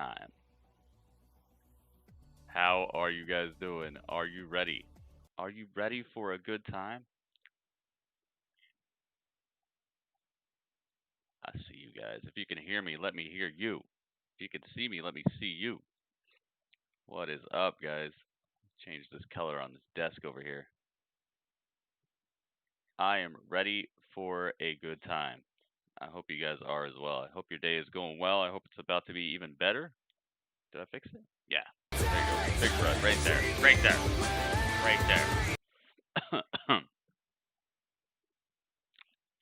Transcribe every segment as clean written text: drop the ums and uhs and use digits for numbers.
time. How are you guys doing? Are you ready? Are you ready for a good time? I see you guys. If you can hear me, let me hear you. If you can see me, let me see you. What is up, guys? Change this color on this desk over here. I am ready for a good time. I hope you guys are as well. I hope your day is going well. I hope it's about to be even better. Did I fix it? Yeah. There you go. Big red. Right there. Right there. Right there.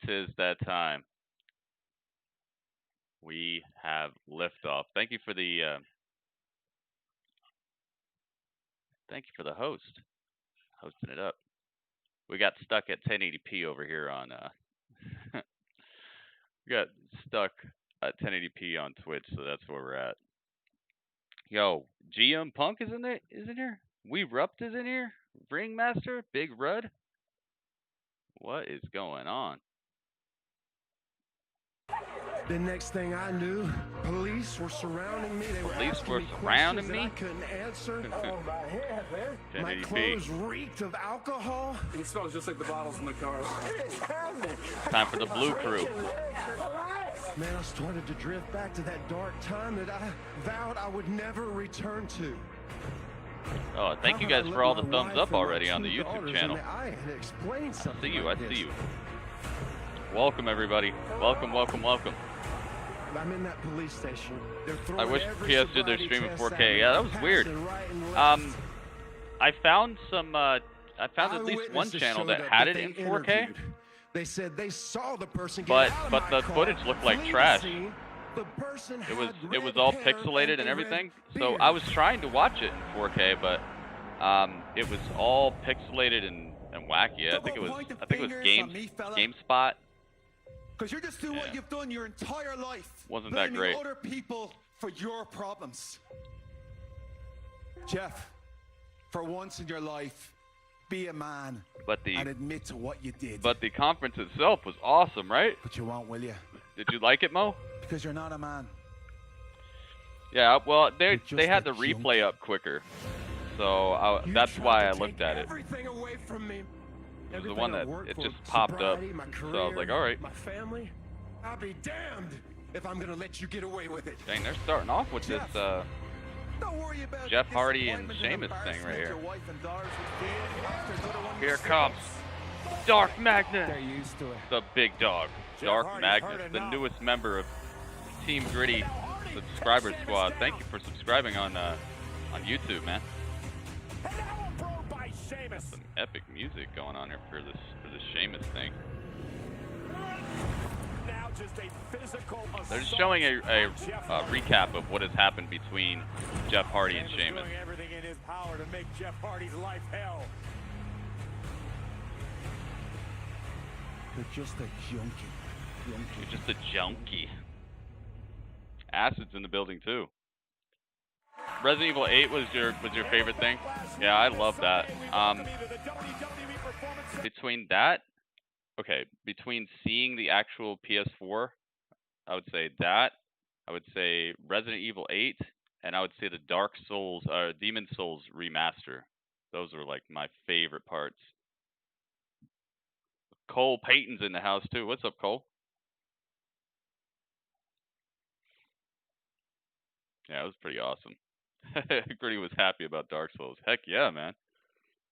'Tis that time. We have liftoff. Thank you for the host. Hosting it up. We got stuck at 1080p over here on we got stuck at 1080p on Twitch, so that's where we're at. Yo, GM Punk is in there, isn't here? We Rupt is in here? Ringmaster? Big Rud? What is going on? The next thing I knew, police were surrounding me. They were Police were asking me surrounding questions me? that I couldn't answer. Oh, my head, man. My 1080p. clothes reeked of alcohol. It smells just like the bottles in the car. Time for the Blue Crew. Man, I started to drift back to that dark time that I vowed I would never return to. Oh, thank you guys for all the thumbs up already on the YouTube channel. I see you. I see you. Welcome, everybody. Welcome, welcome, welcome. I'm in that police station. I wish PS did their stream in 4K. Yeah, that was weird. I found some. I found at least one channel that had it in 4K. They said they saw the person. But the footage looked like trash. It was all pixelated and everything. So I was trying to watch it in 4K, but it was all pixelated and wacky. I think it was GameSpot. Because you're just doing what you've done your entire life. Wasn't that great? Other people for your problems. Jeff, for once in your life, be a man and admit to what you did. But the conference itself was awesome, right? But you won't, will you? Did you like it, Mo? Because you're not a man. Yeah, well, they had the replay up quicker, so that's why I looked at it. Away from me. It was the one that it just popped up, so I was like, all right. My family, I'll be damned if I'm gonna let you get away with it. Dang, they're starting off with this Jeff Hardy and Sheamus thing right here. Here comes Dark Magnus, the big dog. Dark Magnus, the newest member of Team Gritty subscriber squad. Thank you for subscribing on YouTube, man. Some epic music going on here for this Sheamus thing. They're just showing a recap of what has happened between Jeff Hardy and Sheamus. Everything in his power to make Jeff Hardy's life hell. You're just a junkie. You're just a junkie. Acid's in the building too. Resident Evil 8 was your favorite thing? Yeah, I love that. Between that, okay, between seeing the actual PS4, I would say that. I would say Resident Evil 8, and I would say the Dark Souls, Demon Souls remaster. Those were like my favorite parts. Cole Payton's in the house too. What's up, Cole? Yeah, it was pretty awesome. Gritty was happy about Dark Souls. Heck yeah, man.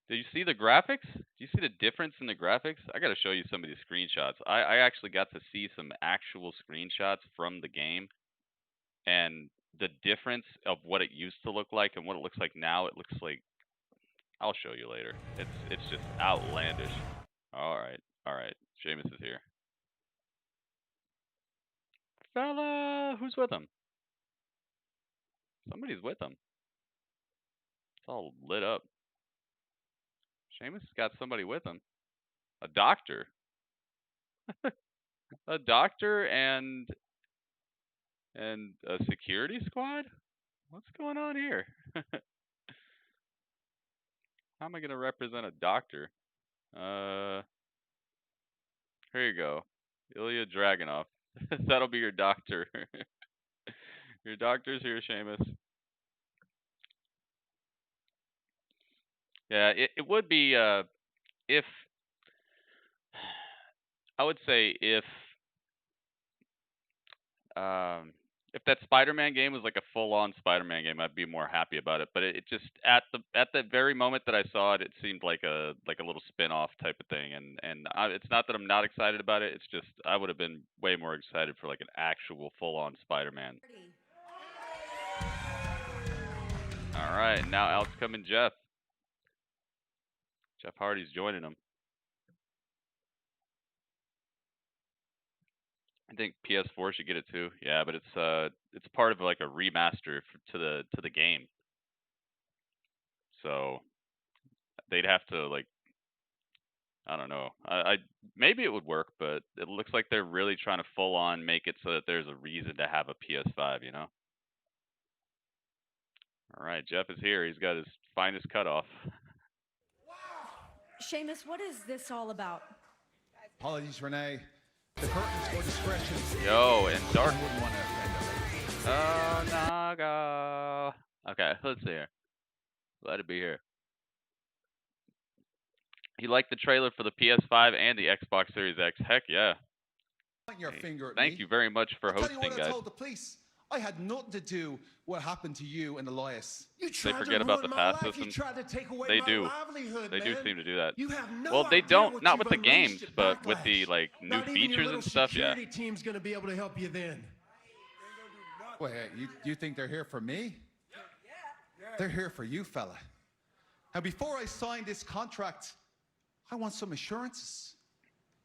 Did you see the graphics? Do you see the difference in the graphics? I got to show you some of these screenshots. I actually got to see some actual screenshots from the game. And the difference of what it used to look like and what it looks like now, it looks like... I'll show you later. It's just outlandish. All right. Sheamus is here. Fella, who's with him? Somebody's with him. It's all lit up. Sheamus has got somebody with him. A doctor. A doctor and a security squad? What's going on here? How am I going to represent a doctor? Here you go. Ilya Dragunov. That'll be your doctor. Your doctor's here, Sheamus. Yeah, it would be if I would say if that Spider-Man game was like a full-on Spider-Man game, I'd be more happy about it. But it just at the very moment that I saw it, it seemed like a little spin-off type of thing. And it's not that I'm not excited about it. It's just I would have been way more excited for like an actual full-on Spider-Man. All right, now out's coming Jeff. Jeff Hardy's joining him. I think PS4 should get it too. Yeah, but it's part of like a remaster to the game. So they'd have to like, I don't know. I maybe it would work, but it looks like they're really trying to full on make it so that there's a reason to have a PS5, you know? All right, Jeff is here. He's got his finest cutoff. Sheamus, what is this all about? Apologies, Renee. The curtains for discretion. Yo, and Dark. Wouldn't want to offend them. Oh, Naga. Okay, let's see here. Glad to be here. You like the trailer for the PS5 and the Xbox Series X? Heck yeah. Point your finger at Thank me. you very much for hosting, Tell you what guys. I told the police. I had nothing to do with what happened to you and Elias. You tried forget to about ruin the my pass life. system. You tried to take away They my do. livelihood, They man. do seem to do that. You have no Well, they idea don't. what Not you've with the unleashed games, at but with Backlash. the like new Not even your features little and stuff. Yeah. security team's gonna be able to help you then. Wait, you think they're here for me? They're here for you, fella. Now, before I sign this contract, I want some assurances.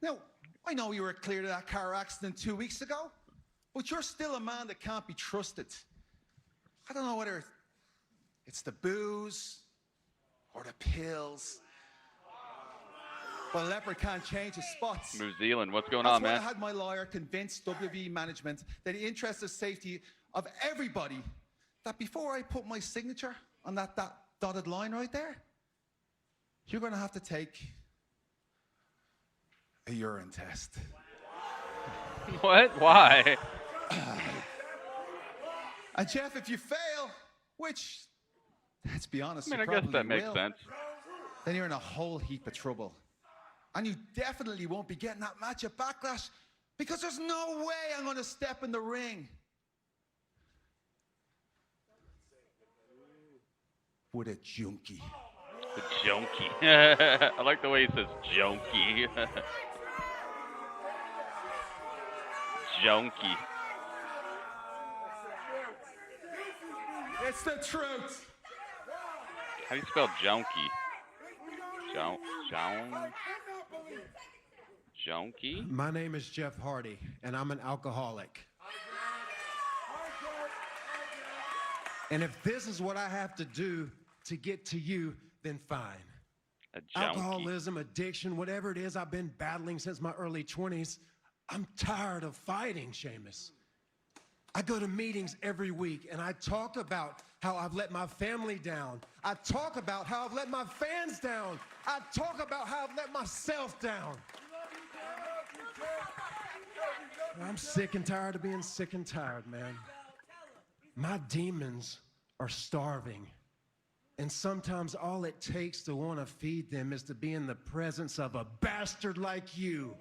Now, I know you were cleared of that car accident 2 weeks ago, but you're still a man that can't be trusted. I don't know whether it's the booze or the pills. Well, leopard can't change his spots. New Zealand, what's going That's on, why man? I had my lawyer convince WWE management that the interest of safety of everybody, that before I put my signature on that dotted line right there, you're going to have to take a urine test. What? Why? And Jeff, if you fail, which, let's be honest, I mean, you I guess that probably makes will, sense. then you're in a whole heap of trouble. And you definitely won't be getting that match at Backlash, because there's no way I'm going to step in the ring with a junkie. The junkie. I like the way he says junkie. Junkie. It's the truth. How do you spell junkie? Junkie? My name is Jeff Hardy, and I'm an alcoholic. And if this is what I have to do to get to you, then fine. A junkie. Alcoholism, addiction, whatever it is I've been battling since my early 20s, I'm tired of fighting, Sheamus. I go to meetings every week, and I talk about how I've let my family down. I talk about how I've let my fans down. I talk about how I've let myself down. I'm sick and tired of being sick and tired, man. My demons are starving. And sometimes all it takes to want to feed them is to be in the presence of a bastard like you.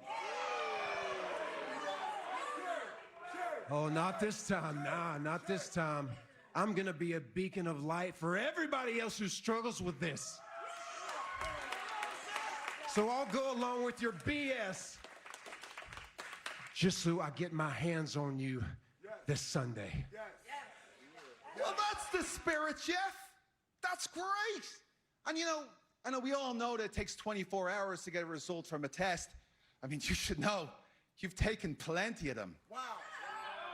Oh, not this time. Nah, not this time. I'm going to be a beacon of light for everybody else who struggles with this. So I'll go along with your BS just so I get my hands on you this Sunday. Well, that's the spirit, Jeff. That's great. And you know, I know we all know that it takes 24 hours to get a result from a test. I mean, you should know, you've taken plenty of them. Wow.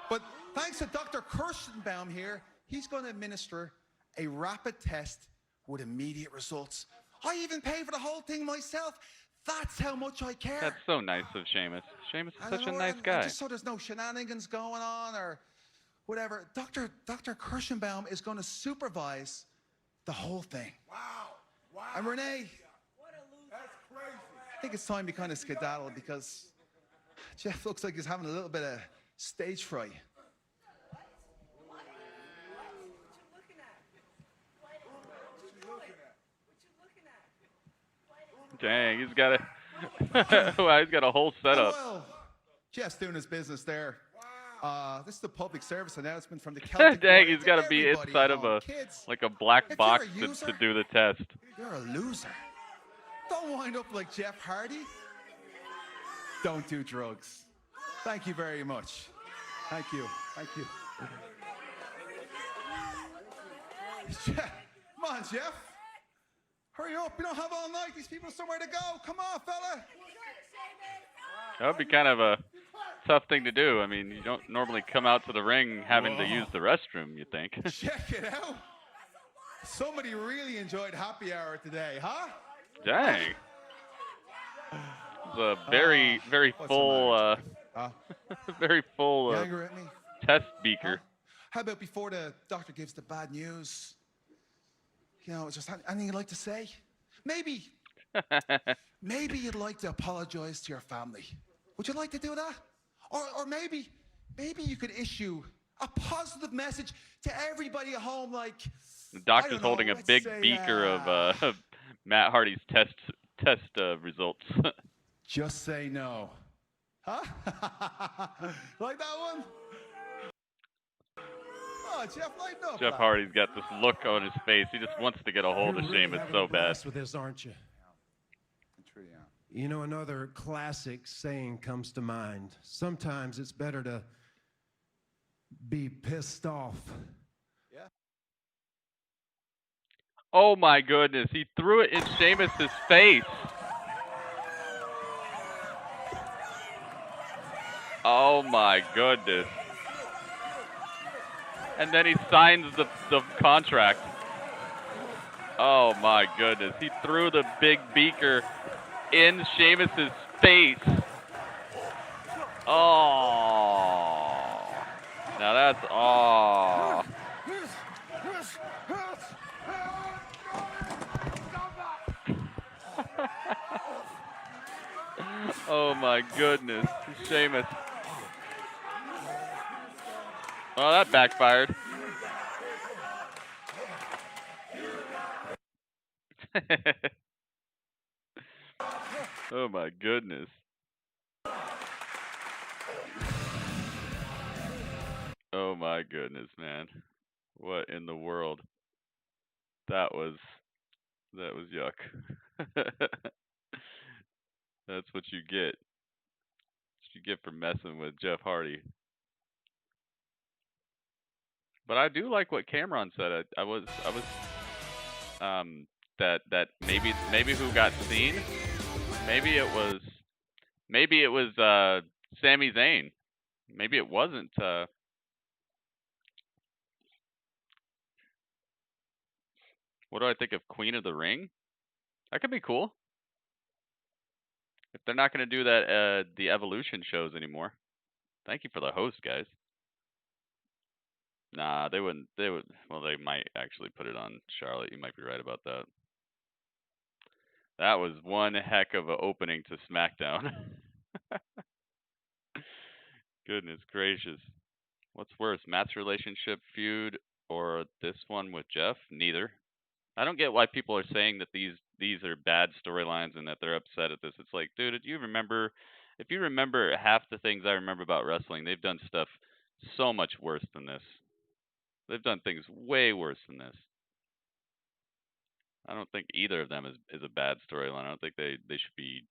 But thanks to Dr. Kirschenbaum here, he's going to administer a rapid test with immediate results. I even pay for the whole thing myself. That's how much I care. That's so nice of Sheamus. Sheamus is I such a don't know, nice and guy. just so there's no shenanigans going on or whatever. Dr. Kirschenbaum is going to supervise the whole thing. Wow. Wow. And Renee, that's crazy. I think it's time we kind of skedaddle because Jeff looks like he's having a little bit of stage fright. Dang, he's got a wow, he's got a whole setup. Well, Jeff's doing his business there. This is the public service announcement from the Celtic Dang, Warrior he's to got to be everybody inside at of home. a Kids, like a black if box you're a to user, do the test. you're a loser. Don't wind up like Jeff Hardy. Don't do drugs. Thank you very much. Thank you. Thank you. Come on, Jeff. Hurry up. We don't have all night. These people have somewhere to go. Come on, fella. That would be kind of a tough thing to do. I mean, you don't normally come out to the ring having to use the restroom, you think. Check it out. Somebody really enjoyed happy hour today, huh? Dang. It's a very, very What's the full, matter, Huh? very full You angry at me? test beaker. How about before the doctor gives the bad news? You know, just anything you'd like to say? Maybe you'd like to apologize to your family. Would you like to do that? Or maybe you could issue a positive message to everybody at home, like The doctor's I don't know, holding a let's big say, beaker of Matt Hardy's test results. just say no. Huh? Like that one? Oh, Jeff, lighten up. Jeff lad. Hardy's got this look on his face. He just wants to get a hold of You're really Sheamus having so a bad. blast with this, aren't you? I truly am. You know, another classic saying comes to mind. Sometimes it's better to be pissed off. Yeah. Oh my goodness, he threw it in Sheamus's face. Oh my goodness. And then he signs the contract. Oh my goodness. He threw the big beaker in Sheamus's face. Oh. Now that's oh. Oh my goodness. Sheamus. Oh, that backfired. Oh my goodness. Oh my goodness, man. What in the world? That was yuck. That's what you get. That's what you get for messing with Jeff Hardy. But I do like what Cameron said. I was that maybe who got seen? Maybe it was Sami Zayn. Maybe it wasn't what do I think of Queen of the Ring? That could be cool. If they're not going to do that the Evolution shows anymore. Thank you for the host, guys. Nah, they wouldn't. Well, they might actually put it on Charlotte. You might be right about that. That was one heck of an opening to SmackDown. Goodness gracious. What's worse, Matt's relationship feud or this one with Jeff? Neither. I don't get why people are saying that these are bad storylines and that they're upset at this. It's like, dude, if you remember half the things I remember about wrestling, they've done stuff so much worse than this. They've done things way worse than this. I don't think either of them is a bad storyline. I don't think they should be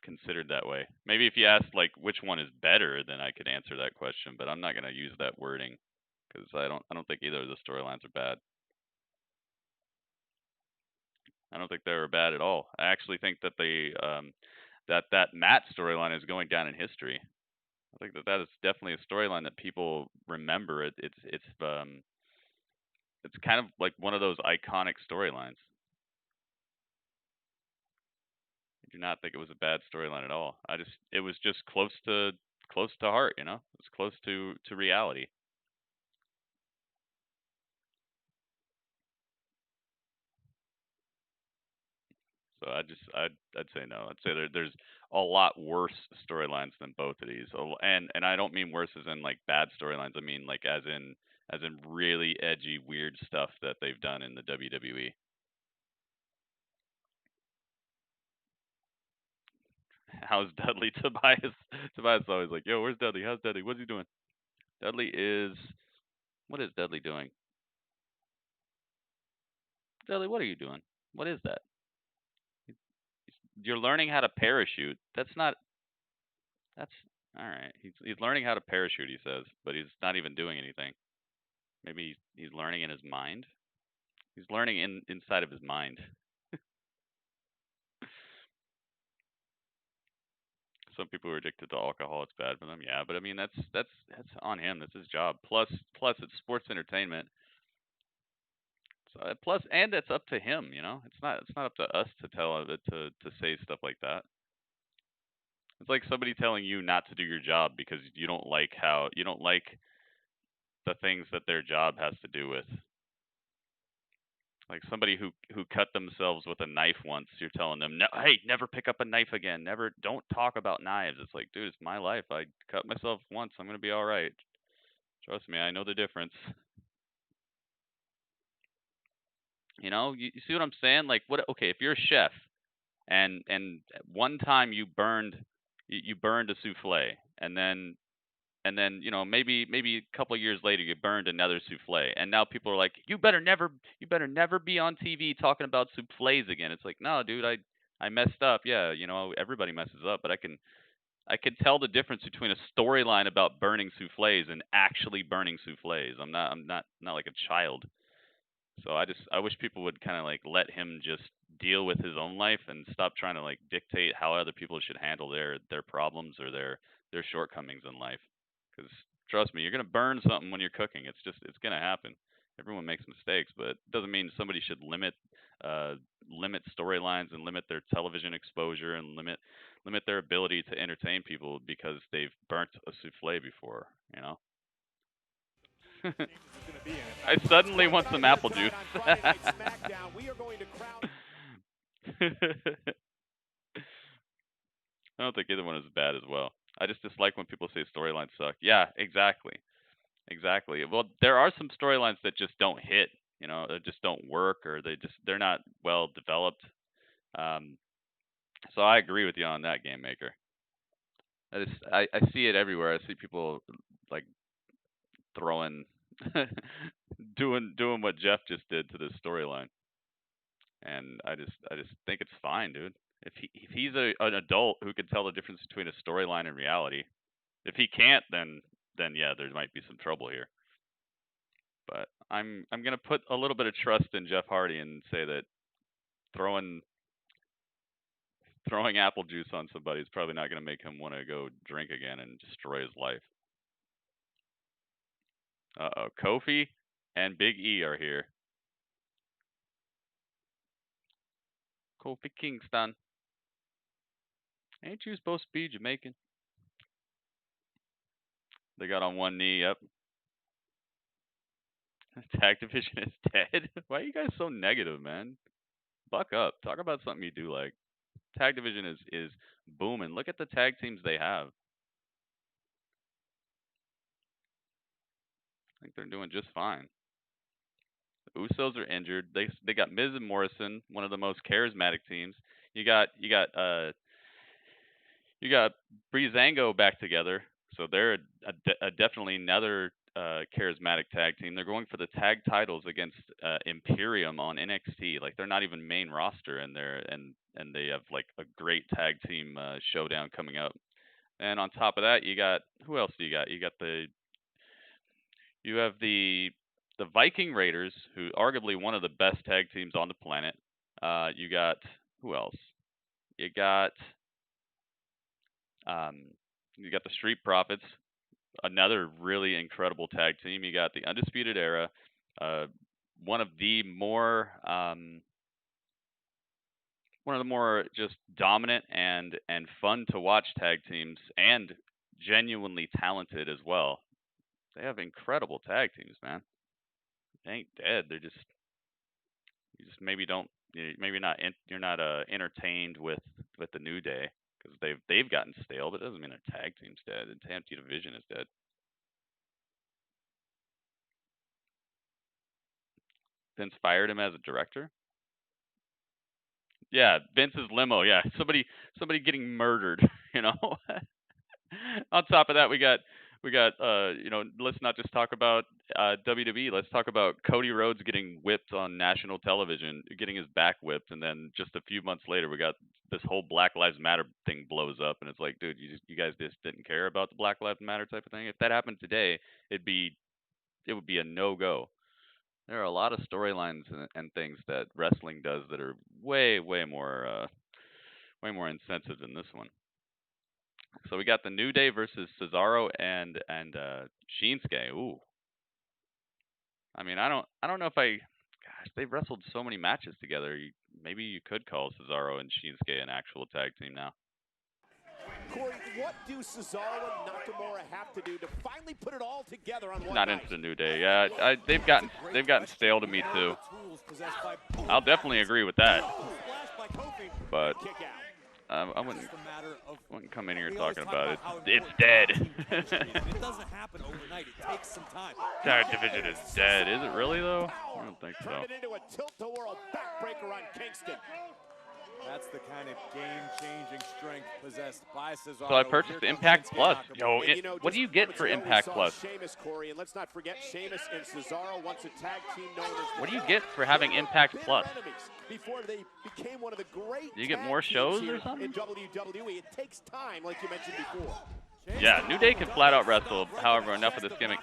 considered that way. Maybe if you asked like which one is better, then I could answer that question. But I'm not going to use that wording because I don't think either of the storylines are bad. I don't think they were bad at all. I actually think that that Matt storyline is going down in history. I think that is definitely a storyline that people remember. It's kind of like one of those iconic storylines. I do not think it was a bad storyline at all. It was just close to heart, you know? It was close to reality. So I'd say no. I'd say there's a lot worse storylines than both of these. And I don't mean worse as in like bad storylines. I mean like as in really edgy, weird stuff that they've done in the WWE. How's Dudley? Tobias is always like, yo, where's Dudley? How's Dudley? What's he doing? Dudley is. What is Dudley doing? Dudley, what are you doing? What is that? You're learning how to parachute. That's not. That's all right. He's learning how to parachute. He says, but he's not even doing anything. Maybe he's learning in his mind. He's learning inside of his mind. Some people are addicted to alcohol. It's bad for them. Yeah, but I mean that's on him. That's his job. Plus it's sports entertainment. So plus and it's up to him. You know, it's not up to us to tell it to say stuff like that. It's like somebody telling you not to do your job because you don't like the things that their job has to do with. Like somebody who cut themselves with a knife once, you're telling them, no, hey, never pick up a knife again. Never, don't talk about knives. It's like, dude, it's my life. I cut myself once. I'm gonna be all right. Trust me, I know the difference. You know, you see what I'm saying? Like, what? Okay, if you're a chef, and one time you burned a souffle, and then you know maybe a couple of years later you burned another souffle, and now people are like, you better never be on TV talking about souffles again. It's like, no, dude, I messed up. Yeah, you know, everybody messes up, but I can tell the difference between a storyline about burning souffles and actually burning souffles. I'm not like a child. So I wish people would kind of like let him just deal with his own life and stop trying to like dictate how other people should handle their problems or their shortcomings in life. Because trust me, you're gonna burn something when you're cooking. It's gonna happen. Everyone makes mistakes, but it doesn't mean somebody should limit storylines and limit their television exposure and limit their ability to entertain people because they've burnt a souffle before. You know. I suddenly want some apple juice. I don't think either one is bad as well. I just dislike when people say storylines suck. Yeah, exactly. Exactly. Well, there are some storylines that just don't hit, you know, that just don't work or they're not well developed. Um, so I agree with you on that, Game Maker. I see it everywhere. I see people like throwing doing what Jeff just did to this storyline. And I just think it's fine, dude. If he's an adult who can tell the difference between a storyline and reality, if he can't, then yeah, there might be some trouble here. But I'm gonna put a little bit of trust in Jeff Hardy and say that throwing apple juice on somebody is probably not gonna make him want to go drink again and destroy his life. Kofi and Big E are here. Kofi Kingston. Ain't you supposed to be Jamaican? They got on one knee. Yep. Tag division is dead. Why are you guys so negative, man? Buck up. Talk about something you do like. Tag division is booming. Look at the tag teams they have. I think they're doing just fine. The Usos are injured. They got Miz and Morrison, one of the most charismatic teams. You got Breezango back together, so they're definitely another charismatic tag team. They're going for the tag titles against Imperium on NXT. Like they're not even main roster, and they have like a great tag team showdown coming up. And on top of that, you got who else do you got? You have the Viking Raiders, who arguably one of the best tag teams on the planet. You got who else? You got the Street Profits, another really incredible tag team. You got the Undisputed Era, one of the more just dominant and fun to watch tag teams, and genuinely talented as well. They have incredible tag teams, man. They ain't dead. They're just you just maybe don't maybe not you're not entertained with the New Day because they've gotten stale, but it doesn't mean their tag team's dead. The tag team division is dead. Vince fired him as a director. Yeah, Vince's limo. Yeah, somebody getting murdered. You know. On top of that, we got let's not just talk about WWE. Let's talk about Cody Rhodes getting whipped on national television, getting his back whipped, and then just a few months later, we got this whole Black Lives Matter thing blows up, and it's like, dude, you guys just didn't care about the Black Lives Matter type of thing. If that happened today, it would be a no go. There are a lot of storylines and things that wrestling does that are way more insensitive than this one. So we got the New Day versus Cesaro and Shinsuke. Ooh, I mean, I don't know if gosh, they've wrestled so many matches together. Maybe you could call Cesaro and Shinsuke an actual tag team now. Corey, what do Cesaro and Nakamura have to do to finally put it all together on one Not night? into the New Day. Yeah, they've gotten stale to me too. I'll definitely agree with that. But I wouldn't come in here talking about it. It's dead. It doesn't happen overnight. It takes some time. Tag division is dead. Is it really though? I don't think so. Turn it into a tilt-the-world backbreaker on Kingston. That's the kind of game-changing strength possessed by Cesaro. So I purchased Impact Plus. Yo, And, you know, what do you just get moments for ago, we Impact saw Plus? Sheamus, Corey, and let's not forget Sheamus and Cesaro, once a tag team known as What do you get for having Impact bitter Plus? enemies before they became one of the great Do you get tag more teams shows here or something? in WWE. It takes time, like you mentioned before. Yeah, New Day can flat out wrestle. However, enough of this gimmick.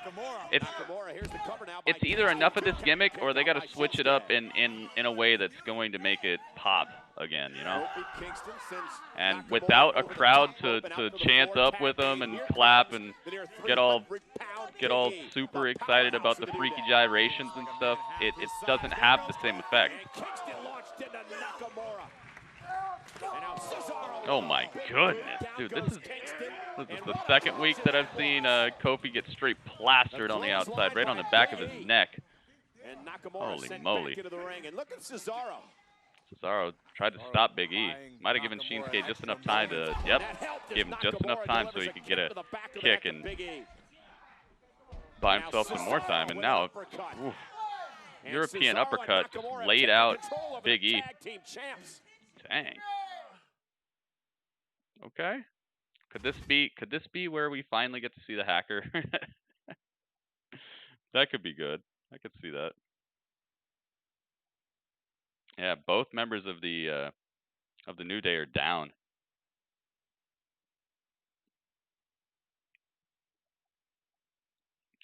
It's Nakamura, here's the cover now by either enough of this gimmick or they got to switch it up in a way that's going to make it pop again, you know. And without a crowd to chant up with them and clap and get all super excited about the freaky gyrations and stuff, it doesn't have the same effect. Oh my goodness, dude, this is the second week that I've seen Kofi get straight plastered on the outside, right on the back of his neck. Holy moly. Cesaro tried to stop Big E. Might have given Shinsuke just enough time to, give him just enough time so he could get a kick and buy himself some more time. And now, oof, European uppercut just laid out Big E. Dang. Okay. Could this be where we finally get to see the hacker? That could be good. I could see that. Yeah, both members of the New Day are down.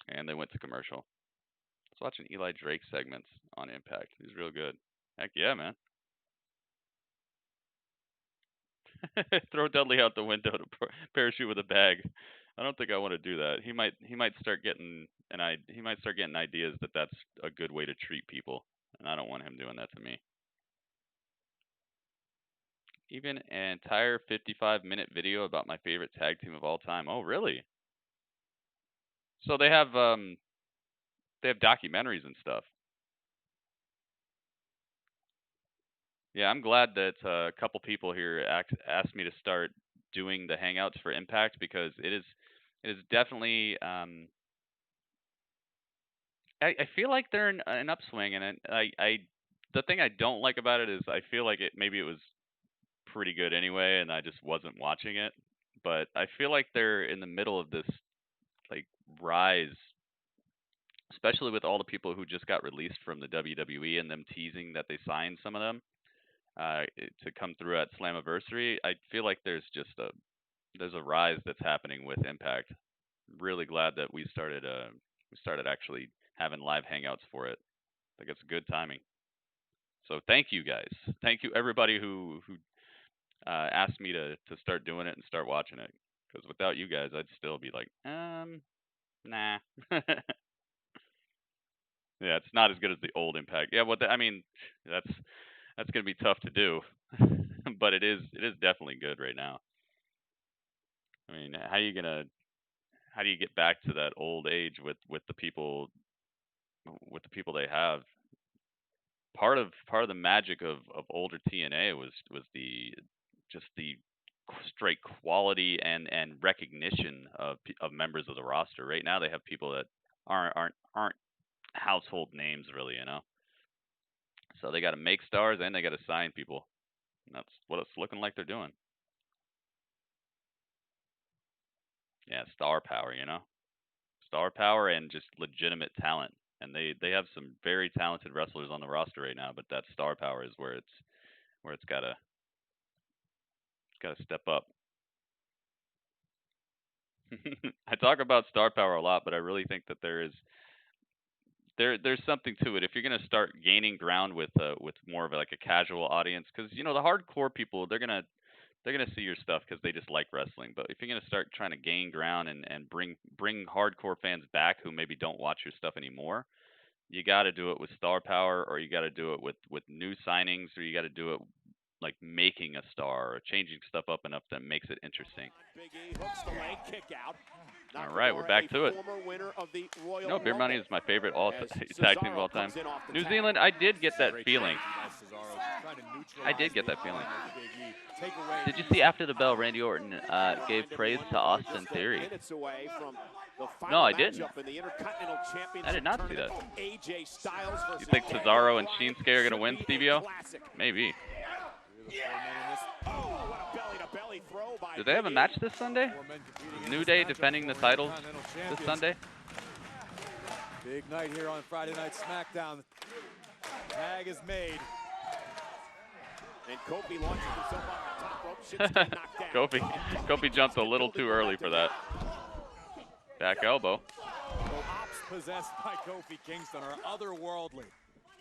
And they went to commercial. I was watching Eli Drake segments on Impact. He's real good. Heck yeah, man. Throw Dudley out the window to parachute with a bag. I don't think I want to do that. He might start getting ideas that that's a good way to treat people, and I don't want him doing that to me. Even an entire 55-minute video about my favorite tag team of all time. Oh, really? So they have documentaries and stuff. Yeah, I'm glad that a couple people here asked me to start doing the hangouts for Impact because it is definitely I feel like they're in an upswing, and the thing I don't like about it is I feel like maybe it was pretty good anyway and I just wasn't watching it, but I feel like they're in the middle of this like rise, especially with all the people who just got released from the WWE and them teasing that they signed some of them to come through at Slammiversary. I feel like there's a rise that's happening with Impact. Really glad that we started actually having live hangouts for it. I think it's good timing. So thank you guys. Thank you everybody who asked me to start doing it and start watching it. Because without you guys, I'd still be like, nah. Yeah, it's not as good as the old Impact. Yeah, I mean, that's gonna be tough to do, but it is definitely good right now. I mean, how do you get back to that old age with the people they have? Part of the magic of older TNA was the straight quality and recognition of members of the roster. Right now they have people that aren't household names really, you know. So they got to make stars and they got to sign people. And that's what it's looking like they're doing. Yeah, star power, you know? Star power and just legitimate talent. And they have some very talented wrestlers on the roster right now, but that star power is where it's gotta step up. I talk about star power a lot, but I really think that there's something to it. If you're gonna start gaining ground with more of like a casual audience, because you know the hardcore people, they're gonna see your stuff because they just like wrestling. But if you're gonna start trying to gain ground and bring hardcore fans back who maybe don't watch your stuff anymore, you got to do it with star power, or you got to do it with new signings, or you got to do it like making a star or changing stuff up enough that makes it interesting. All right, we're back to it. No, Beer Money is my favorite tag team of all time. New Zealand, I did get that feeling. I did get that feeling. Did you see after the bell, Randy Orton gave praise to Austin Theory? No, I didn't. I did not see that. You think Cesaro and Shinsuke are going to win, Stevie-O? Maybe. Do they have a match this Sunday? New Day defending the titles this Sunday? Big night here on Friday Night SmackDown. Tag is made. And Kofi launches himself on the top rope. Knocked down. Kofi jumped a little too early for that. Back elbow. The ops possessed by Kofi Kingston are otherworldly.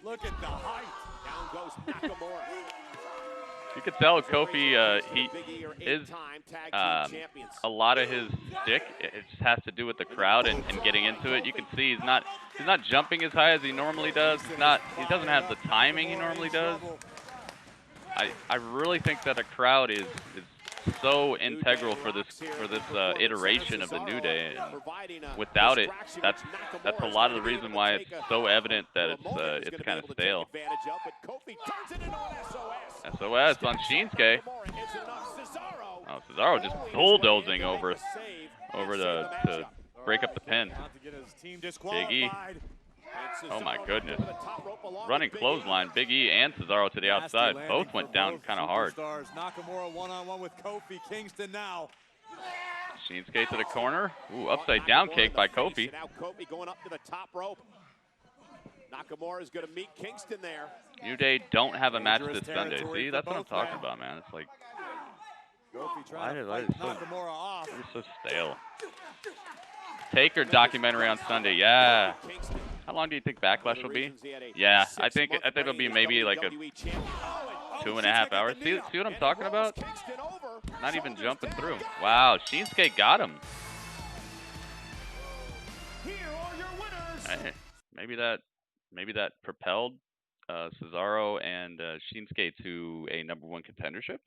Look at the height. Down goes Nakamura. You could tell Kofi, a lot of his stick, it just has to do with the crowd and getting into it. You can see he's not jumping as high as he normally does. He doesn't have the timing he normally does. I really think that a crowd is so integral for this iteration of the New Day. And without it, that's a lot of the reason why it's so evident that it's kind of stale. SOS on Shinsuke. Oh, Cesaro just bulldozing over to break up the pin. Big E. Oh my goodness. Running clothesline, Big E and Cesaro to the outside. Both went down kind of hard. Nakamura one-on-one with Kofi Kingston now. Shinsuke to the corner. Ooh, upside down kick by Kofi. Now Kofi going up to the top rope. Nakamura is going to meet Kingston there. New Day don't have a match this Sunday. See, that's what I'm talking about, man. It's like, why is it so stale? Taker documentary on Sunday, yeah. How long do you think Backlash will be? Yeah, I think it'll be maybe like a 2.5 hours. See what I'm talking about? Not even jumping through. Wow, Shinsuke got him. Hey, maybe that propelled Cesaro and Shinsuke to a #1 contendership.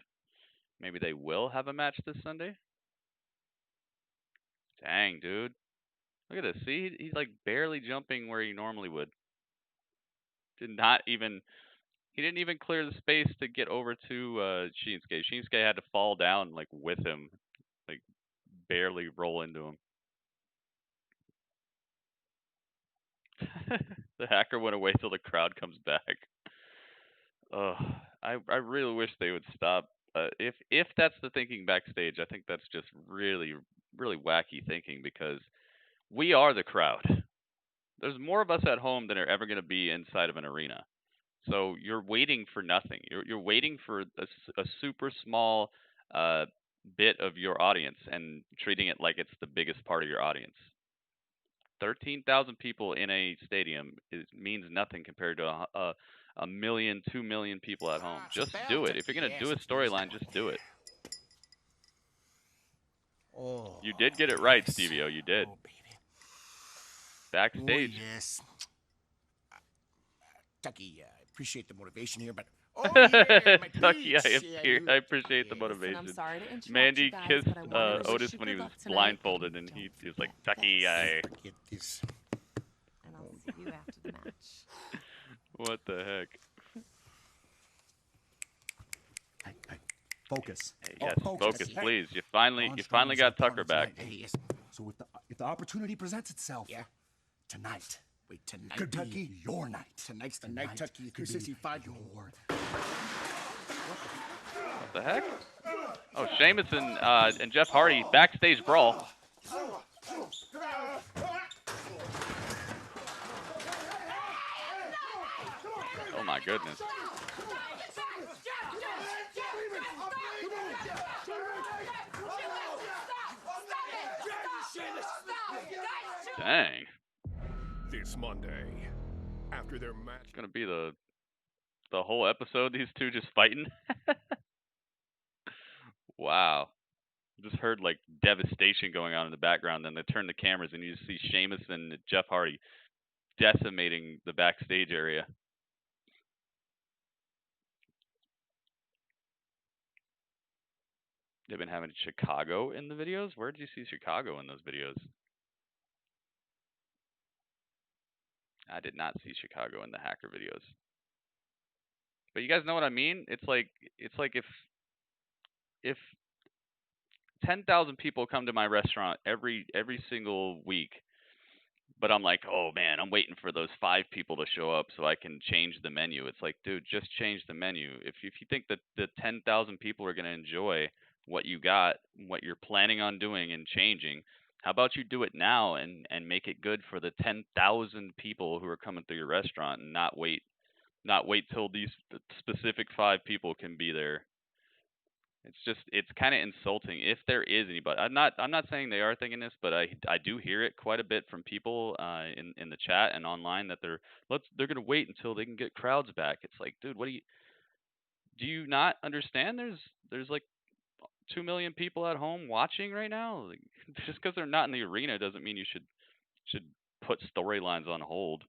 Maybe they will have a match this Sunday. Dang, dude. Look at this. See, he's like barely jumping where he normally would. He didn't even clear the space to get over to Shinsuke. Shinsuke had to fall down like with him, like barely roll into him. The hacker went away till the crowd comes back. I really wish they would stop. If that's the thinking backstage, I think that's just really, really wacky thinking, because we are the crowd. There's more of us at home than are ever going to be inside of an arena. So you're waiting for nothing. You're waiting for a super small bit of your audience and treating it like it's the biggest part of your audience. 13,000 people in a stadium means nothing compared to a million, 2 million people at home. Just do it. If you're going to do a storyline, just do it. Oh, You did get it right, Stevie-O. You did. oh, baby. Backstage. Oh, yes. Tucky, I appreciate the motivation here, but oh, yeah, my Tucky, peach. I appreciate the yeah. motivation. I'm sorry to interrupt Mandy you guys, kissed but I wanted to wish Otis you when he good was luck tonight. blindfolded, and he was like, Tucky, Forget this. And I'll see you after the match. What the heck? I focus. Hey, yes, Oh, focus, Hey. please. You finally Braun got Strowman's Tucker opponent back. tonight. Hey, yes. So if the opportunity presents itself, yeah, tonight. Wait, tonight could be your night. Tonight's the night, Tucky. 365. Your. The heck? Oh, Sheamus and Jeff Hardy backstage brawl. Oh my goodness. Dang. This Monday, after their match. It's gonna be the whole episode, these two just fighting. Wow. Just heard like devastation going on in the background, then they turn the cameras and you just see Sheamus and Jeff Hardy decimating the backstage area. They've been having Chicago in the videos? Where did you see Chicago in those videos? I did not see Chicago in the hacker videos. But you guys know what I mean? It's like if 10,000 people come to my restaurant every single week, but I'm like, oh man, I'm waiting for those 5 people to show up so I can change the menu. It's like, dude, just change the menu. If you think that the 10,000 people are going to enjoy what you got, what you're planning on doing and changing, how about you do it now and make it good for the 10,000 people who are coming through your restaurant, and not wait till these specific 5 people can be there. It's kind of insulting if there is anybody. I'm not saying they are thinking this, but I do hear it quite a bit from people in the chat and online that they're gonna wait until they can get crowds back. It's like, dude, do you not understand? There's like 2 million people at home watching right now. Like, just because they're not in the arena doesn't mean you should put storylines on hold.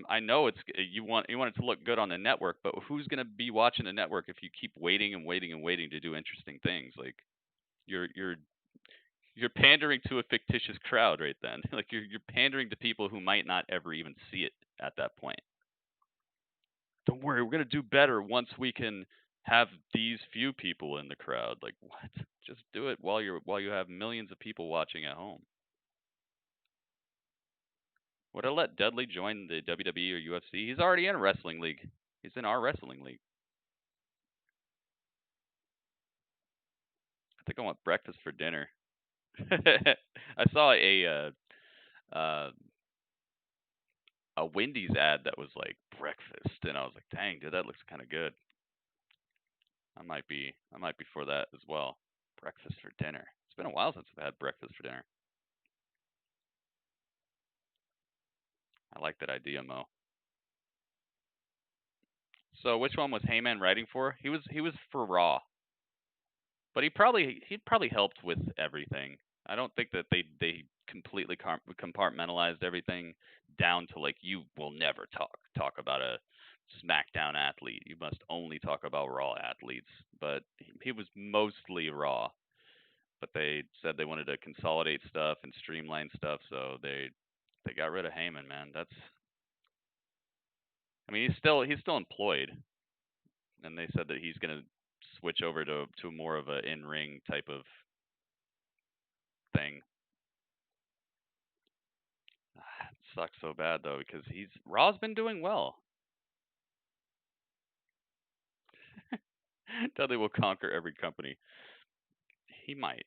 I know you want it to look good on the network, but who's going to be watching the network if you keep waiting and waiting and waiting to do interesting things? Like you're pandering to a fictitious crowd right then. Like you're pandering to people who might not ever even see it at that point. Don't worry, we're going to do better once we can have these few people in the crowd. Like what? Just do it while you have millions of people watching at home. Would I let Dudley join the WWE or UFC? He's already in a wrestling league. He's in our wrestling league. I think I want breakfast for dinner. I saw a Wendy's ad that was like breakfast, and I was like, dang, dude, that looks kind of good. I might be for that as well. Breakfast for dinner. It's been a while since I've had breakfast for dinner. I like that idea, Mo. So which one was Heyman writing for? He was for Raw. But he probably helped with everything. I don't think that they completely compartmentalized everything down to like, you will never talk about a SmackDown athlete. You must only talk about Raw athletes. But he was mostly Raw. But they said they wanted to consolidate stuff and streamline stuff, so they got rid of Heyman, man. I mean, he's still employed, and they said that he's gonna switch over to more of a in-ring type of thing. It sucks so bad though, because Raw's been doing well. Dudley will conquer every company. He might.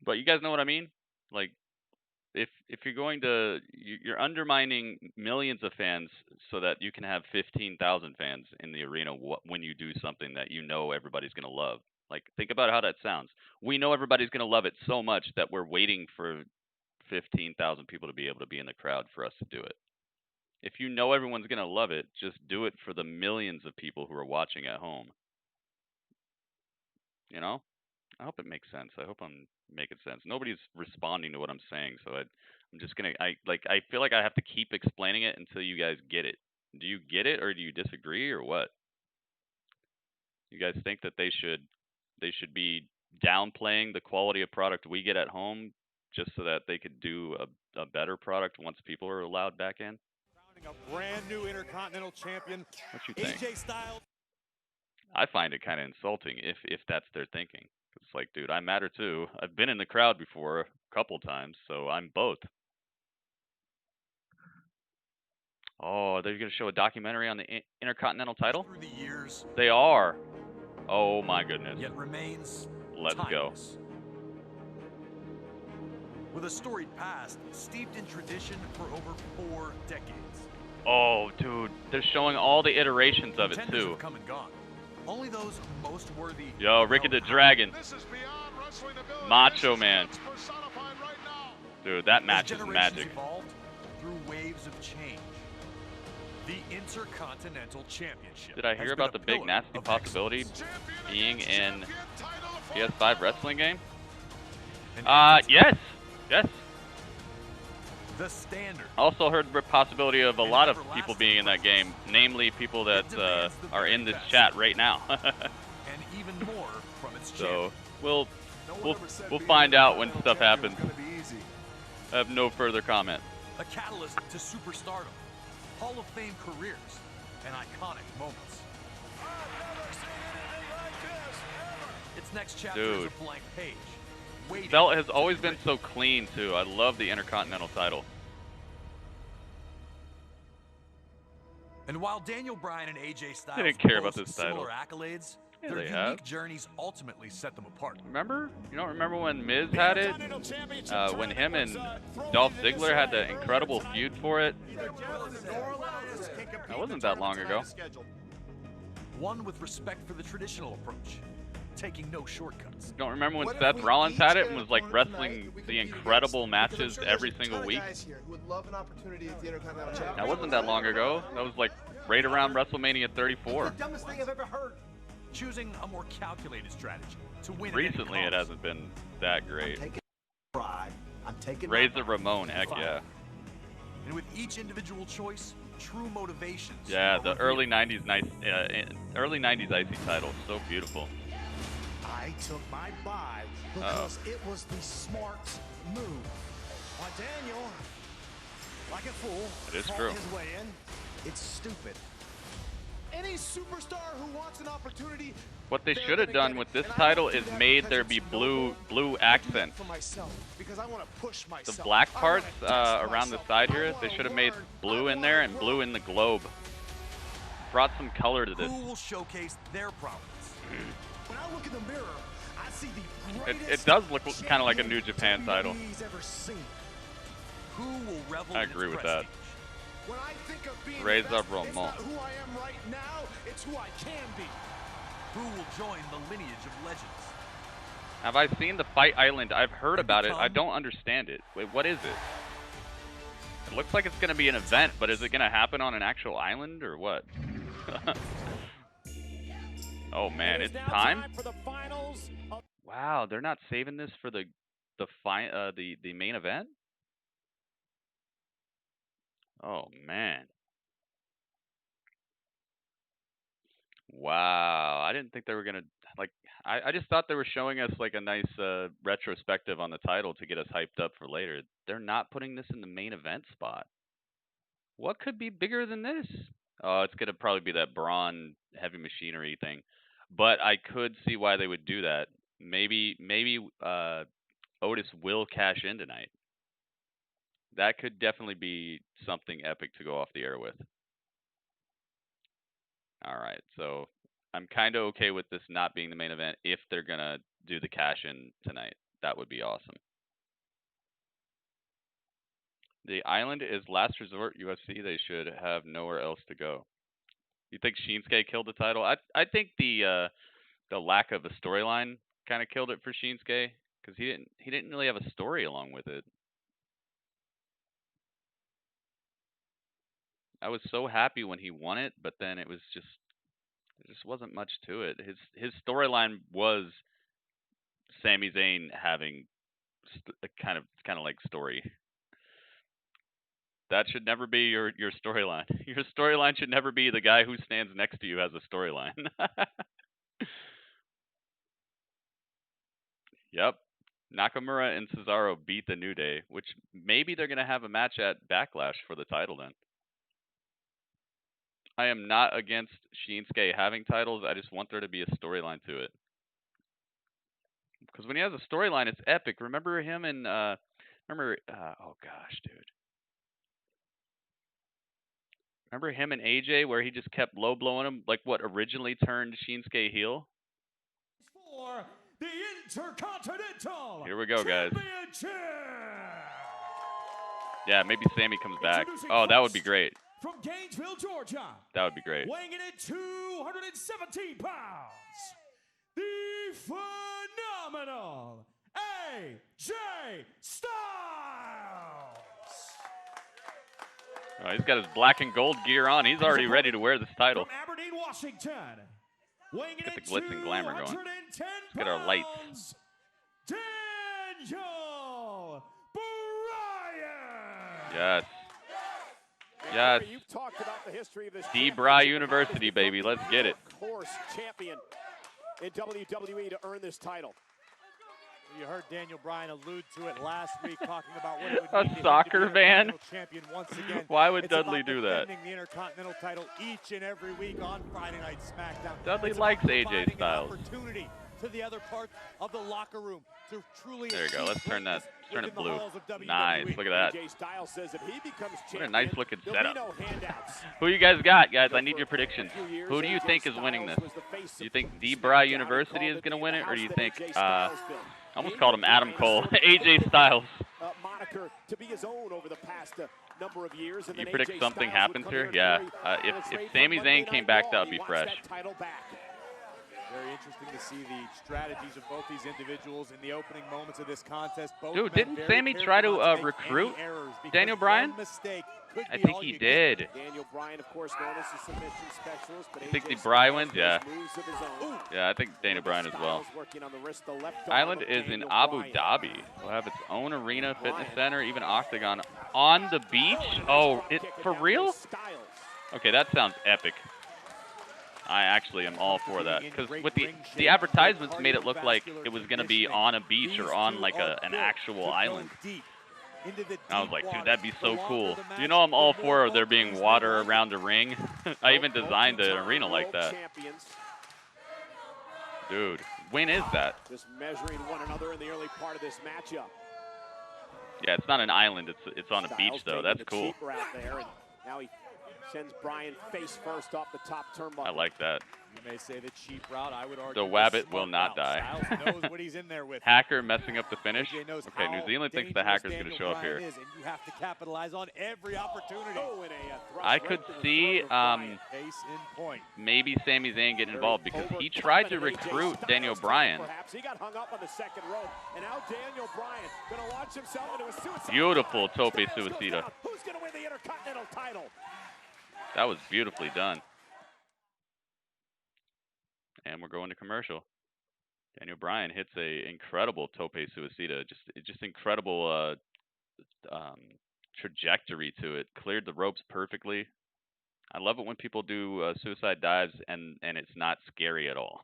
But you guys know what I mean? Like, if you're undermining millions of fans so that you can have 15,000 fans in the arena when you do something that you know everybody's going to love. Like, think about how that sounds. We know everybody's going to love it so much that we're waiting for 15,000 people to be able to be in the crowd for us to do it. If you know everyone's going to love it, just do it for the millions of people who are watching at home. You know? I hope it makes sense. I hope I'm making sense. Nobody's responding to what I'm saying, so I'm just gonna. I feel like I have to keep explaining it until you guys get it. Do you get it, or do you disagree, or what? You guys think that they should be downplaying the quality of product we get at home just so that they could do a better product once people are allowed back in? Crowning a brand new Intercontinental Champion. What you think? AJ Styles. I find it kind of insulting if that's their thinking. It's like, dude, I matter too. I've been in the crowd before a couple times, so I'm both. Oh, they're going to show a documentary on the Intercontinental title? Through the years, They are. Oh my goodness. yet remains Let's go. timeless. With a storied past, steeped in tradition for over 4 decades. Oh, dude. They're showing all the iterations of it, Contenders too. have come and gone. Only those most worthy. Yo, Ricky the Dragon. Macho Man. Dude, that match is magic. Evolved through waves of change. The Intercontinental Championship. Did I hear about the big nasty possibility being in PS5 wrestling game? Yes. Yes. The standard. Also heard the possibility of a lot of people being in that game, namely people that are in this chat right now. And even more from its So we'll find out when stuff happens. I have no further comment. A catalyst to superstardom, Hall of Fame careers, and iconic moments. Its next chapter is Dude. a blank page. Waiting Belt has to always be been written. so clean too. I love the Intercontinental title. And while Daniel Bryan and AJ Styles didn't care about boast this title. similar accolades, Yeah, their they unique have. journeys ultimately set them apart. Remember? You don't remember when Miz had it? When him and Dolph Ziggler had the incredible feud for it? That wasn't that long ago. One with respect for the traditional approach, taking no shortcuts. Don't remember when Seth Rollins had it and was like wrestling the incredible matches every single week? That wasn't that long ago. That was like right around WrestleMania 34. Dumbest thing I've ever heard. Choosing a more calculated strategy to win. Recently it hasn't been that great. I'm taking Razor Ramon, heck yeah. And with each individual choice, true motivations. Yeah, are the revealed. early 90s IC title, so beautiful. I took my buy because it was the smart move. While Daniel, like a fool, It is fought true. his way in. It's stupid. Any superstar who wants an opportunity. What they they're should have gonna done get with it. this And I title don't do is that made because there it's be noble. blue I do accents. that for myself because I want to push myself. The black I parts wanna test around the myself. side I here, wanna they should have made learn. blue I in there wanna and grow. blue in the globe. Brought some color to this. Who will showcase their prowess? When I look in the mirror, I see the It greatest does look kind of like a New Japan title. WWE's ever seen. Who will revel I in its agree with that. prestige? When I think of being Raise the best, up Ramon. it's not who I am right now, it's who I can be. Who will join the lineage of legends? Have I seen the Fight Island? I've heard about it. I don't understand it. Wait, what is it? It looks like it's going to be an event, but is it going to happen on an actual island or what? Oh man, it's time. for the finals of Wow, they're not saving this for the main event? Oh man. Wow, I didn't think they were gonna like. I just thought they were showing us like a nice retrospective on the title to get us hyped up for later. They're not putting this in the main event spot. What could be bigger than this? Oh, it's gonna probably be that Braun heavy machinery thing, but I could see why they would do that. Maybe Otis will cash in tonight. That could definitely be something epic to go off the air with. All right, so I'm kind of okay with this not being the main event if they're going to do the cash in tonight. That would be awesome. The island is last resort UFC. They should have nowhere else to go. You think Shinsuke killed the title? I think the lack of a storyline kind of killed it for Shinsuke because he didn't really have a story along with it. I was so happy when he won it, but then it was just there just wasn't much to it. His storyline was Sami Zayn having a kind of like story. That should never be your storyline. Your storyline should never be the guy who stands next to you has a storyline. Yep. Nakamura and Cesaro beat the New Day, which maybe they're going to have a match at Backlash for the title then. I am not against Shinsuke having titles. I just want there to be a storyline to it. Because when he has a storyline, it's epic. Remember him and oh gosh, dude. Remember him and AJ where he just kept low blowing him, like what originally turned Shinsuke heel? For the Intercontinental Here we go, guys. Championship. Yeah, maybe Sammy comes back. Oh, that would be great. From Gainesville, Georgia. That would be great. Weighing in at 217 pounds, the phenomenal AJ Styles. Oh, he's got his black and gold gear on. He's already ready to wear this title. From Aberdeen, Washington. Weighing in Get the at glitz and glamour going. 210 Let's get our lights. pounds, Daniel Bryan. Yes. Yes. You've talked about the history of this Deztroix University, baby. Let's get it. Course champion in WWE to earn this title. You heard Daniel Bryan allude to it last week, talking about what it would A mean to soccer him to be van? Intercontinental champion once again. Why would It's Dudley about do that? defending the Intercontinental title each and every week on Friday Night SmackDown. Dudley It's likes about AJ providing an Styles. opportunity to the other parts of the locker room to truly. There you go. Let's turn that. Turn it within the blue. halls of WWE. Nice. Look at that. AJ Styles says if he becomes What a champion, nice looking there'll setup. be no handouts. Who you guys got, guys? I need your For predictions. a few years, Who do you AJ think is winning this? Styles was the face Do you of think SmackDown. Debra He University called is it going to the win it, or do you house think, that AJ Styles built. I almost He called him built Adam the Cole, sort of AJ Styles. Moniker to be his own over the past number of years. And You then predict AJ something Styles happens would here? come Yeah. here and carry If straight Sami from Monday Zayn came Night back, Raw. that would He be wants fresh. that title back. Very interesting to see the strategies of both these individuals in the opening moments of this contest. Both Dude, men didn't very Sami careful try to, not make any recruit errors, because Daniel Bryan? one mistake could I be think all he you did. get. Daniel Bryan, of course, known as the submission specialist. But You think AJ the Bryan Styles wins? Yeah. knows moves of his own. Yeah, I think Daniel Bryan as well. Styles working on the wrist, the left arm Island of is in Daniel Abu Bryan. Dhabi. We'll have its own arena, fitness center, even octagon on the beach. Oh, it for real? Styles. Okay, that sounds epic. I actually am all for that, because with the advertisements made it look like it was going to be on a beach or on like an actual island. I was like, dude, that'd be so cool. You know, I'm all for there being water around the ring. I even designed the arena like that. Dude, when is that? Just measuring one another in the early part of this matchup. Yeah, it's not an island. It's on a beach Styles though. taking That's the cool. cheap route there, and now he sends Bryan face first off the top turnbuckle. I like that. You may say the cheap route. I would argue The the Wabbit smart will not route. die. Styles knows what he's in there with. Hacker messing up the finish. AJ knows Okay, New how Zealand thinks the dangerous hacker's going to Daniel show up Bryan here. is, and you have to capitalize on every opportunity. Oh, and a thrust I right could to the see throat of Bryan. Case in point. maybe Sami Zayn getting Very involved because he overconfident tried to AJ recruit Styles Daniel tonight, Bryan. Perhaps he got hung up on the second rope, and now Daniel Bryan going to launch himself into a suicide. Beautiful Styles tope goes suicida. down. Who's going to win the Intercontinental title? That was beautifully done. And we're going to commercial. Daniel Bryan hits a incredible tope suicida. Just incredible trajectory to it. Cleared the ropes perfectly. I love it when people do suicide dives and it's not scary at all.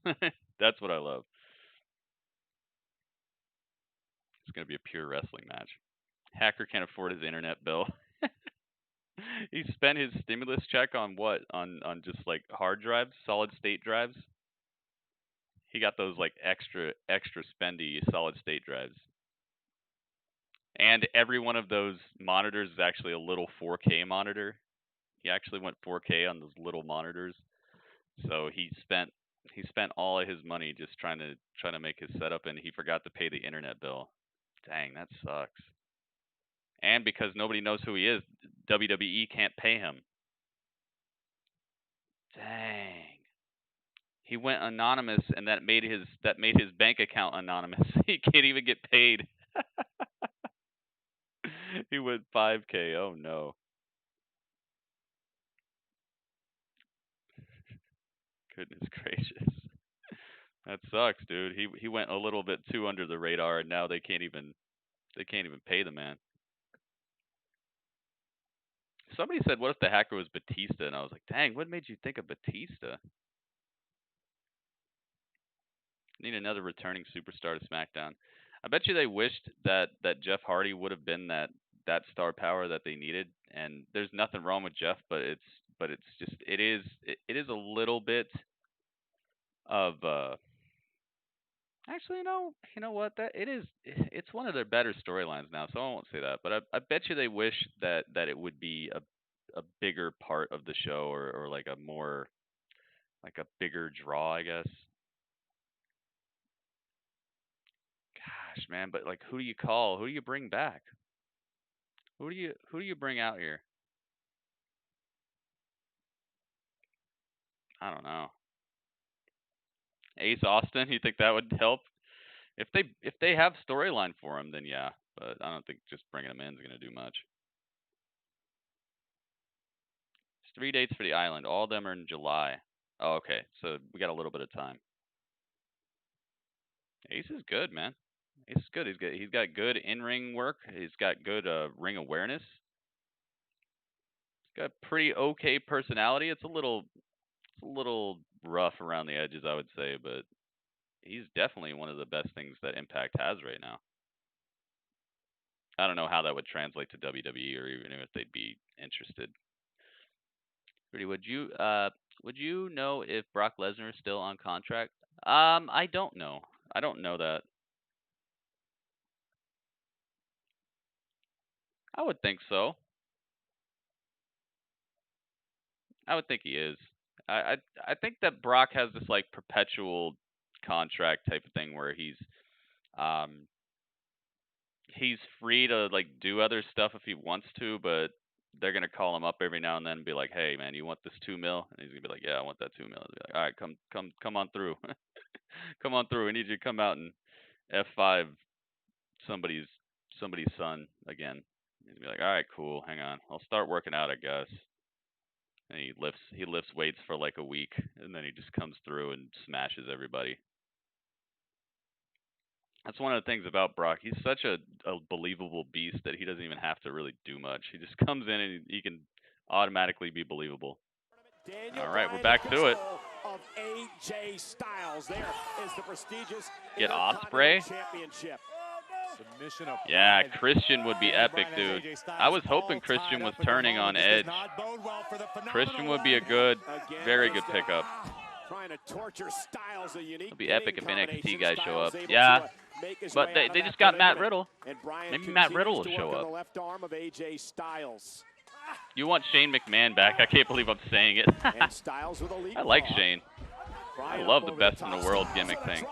That's what I love. It's going to be a pure wrestling match. Hacker can't afford his internet bill. He spent his stimulus check on what? On just like hard drives, solid state drives. He got those like extra spendy solid state drives. And every one of those monitors is actually a little 4K monitor. He actually went 4K on those little monitors. So he spent all of his money just trying to make his setup, and he forgot to pay the internet bill. Dang, that sucks. And because nobody knows who he is, WWE can't pay him. Dang. He went anonymous, and that made his bank account anonymous. He can't even get paid. He went 5K. Oh no. Goodness gracious. That sucks, dude. He went a little bit too under the radar, and now they can't even pay the man. Somebody said, what if the hacker was Batista? And I was like, dang, what made you think of Batista? Need another returning superstar to SmackDown. I bet you they wished that Jeff Hardy would have been that star power that they needed. And there's nothing wrong with Jeff, but it is a little bit of actually, you know what? It's one of their better storylines now, so I won't say that. But I bet you they wish that it would be a bigger part of the show, or like a more like a bigger draw, I guess. Gosh, man, but like, who do you call? Who do you bring back? Who do you bring out here? I don't know. Ace Austin, you think that would help? If they have storyline for him, then yeah. But I don't think just bringing him in is gonna do much. It's 3 dates for the island. All of them are in July. Oh, okay. So we got a little bit of time. Ace is good, man. Ace is good. He's got good in-ring work. He's got good ring awareness. He's got pretty okay personality. It's a little rough around the edges, I would say, but he's definitely one of the best things that Impact has right now. I don't know how that would translate to WWE, or even if they'd be interested. Rudy, would you know if Brock Lesnar is still on contract? I don't know. I don't know that. I would think so. I would think he is. I think that Brock has this like perpetual contract type of thing where he's free to like do other stuff if he wants to, but they're gonna call him up every now and then and be like, "Hey, man, you want this $2 million?" And he's gonna be like, "Yeah, I want that $2 million." They'll be like, "All right, come on through, come on through. We need you to come out and F5 somebody's son again." He's gonna be like, "All right, cool. Hang on, I'll start working out, I guess." And he lifts weights for like a week, and then he just comes through and smashes everybody. That's one of the things about Brock. He's such a believable beast that he doesn't even have to really do much. He just comes in and he can automatically be believable. All right, we're back to it. Of AJ Styles. There is the prestigious Get Ospreay. Championship. Submission of Yeah, Christian would be epic, dude. I was hoping Christian was turning on Edge. Christian would be a very good pickup. Trying to torture Styles, a unique. It'd be epic if NXT guys show up. Yeah, but they just got Matt Riddle. Maybe Matt Riddle will show up. Left arm of AJ Styles. You want Shane McMahon back? I can't believe I'm saying it. And Styles with a lead. I like Shane. I love the best in the world gimmick thing.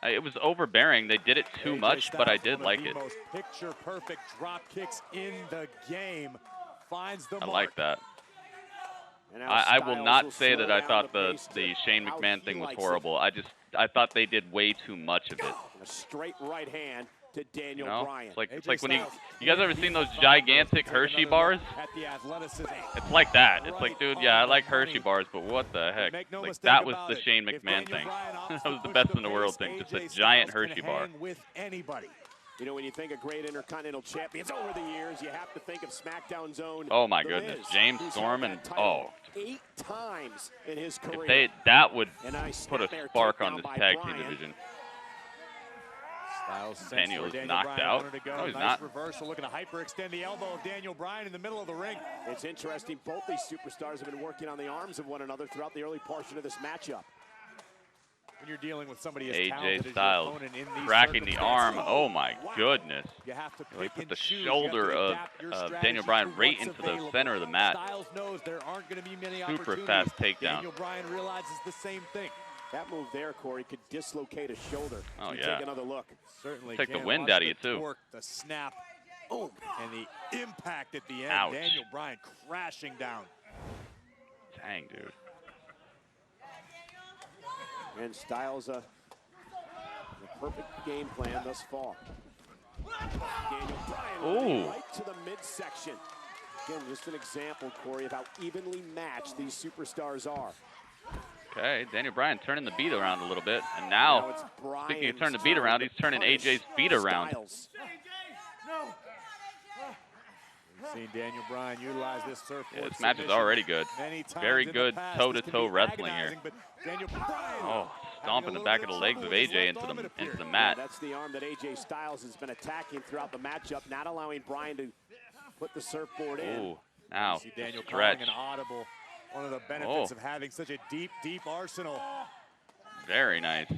It was overbearing. They did it too much, but I did like it. Most picture-perfect drop kicks in the game. Finds the I mark. like that. I will not say that I thought the Shane McMahon thing was horrible. I thought they did way too much of it. A straight right hand to Daniel Bryan. It's like when you guys ever seen those gigantic Hershey bars? It's like that. It's like, dude, yeah, I like Hershey bars, but what the heck? Like, that was the Shane McMahon thing. That was the best in the world thing. Just a giant Hershey bar. You know, when you think of great Intercontinental champions over the years, you have to think of SmackDown's own. Oh my goodness, James Storm and 8 times in his career. If that would put a spark on this tag team division. Daniel is knocked out. No, he's not. Reversal, looking to hyperextend the elbow of Daniel Bryan in the middle of the ring. It's interesting. Both these superstars have been working on the arms of one another throughout the early portion of this matchup. When you're dealing with somebody as AJ Styles cracking the arm. Oh my goodness. You have to he put the shoulder of Daniel Bryan right into the center of the mat. Styles knows there aren't going to be many Super fast takedown. Daniel Bryan realizes the same thing. That move there, Corey, could dislocate a shoulder. Oh, yeah. Take another look. Certainly take the wind out of you, too. Torque, the snap, and the impact at the end. Ouch. Daniel Bryan crashing down. Dang, dude. And Styles, the perfect game plan thus far. Daniel Bryan right to the midsection. Again, just an example, Corey, of how evenly matched these superstars are. Okay, Daniel Bryan turning the beat around a little bit, and now speaking of turning the beat around, he's turning AJ's feet around. We've seen Daniel Bryan utilize this surfboard. Yeah, this match is already good. Very good toe-to-toe wrestling here. Oh, stomping the back of the legs of AJ into the mat. That's the arm that AJ Styles has been attacking throughout the matchup, not allowing Bryan to put the surfboard in. Ooh, now Daniel stretch. An audible. One of the benefits of having such a deep arsenal. Very nice.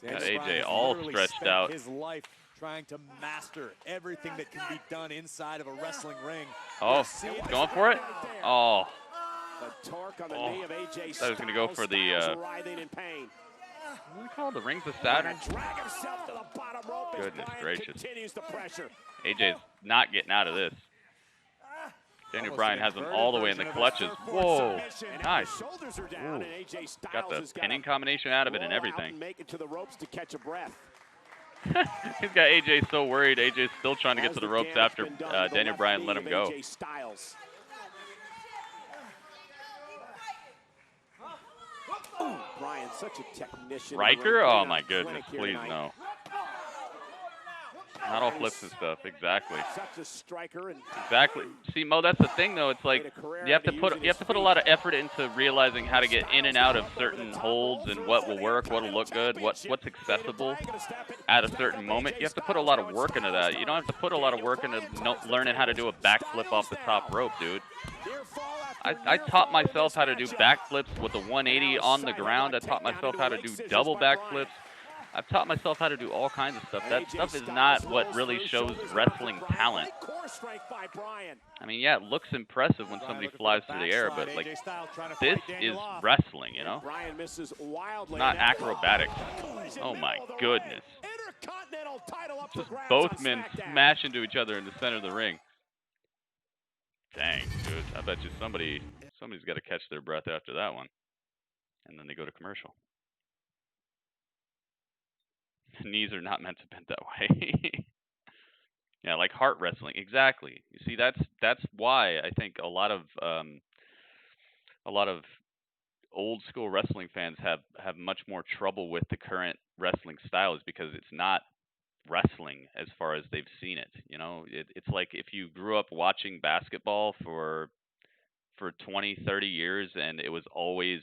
Got AJ all stretched out. His life trying to master everything that can be done inside of a wrestling ring. Oh, going for it? Oh. The torque on the knee of AJ Styles. I was going to go for the, writhing in pain. what do we call it? The Rings of Saturn? Drag himself to the bottom rope. Goodness gracious. Continues the pressure. AJ's not getting out of this. Daniel Bryan has him all the way in the clutches. Whoa, nice. Ooh. Got the pinning combination out of it and everything. Make it to the ropes to catch a breath. He's got AJ so worried. AJ's still trying to get to the ropes after Daniel Bryan let him go. Bryan, such a technician. Riker? Oh my goodness, please no. Not all flips and stuff, exactly. Such a striker and exactly. See, Mo, that's the thing though. It's like you have to put a lot of effort into realizing how to get in and out of certain holds and what will work, what'll look good, what's accessible at a certain moment. You have to put a lot of work into that. You don't have to put a lot of work into learning how to do a backflip off the top rope, dude. I taught myself how to do backflips with a 180 on the ground. I taught myself how to do double backflips. I've taught myself how to do all kinds of stuff. That stuff is not what really shows wrestling talent. I mean, yeah, it looks impressive when somebody flies through the air, but like, this is wrestling, you know? It's not acrobatics. Oh my goodness. Just both men smash into each other in the center of the ring. Dang, dude. I bet you somebody's got to catch their breath after that one. And then they go to commercial. Knees are not meant to bend that way. Yeah, like heart wrestling. Exactly. You see, that's why I think a lot of old school wrestling fans have much more trouble with the current wrestling style, is because it's not wrestling as far as they've seen it. You know, it's like if you grew up watching basketball for 20, 30 years and it was always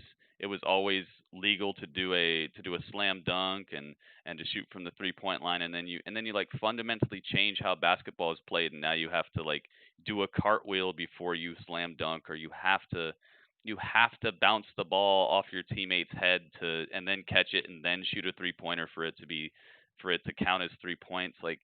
legal to do a slam dunk and to shoot from the 3-point line, and then you like fundamentally change how basketball is played, and now you have to like do a cartwheel before you slam dunk, or you have to bounce the ball off your teammate's head and then catch it and then shoot a 3-pointer for it to count as 3 points. Like,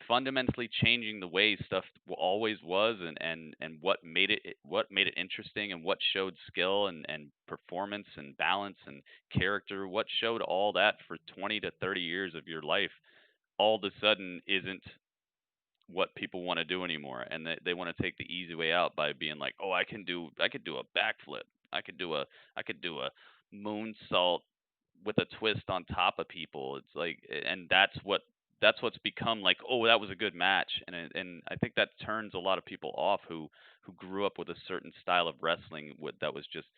fundamentally changing the way stuff always was, and what made it interesting, and what showed skill and performance and balance and character, what showed all that for 20 to 30 years of your life, all of a sudden isn't what people want to do anymore, and they want to take the easy way out by being like, oh, I could do a backflip, I could do a moonsault with a twist on top of people. It's like, and that's what's become like, oh, that was a good match, and I think that turns a lot of people off who grew up with a certain style of wrestling that was just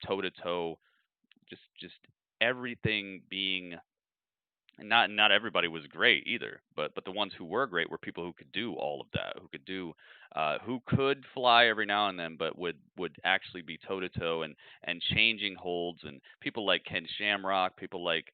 toe to toe, just everything being. Not everybody was great either, but the ones who were great were people who could do all of that, who could fly every now and then, but would actually be toe to toe and changing holds, and people like Ken Shamrock, people like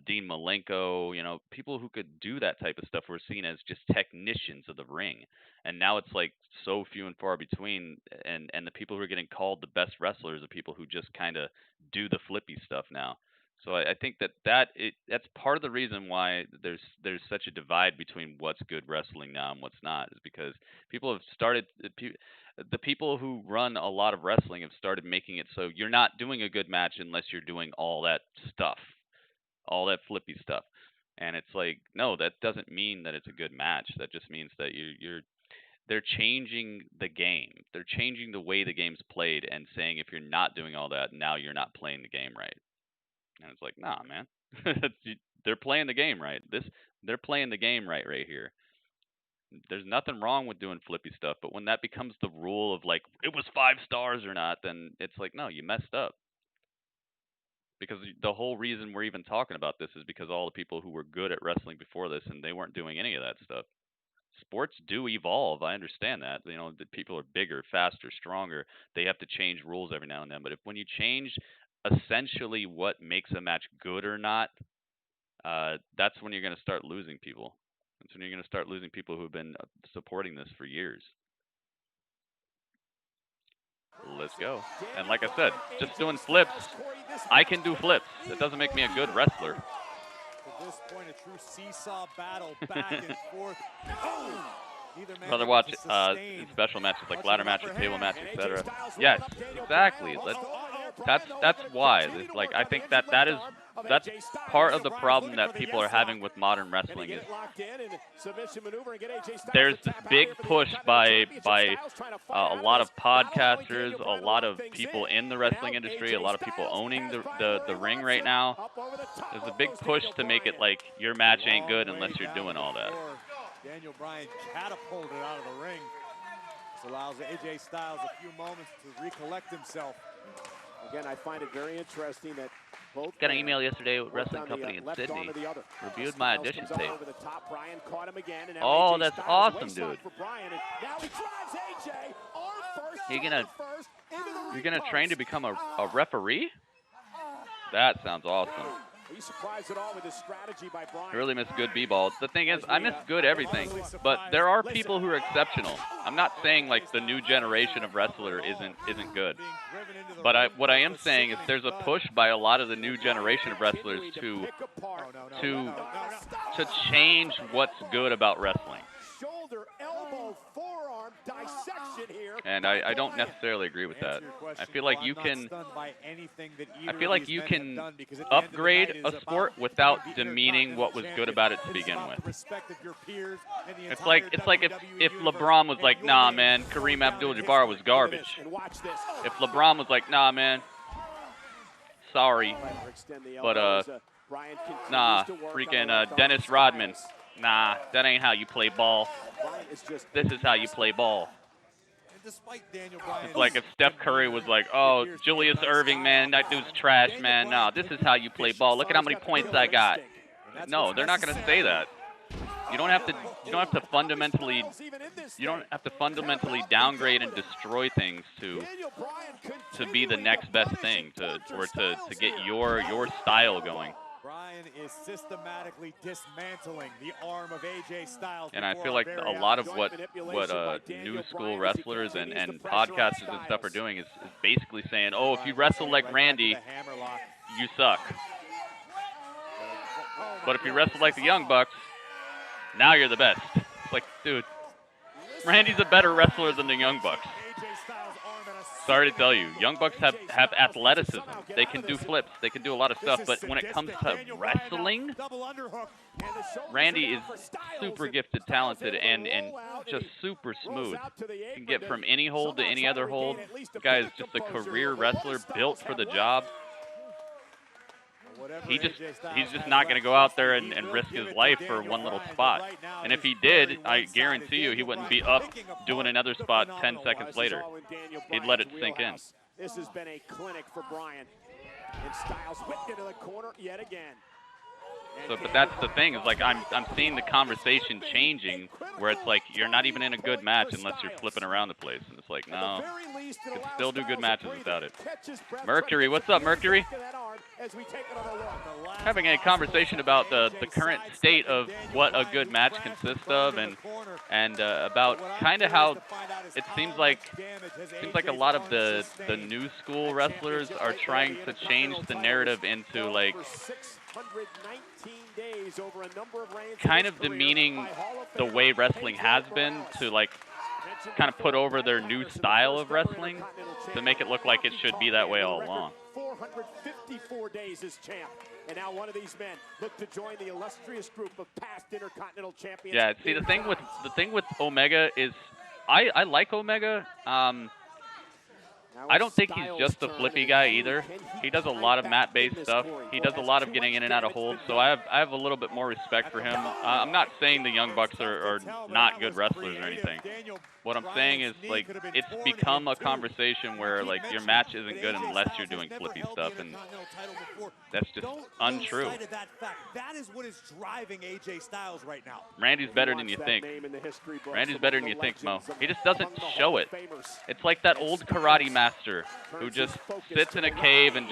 Dean Malenko, you know, people who could do that type of stuff were seen as just technicians of the ring, and now it's like so few and far between, and the people who are getting called the best wrestlers are people who just kind of do the flippy stuff now. So I think that's part of the reason why there's such a divide between what's good wrestling now and what's not, is because people have started, the people who run a lot of wrestling have started making it so you're not doing a good match unless you're doing all that stuff, all that flippy stuff. And it's like, no, that doesn't mean that it's a good match. That just means that they're changing the game. They're changing the way the game's played and saying if you're not doing all that, now you're not playing the game right. And it's like, nah, man. They're playing the game right. They're playing the game right here. There's nothing wrong with doing flippy stuff, but when that becomes the rule of like, it was 5 stars or not, then it's like, no, you messed up. Because the whole reason we're even talking about this is because all the people who were good at wrestling before this, and they weren't doing any of that stuff. Sports do evolve. I understand that. You know, the people are bigger, faster, stronger. They have to change rules every now and then. But when you change essentially what makes a match good or not, that's when you're going to start losing people. That's when you're going to start losing people who have been supporting this for years. Let's go. And like I said, just doing flips. I can do flips. That doesn't make me a good wrestler. At this point, a true seesaw battle back and forth. Oh! Rather watch special matches like ladder matches, table matches, etc. Yes, exactly. That's why. Like I think that's part of the problem that people are having with modern wrestling is there's this big push by a lot of podcasters, a lot of people in the wrestling industry, a lot of people owning the ring right now. There's a big push to make it like your match ain't good unless you're doing all that. Daniel Bryan catapulted out of the ring. This allows AJ Styles a few moments to recollect himself. Again, I find it very interesting that both got an email yesterday with Wrestling Company in Sydney. Reviewed my audition tape. Oh, that's awesome, dude. You're gonna train to become a referee? That sounds awesome. Are you surprised at all with this strategy by Bryan? I really miss good b-ball. The thing is, I miss good everything, but there are people who are exceptional. I'm not saying like the new generation of wrestler isn't good, but what I am saying is there's a push by a lot of the new generation of wrestlers to change what's good about wrestling. Shoulder, elbow, forearm dissection here. And I don't necessarily agree with that. I feel like you can upgrade a sport without demeaning what was good about it to begin with. It's like if LeBron was like, nah man, Kareem Abdul-Jabbar was garbage. If LeBron was like, nah man, sorry, but nah, freaking Dennis Rodman. Nah, that ain't how you play ball. This is how you play ball. It's like if Steph Curry was like, oh, Julius Erving, man, that dude's trash, man. No, this is how you play ball. Look at how many points I got. No, they're not going to say that. You don't have to fundamentally downgrade and destroy things to be the next best thing, to get your style going. Bryan is systematically dismantling the arm of AJ Styles. And I feel like a lot of what new school wrestlers and podcasters and stuff are doing is basically saying, oh, if you wrestle like Randy, you suck. But if you wrestle like the Young Bucks, now you're the best. It's like, dude, Randy's a better wrestler than the Young Bucks. Sorry to tell you, Young Bucks have athleticism. They can do flips. They can do a lot of stuff. But when it comes to wrestling, Randy is super gifted, talented, and just super smooth. Can get from any hold to any other hold. The guy is just a career wrestler built for the job. He's just not going to go out there and risk his life for one little spot. And if he did, I guarantee you he wouldn't be up doing another spot 10 seconds later. He'd let it sink in. This has been a clinic for Bryan. And Styles whipped into the corner yet again. So, but that's the thing, is like I'm seeing the conversation changing where it's like you're not even in a good match unless you're flipping around the place. And it's like, no, you can still do good matches without it. Mercury, what's up, Mercury? Having a conversation about the current state of what a good match consists of, and about kind of how it seems like a lot of the new school wrestlers are trying to change the narrative into like kind of demeaning the way wrestling has been, to like kind of put over their new style of wrestling to make it look like it should be that way all along. 454 days as champ, and now one of these men look to join the illustrious group of past Intercontinental champions. Yeah, see, the thing with Omega is I like Omega. I don't think he's just a flippy guy either. He does a lot of mat-based stuff. He does a lot of getting in and out of holds, so I have a little bit more respect for him. I'm not saying the Young Bucks are not good wrestlers or anything. What I'm saying is, like, it's become a conversation where, like, your match isn't good unless you're doing flippy stuff, and that's just untrue. That is what is driving AJ Styles right now. Randy's better than you think. Randy's better than you think, Mo. He just doesn't show it. It's like that old karate master master who just sits in a cave and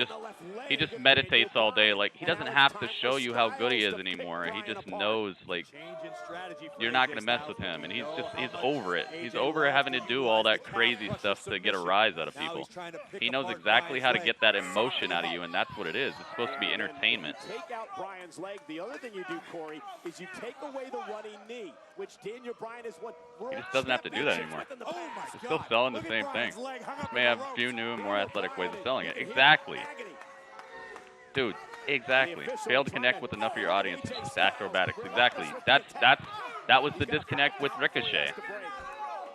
he just meditates all day. Like, he doesn't have to show you how good he is anymore. He just knows, like, you're not going to mess with him, and he's over it. He's over having to do all that crazy stuff to get a rise out of people. He knows exactly how to get that emotion out of you, and that's what it is. It's supposed to be entertainment. Take out Bryan's leg. The other thing you do, Corey, is you take away the running knee, which Daniel Bryan is what he just doesn't have to do that anymore. He's still selling the same thing. Just may have a few new and more athletic ways of selling it. Exactly. Dude, exactly. Fail to connect with enough of your audience. It's just acrobatics. Exactly. That was the disconnect with Ricochet.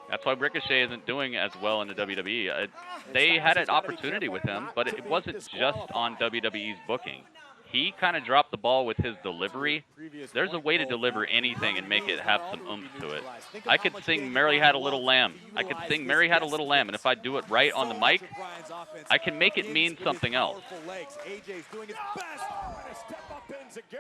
That's why Ricochet isn't doing as well in the WWE. They had an opportunity with him, but it wasn't just on WWE's booking. He kind of dropped the ball with his delivery. There's a way to deliver anything and make it have some oomph to it. I could sing Mary Had a Little Lamb. I could sing Mary Had a Little Lamb, and if I do it right on the mic, I can make it mean something else.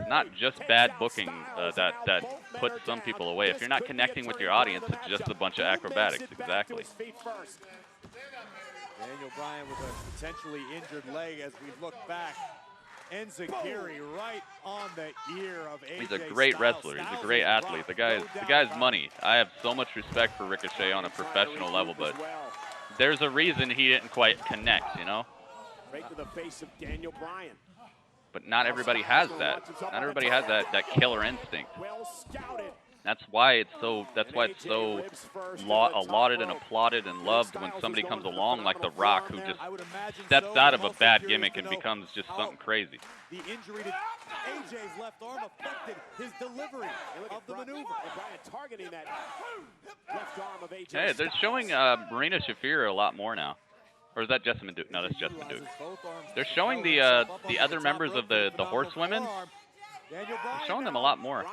Not just bad booking that puts some people away. If you're not connecting with your audience, it's just a bunch of acrobatics. Exactly. Daniel Bryan with a potentially injured leg as we look back. Enziguri right on the ear of AJ He's a great wrestler. He's a great athlete. The guy's money. I have so much respect for Ricochet on a professional level, but there's a reason he didn't quite connect, you know? Right to the face of Daniel Bryan. But not everybody has that. Not everybody has that killer instinct. Well scouted. That's why it's so lauded and applauded and loved when somebody comes along like The Rock, who just steps out of a bad gimmick and becomes just something crazy. The injury to AJ's left arm affected his delivery of the maneuver. Bryan targeting that left arm of AJ. Hey, they're showing Marina Shafir a lot more now. Or is that Jessamine Duke? No, that's Jessamine Duke. They're showing the other members of the horsewomen. They're showing them a lot more.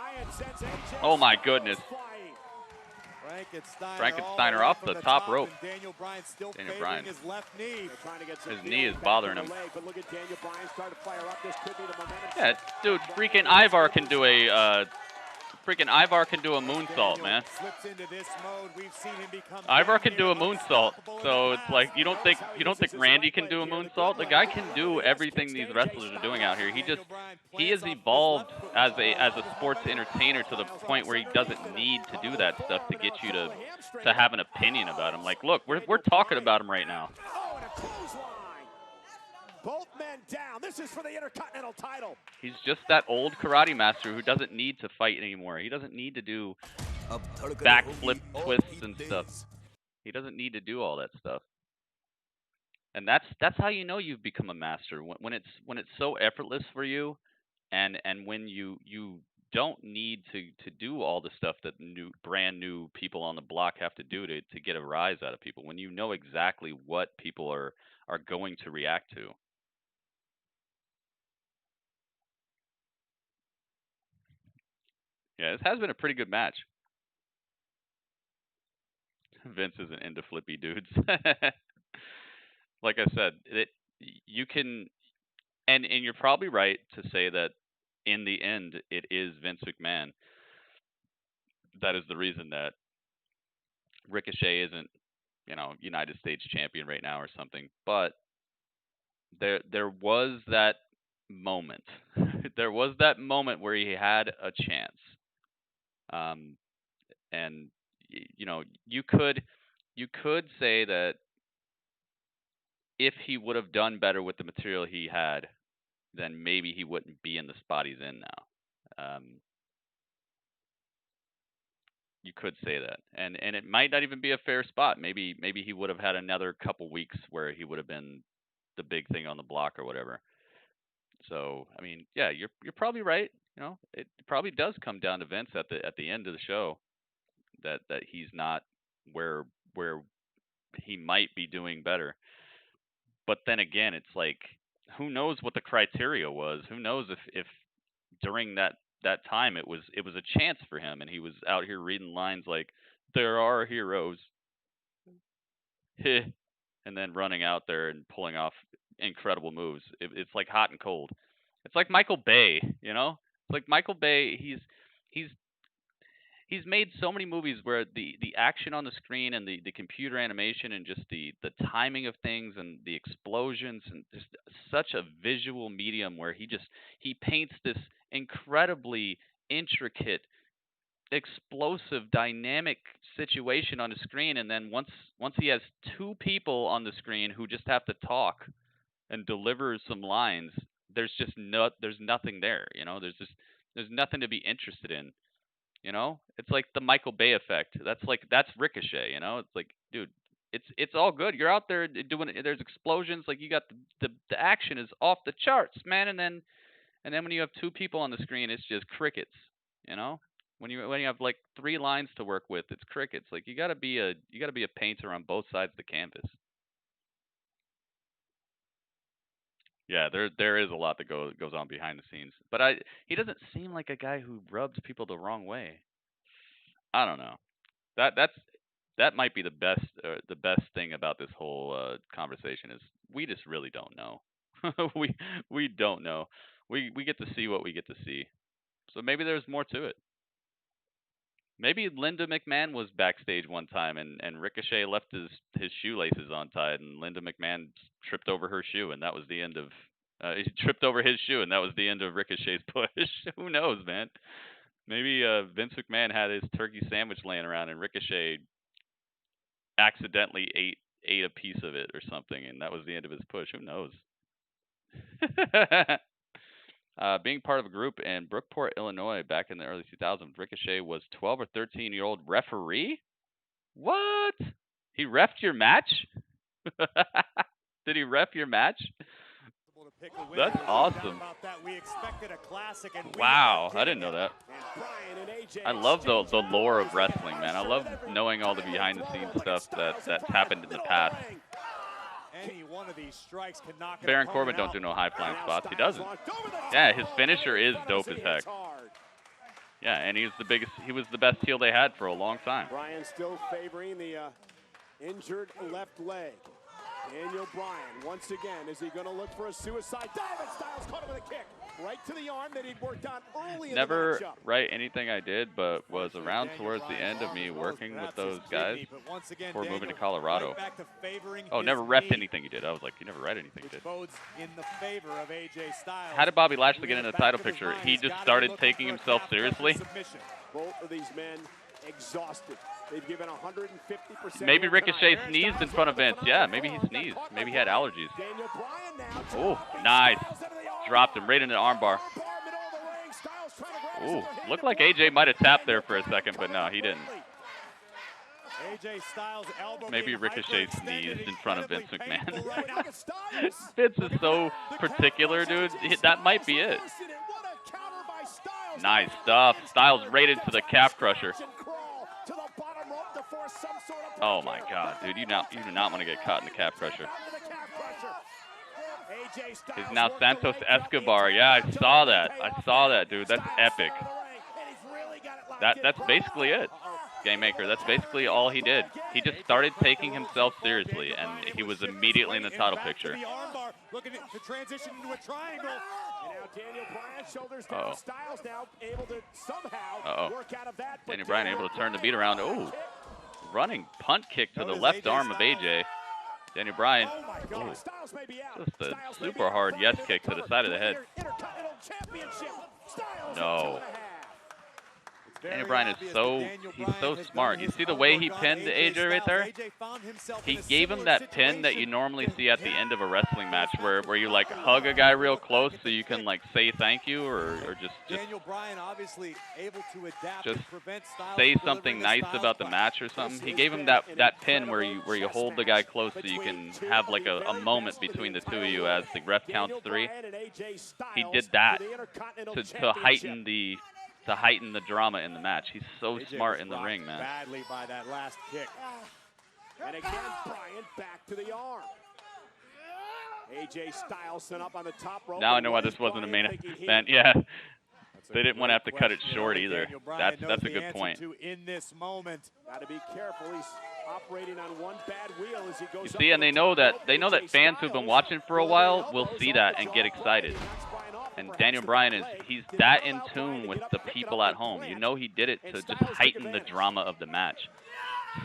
Oh my goodness. Frankensteiner off the top rope. Daniel Bryan. His knee is bothering him. Yeah, dude, freaking Ivar can do a moonsault, man. Ivar can do a moonsault, so it's like you don't think Randy can do a moonsault? The guy can do everything these wrestlers are doing out here. He has evolved as a sports entertainer to the point where he doesn't need to do that stuff to get you to have an opinion about him. Like, look, we're talking about him right now. Both men down. This is for the Intercontinental title. He's just that old karate master who doesn't need to fight anymore. He doesn't need to do backflip twists and stuff. He doesn't need to do all that stuff. And that's how you know you've become a master. When it's so effortless for you, and when you don't need to do all the stuff that brand new people on the block have to do to get a rise out of people. When you know exactly what people are going to react to. Yeah, this has been a pretty good match. Vince isn't into flippy dudes. Like I said, you can, and you're probably right to say that in the end, it is Vince McMahon. That is the reason that Ricochet isn't, United States champion right now or something. But there was that moment. There was that moment where he had a chance. And you could say that if he would have done better with the material he had, then maybe he wouldn't be in the spot he's in now. You could say that, and it might not even be a fair spot. Maybe he would have had another couple weeks where he would have been the big thing on the block or whatever. So I mean, yeah, you're probably right. It probably does come down to Vince at the end of the show that he's not where he might be doing better. But then again, it's like, who knows what the criteria was? Who knows if during that time it was a chance for him and he was out here reading lines like "There are heroes," and then running out there and pulling off incredible moves. It's like hot and cold. It's like Michael Bay, It's like Michael Bay. he's made so many movies where the action on the screen and the computer animation and just the timing of things and the explosions and just such a visual medium where he paints this incredibly intricate, explosive, dynamic situation on the screen, and then once he has two people on the screen who just have to talk and deliver some lines, there's nothing there, you know. There's nothing to be interested in. You know, it's like the Michael Bay effect. That's Ricochet. You know, it's like, dude, it's all good. You're out there doing it. There's explosions. Like you got the action is off the charts, man. And then when you have two people on the screen, it's just crickets. You know, when you have like 3 lines to work with, it's crickets. Like you gotta be a painter on both sides of the canvas. Yeah, there is a lot that goes on behind the scenes, but he doesn't seem like a guy who rubs people the wrong way. I don't know. That might be the best thing about this whole conversation is we just really don't know. we don't know. We get to see what we get to see. So maybe there's more to it. Maybe Linda McMahon was backstage one time and Ricochet left his shoelaces untied and Linda McMahon tripped over her shoe and that was the end of he tripped over his shoe and that was the end of Ricochet's push. Who knows, man? Maybe Vince McMahon had his turkey sandwich laying around and Ricochet accidentally ate a piece of it or something and that was the end of his push. Who knows? Being part of a group in Brookport, Illinois back in the early 2000s, Ricochet was 12 or 13-year-old referee? What? He reffed your match? Did he ref your match? That's awesome. Wow, I didn't know that. I love the lore of wrestling, man. I love knowing all the behind-the-scenes stuff that's happened in the past. Any one of these strikes can knock Baron Corbin don't do no high-flying spots. He doesn't. Yeah, his finisher is dope as heck. Yeah, and he was the best heel they had for a long time. Bryan still favoring the injured left leg. Daniel Bryan, once again, is he going to look for a suicide dive? And Styles caught him with a kick right to the arm that he'd worked on early in the matchup. Never write anything I did, but was around towards the end of me working with those guys before moving to Colorado. Oh, never repped anything you did. I was like, you never write anything you did. How did Bobby Lashley get in the title picture? He just started taking himself seriously. Both of these men exhausted. They've given 150%. Maybe Ricochet sneezed in front of Vince. Yeah, maybe he sneezed. Maybe he had allergies. Oh, nice. Dropped him right into the armbar. Ooh, looked like AJ might have tapped there for a second, but no, he didn't. Maybe Ricochet sneezed in front of Vince McMahon. Vince is so particular, dude. That might be it. Nice stuff. Styles right into the calf crusher. Oh my God, dude! You do not want to get caught in the calf crusher. He's now Santos Escobar. Yeah, I saw that, dude. That's epic. That's basically it, Game Maker. That's basically all he did. He just started taking himself seriously, and he was immediately in the title picture. Looking to transition into a triangle. And now Daniel Bryan shoulders down. Styles now able to somehow work out of that. Daniel Bryan able to turn the beat around. Oh, running punt kick to the left arm of AJ. Daniel Bryan. Oh, just a super hard yes kick to the side of the head. No. Daniel Bryan is he's so smart. You see the way he pinned AJ right there? He gave him that pin that you normally see at the end of a wrestling match where you like hug a guy real close so you can like say thank you or just Daniel Bryan obviously able to adapt just and prevent Styles say something nice about the match or something. He gave him that pin where you hold the guy close so you can have like a moment between the two of you as the ref counts 3. He did that to heighten the drama in the match. He's so smart in the ring, man. Badly by that last kick. And again, Bryan back to the arm. AJ Styles sent up on the top rope. Now I know why this wasn't a main event. Yeah, they didn't want to have to cut it short either. That's a good point. In this moment, got to be careful. He's operating on one bad wheel as he goes. You see, and they know that fans who've been watching for a while will see that and get excited. And Daniel Bryan he's that in tune with the people at home. You know he did it to just heighten the drama of the match.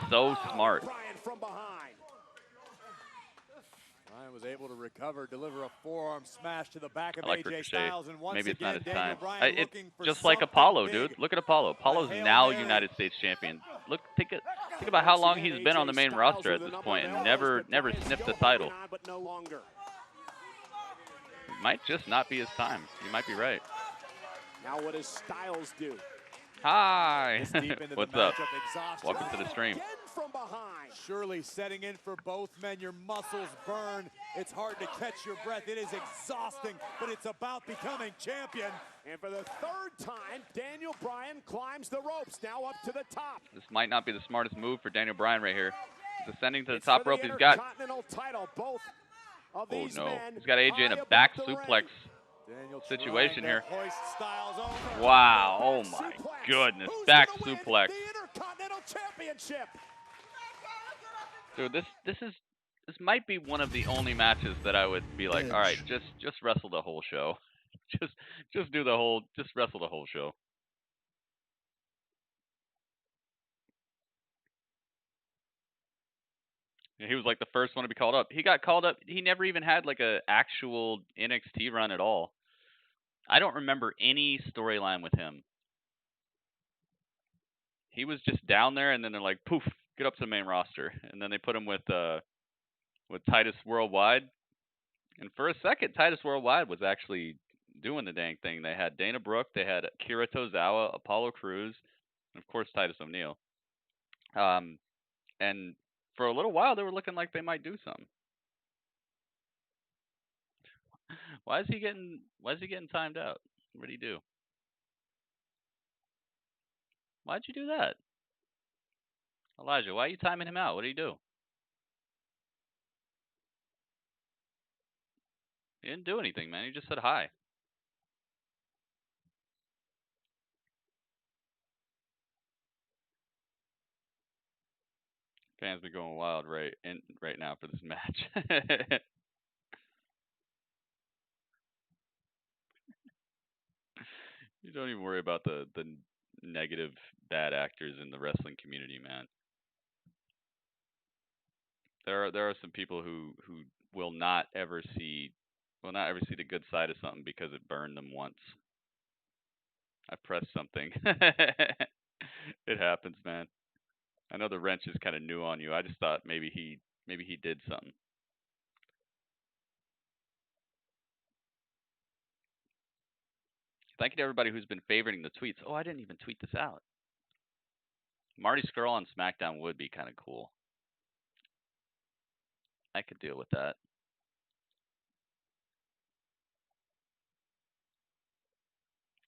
So smart. Bryan was able to recover, deliver a forearm smash to the back of I like AJ Ricochet. Styles, and once Maybe it's not again, his Daniel time. Bryan It's looking for just like something Apollo, big. dude. Look at Apollo. Apollo's now United States champion. Think about how long he's been on the main roster at this point and never sniffed the title. It might just not be his time. You might be right. Now what does Styles do? Hi. What's up? Welcome to the stream. From behind. Surely setting in for both men. Your muscles burn. It's hard to catch your breath. It is exhausting, but it's about becoming champion. And for the third time, Daniel Bryan climbs the ropes, now up to the top. This might not be the smartest move for Daniel Bryan right here. He's ascending to the top rope. He's got... Intercontinental title. Both of these no. men He's got AJ in a high back above the suplex ring. situation here. Styles over. Wow. Oh my goodness. Back suplex. The Intercontinental Championship. Dude, this might be one of the only matches that I would be like, all right, just wrestle the whole show. Just wrestle the whole show. Yeah, he was like the first one to be called up. He got called up. He never even had like a actual NXT run at all. I don't remember any storyline with him. He was just down there, and then they're like, poof, get up to the main roster. And then they put him with Titus Worldwide. And for a second, Titus Worldwide was actually doing the dang thing. They had Dana Brooke, they had Akira Tozawa, Apollo Crews, and of course Titus O'Neil. And for a little while, they were looking like they might do something. Why is he getting timed out? What did he do? Why'd you do that? Elijah, why are you timing him out? What did he do? He didn't do anything, man. He just said hi. Fans be going wild right now for this match. You don't even worry about the negative bad actors in the wrestling community, man. There are some people who will not ever see the good side of something because it burned them once. I pressed something. It happens, man. I know the wrench is kind of new on you. I just thought maybe he did something. Thank you to everybody who's been favoriting the tweets. Oh, I didn't even tweet this out. Marty Scurll on SmackDown would be kind of cool. I could deal with that.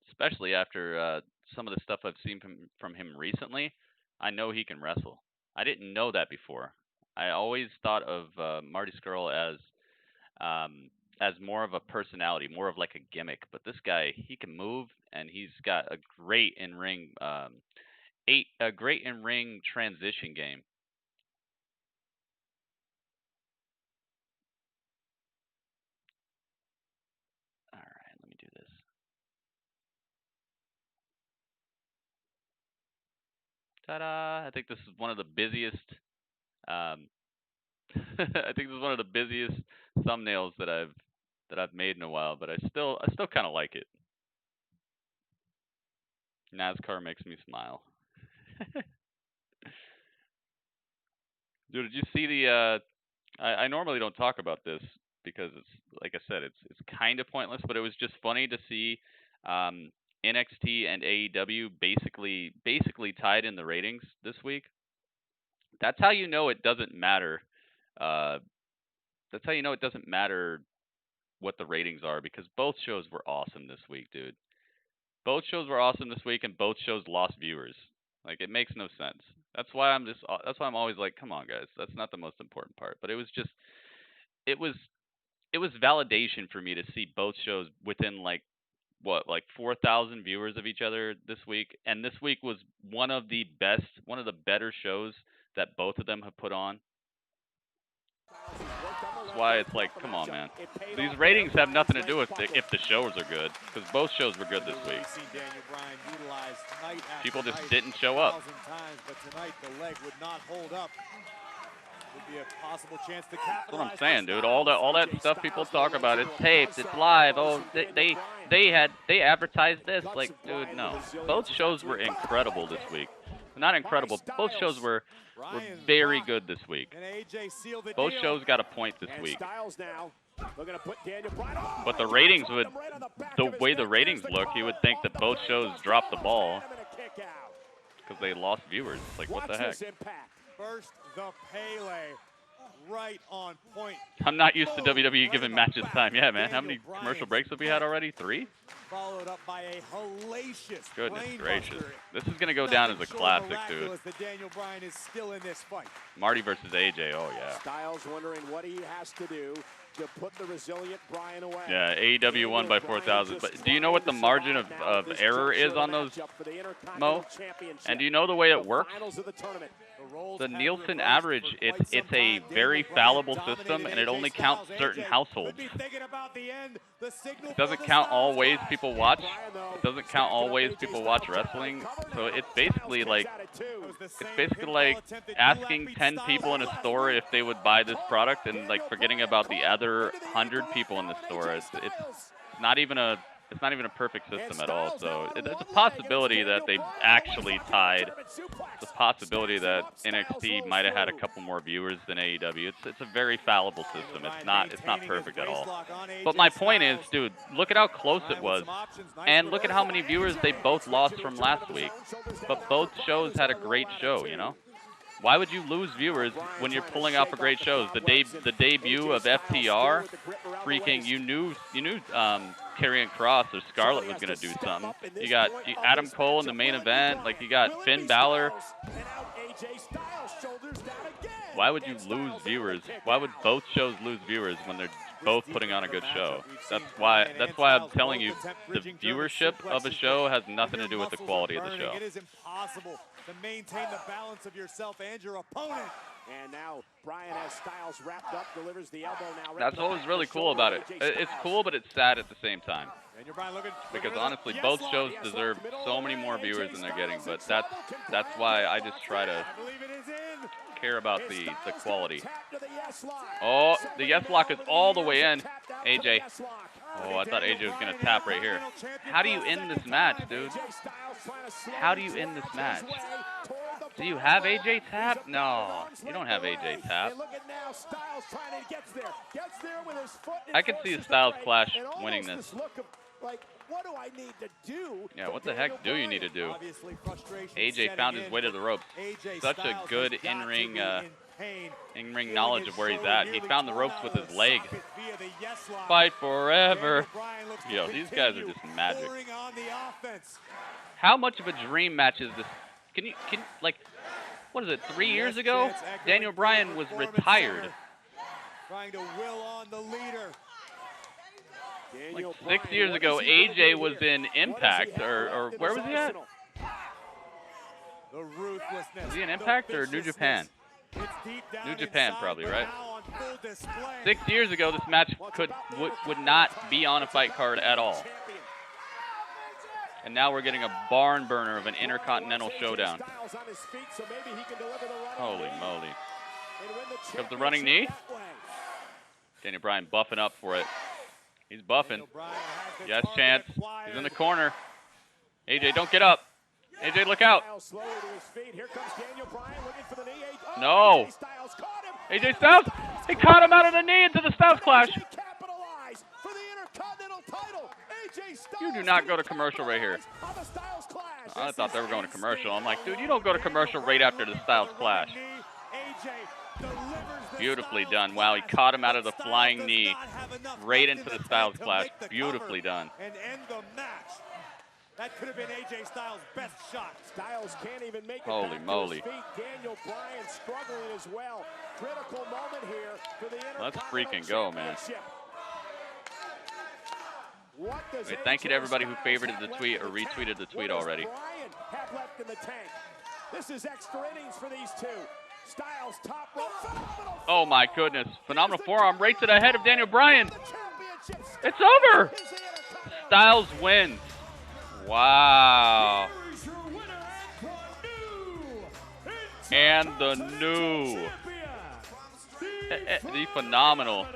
Especially after some of the stuff I've seen from him recently. I know he can wrestle. I didn't know that before. I always thought of Marty Scurll as more of a personality, more of like a gimmick. But this guy, he can move, and he's got a great in-ring transition game. All right, let me do this. Ta-da! I think this is one of the busiest. I think this is one of the busiest thumbnails that I've made in a while, but I still kind of like it. NASCAR makes me smile. Dude, did you see the? I normally don't talk about this because it's like I said, it's kind of pointless, but it was just funny to see NXT and AEW basically tied in the ratings this week. That's how you know it doesn't matter. That's how you know it doesn't matter what the ratings are, because both shows were awesome this week, dude. Both shows were awesome this week, and both shows lost viewers. Like, it makes no sense. That's why I'm always like, come on, guys. That's not the most important part. But it was validation for me to see both shows within like 4,000 viewers of each other this week. And this week was one of the better shows that both of them have put on. why it's like, come on, man. These ratings have nothing to do with if the shows are good, because both shows were good this week. People just didn't show up. Times, but tonight the leg would not hold up. Would be a possible chance to That's what I'm capitalize. saying, dude. All that stuff people talk about, it's taped, it's live. Oh, they advertised this. Like, dude, no. Both shows were incredible this week. Not incredible. Both shows were very good this week. Both shows got a point this week. But the ratings would, the way the ratings look, you would think that both shows dropped the ball because they lost viewers. Like, what the heck? First, the Pele, right on point. I'm not used to WWE giving matches time. Yeah, man. How many commercial breaks have we had already? 3? Followed up by a hellacious Goodness gracious. This is going to go down as a classic, dude. that Daniel Bryan is still in this fight. Marty versus AJ. Oh, yeah. Styles wondering what he has to do to put the resilient Bryan away. Yeah, AEW won by 4,000. But do you know what the margin of error is on those, Mo? And do you know the way it works? The Nielsen average, it's a very fallible system, and it only counts certain households. It doesn't count all ways people watch. It doesn't count all ways people watch wrestling. So it's basically like asking 10 people in a store if they would buy this product, and like forgetting about the other 100 people in the store. It's not even a perfect system at all. So there's a possibility that they actually tied. It's a possibility that NXT might have had a couple more viewers than AEW. It's a very fallible system. It's not perfect at all. But my point is, dude, look at how close it was, and look at how many viewers they both lost from last week. But both shows had a great show, you know. Why would you lose viewers when you're pulling off a great shows? The debut of FTR, freaking, you knew Karrion Kross or Scarlett was gonna do something. You got Adam Cole in the main event, like you got Finn Balor. Why would you lose viewers? Why would both shows lose viewers when they're both putting on a good show? That's why I'm telling you, the viewership of a show has nothing to do with the quality of the show. It is impossible to maintain the balance of yourself and your opponent. And now Bryan has Styles wrapped up, delivers the elbow now. That's what was really cool about it. It's cool, but it's sad at the same time. Because honestly, both shows deserve so many more viewers than they're getting. But that's why I just try to care about the quality. Oh, the yes lock is all the way in. AJ. Oh, I thought AJ was going to tap right here. How do you end this match, dude? How do you end this match? Do you have AJ tap? No, you don't have AJ tap. I could see the Styles Clash winning this. What do I need to do? Yeah, what the heck do you need to do? AJ found his way to the ropes. Such a good in-ring knowledge of where he's at. He found the ropes with his leg. Fight forever. Yo, these guys are just magic. How much of a dream match is this? Can like, what is it, 3 years ago? Daniel Bryan was retired. Trying to will on the leader. Like 6 years ago, AJ was in Impact, or where was he at? Was he in Impact or New Japan? New Japan, probably, right? 6 years ago, this match would not be on a fight card at all. And now we're getting a barn burner of an Intercontinental showdown. Holy moly. Comes the running knee. Daniel Bryan buffing up for it. He's buffing. Yes, chance. He's in the corner. AJ, don't get up. AJ, look out. No. AJ Styles. He caught him out of the knee into the Styles Clash. You do not go to commercial right here. I thought they were going to commercial. I'm like, dude, you don't go to commercial right after the Styles Clash. Beautifully done. Wow, he caught him out of the flying knee right into the Styles Clash. Beautifully done. And end the match. That could have been AJ Styles' best shot. Styles can't even make it. Holy moly. Daniel Bryan struggling as well. Critical moment here for the Intercontinental. Let's freaking go, man. Wait, thank you to everybody who favorited the tweet or retweeted the tweet already. Bryan have left in the tank. This is extra innings for these two. Styles top rope. Phenomenal. Oh my goodness. Phenomenal forearm right to the head of Daniel Bryan. It's over. Styles wins. Wow. And the new. The phenomenal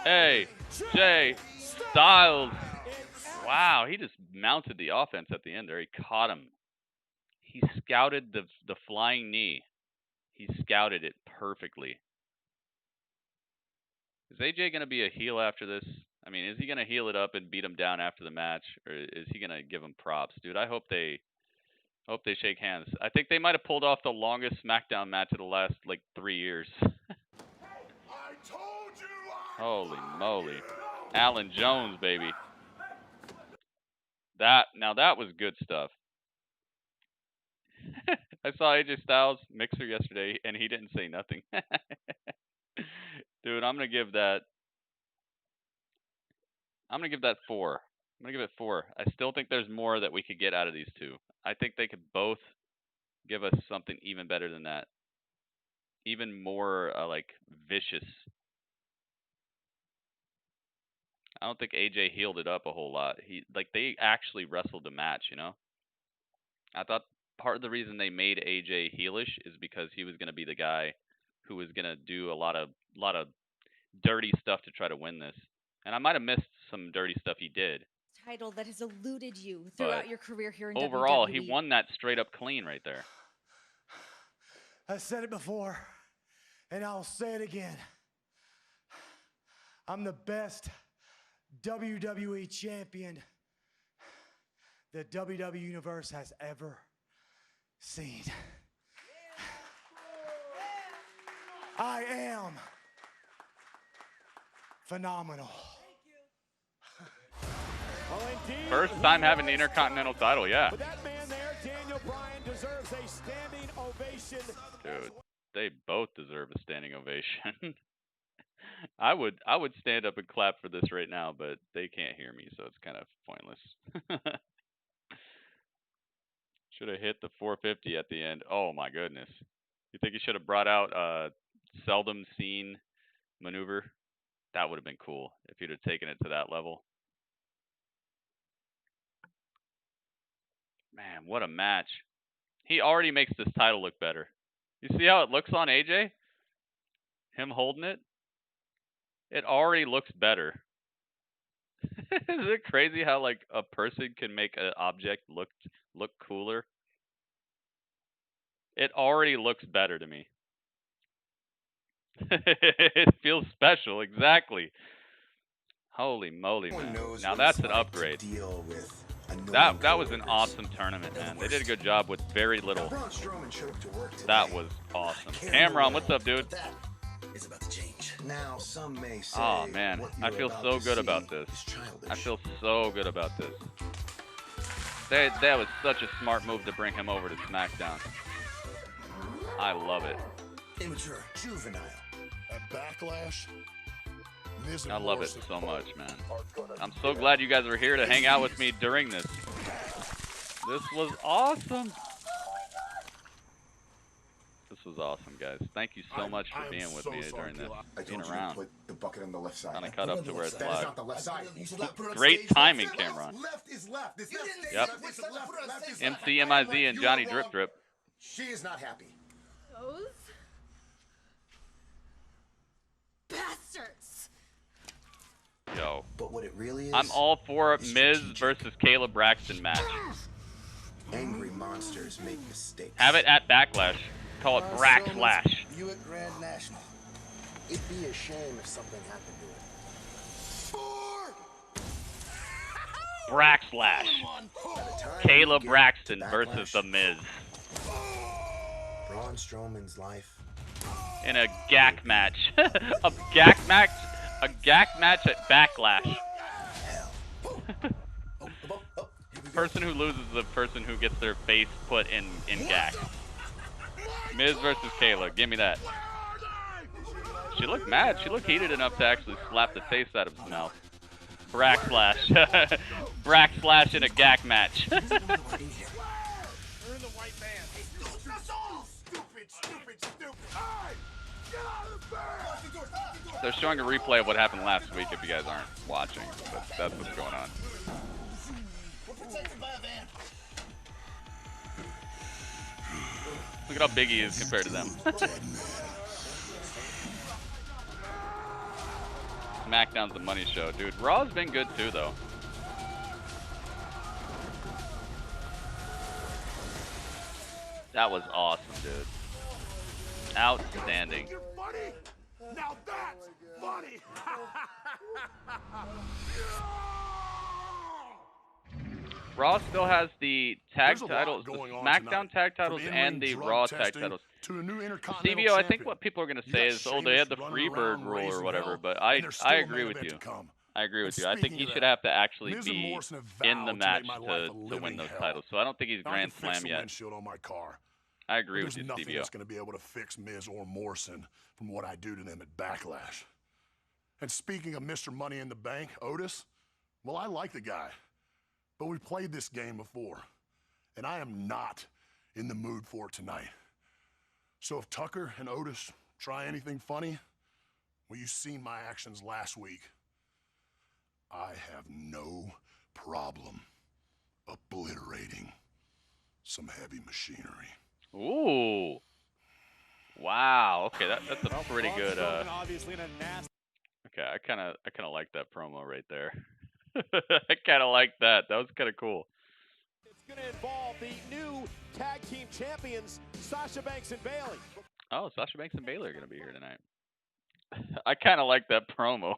AJ Styles. Wow, he just mounted the offense at the end there. He caught him. He scouted the flying knee. He scouted it perfectly. Is AJ going to be a heel after this? I mean, is he going to heel it up and beat him down after the match? Or is he going to give him props? Dude, I hope they shake hands. I think they might have pulled off the longest SmackDown match of the last, like, 3 years. Holy moly. Alan Jones, baby. Now that was good stuff. I saw AJ Styles mixer yesterday, and he didn't say nothing. Dude, I'm gonna give that 4. I'm gonna give it 4. I still think there's more that we could get out of these two. I think they could both give us something even better than that. Even more like vicious. I don't think AJ healed it up a whole lot. They actually wrestled the match, you know. I thought part of the reason they made AJ heelish is because he was going to be the guy who was going to do a lot of dirty stuff to try to win this. And I might have missed some dirty stuff he did. Title that has eluded you throughout your career here in overall, WWE. he won that straight up clean right there. I said it before, and I'll say it again. I'm the best WWE champion the WWE Universe has ever seen. I am phenomenal. First time having the Intercontinental title, yeah. But that man there, Daniel Bryan, deserves a standing ovation. Dude, they both deserve a standing ovation. I would stand up and clap for this right now, but they can't hear me, so it's kind of pointless. Should have hit the 450 at the end. Oh my goodness. You think he should have brought out seldom seen maneuver? That would have been cool if he'd have taken it to that level. Man, what a match. He already makes this title look better. You see how it looks on AJ? Him holding it? It already looks better. Is it crazy how like a person can make an object look cooler? It already looks better to me. It feels special, exactly. Holy moly, man. Now that's an upgrade. That was an awesome tournament, man. They did a good job with very little. That was awesome. Cameron, what's up, dude? Is about to change. Now, some may say, oh man, I feel so good about this. I feel so good about this. That was such a smart move to bring him over to SmackDown. I love it. Immature, juvenile. At Backlash, I love it so much, man. I'm so glad you guys were here to hang out with me during this. This was awesome. This was awesome, guys. Thank you so much for being with me during this. Being around. Put the bucket on the left side. Kind of cut up to where it's That is live. not the left side. Great timing, Cameron. Left is left. This Yep. MC MIZ and Johnny Drip Drip. She is not happy. Those bastards. Yo. But what it really is, I'm all for Miz versus Kayla Braxton match. angry monsters make mistakes. Have it at Backlash. Call it Braxlash. You at Grand National. It'd be a shame if something happened to it. Braxlash. Kayla Braxton versus The Miz. Braun Strowman's life. In a GAC match. A GAC match? A GAC match at Backlash. Person who loses is the person who gets their face put in GAC. Miz versus Kayla. Give me that. She looked mad. She looked heated enough to actually slap the taste out of his mouth. Braxlash. Braxlash in a GAC match. They're showing a replay of what happened last week if you guys aren't watching, but that's what's going on. Look at how big he is compared to them. SmackDown's the money show. Dude, Raw's been good too, though. That was awesome, dude. Outstanding. Now that's funny. Raw still has the tag titles, the SmackDown tag titles, and the Raw tag titles. CBO, I think what people are going to say is, oh, they had the Freebird rule or whatever, but I agree with you. I agree with you. I think he should have to actually be in the match to win those titles. So I don't think he's Grand Slam yet. I agree with you, There's nothing CBO. that's going to be able to fix Miz or Morrison from what I do to them at Backlash. And speaking of Mr. Money in the Bank, Otis, well, I like the guy. But we played this game before, and I am not in the mood for it tonight. So if Tucker and Otis try anything funny, well, you've seen my actions last week. I have no problem obliterating some heavy machinery. Ooh. Wow. Okay, that's a pretty good. Okay, I kind of like that promo right there. I kind of like that. That was kind of cool. It's going to involve the new tag team champions, Sasha Banks and Bayley. Oh, Sasha Banks and Bayley are going to be here tonight. I kind of like that promo.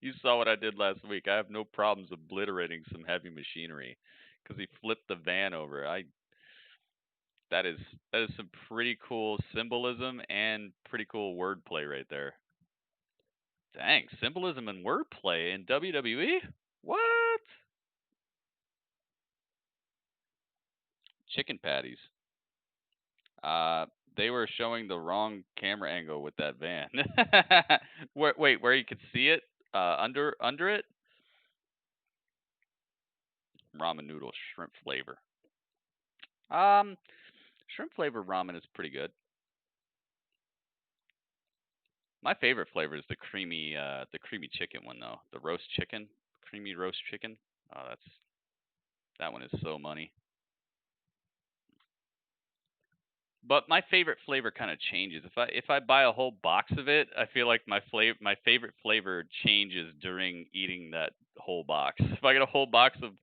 You saw what I did last week. I have no problems obliterating some heavy machinery because he flipped the van over. That is some pretty cool symbolism and pretty cool wordplay right there. Dang, symbolism and wordplay in WWE? What? Chicken patties. They were showing the wrong camera angle with that van. Wait, where you could see it? Under it? Ramen noodle shrimp flavor. Shrimp flavor ramen is pretty good. My favorite flavor is the creamy chicken one though. The roast chicken, creamy roast chicken. Oh, that one is so money. But my favorite flavor kind of changes. If I buy a whole box of it, I feel like my favorite flavor changes during eating that whole box. If I get a whole box of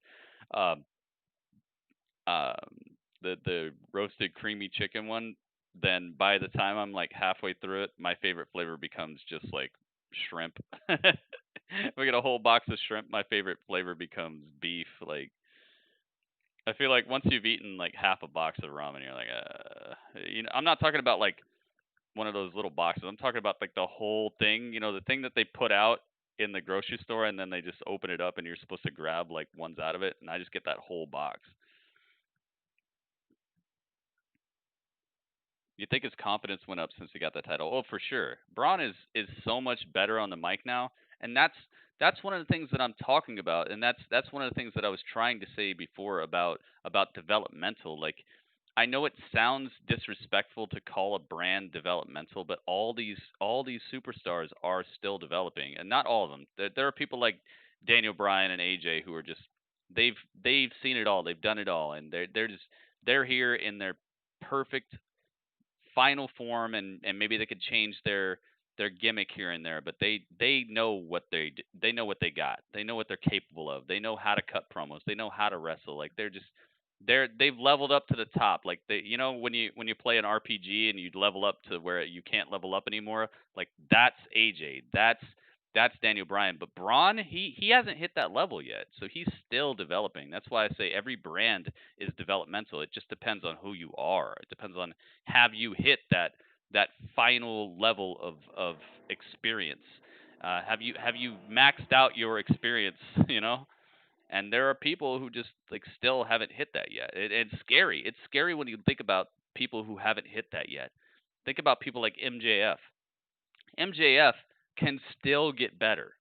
the roasted creamy chicken one, then by the time I'm like halfway through it, my favorite flavor becomes just like shrimp. If I get a whole box of shrimp, my favorite flavor becomes beef. Like, I feel like once you've eaten like half a box of ramen, you're like, I'm not talking about like one of those little boxes. I'm talking about like the whole thing, the thing that they put out in the grocery store and then they just open it up and you're supposed to grab like ones out of it, and I just get that whole box. You think his confidence went up since he got the title? Oh, for sure. Braun is so much better on the mic now, and that's one of the things that I'm talking about, and that's one of the things that I was trying to say before about developmental. Like, I know it sounds disrespectful to call a brand developmental, but all these superstars are still developing, and not all of them. There are people like Daniel Bryan and AJ who are just they've seen it all, they've done it all, and they're here in their perfect final form, and maybe they could change their gimmick here and there, but they know what they know what they got. They know what they're capable of. They know how to cut promos. They know how to wrestle. Like they've leveled up to the top. Like when you play an RPG and you level up to where you can't level up anymore, like that's AJ. That's Daniel Bryan. But Braun, he hasn't hit that level yet. So he's still developing. That's why I say every brand is developmental. It just depends on who you are. It depends on, have you hit that final level of experience? Have you maxed out your experience, And there are people who just like still haven't hit that yet. It's scary. It's scary when you think about people who haven't hit that yet. Think about people like MJF. MJF can still get better.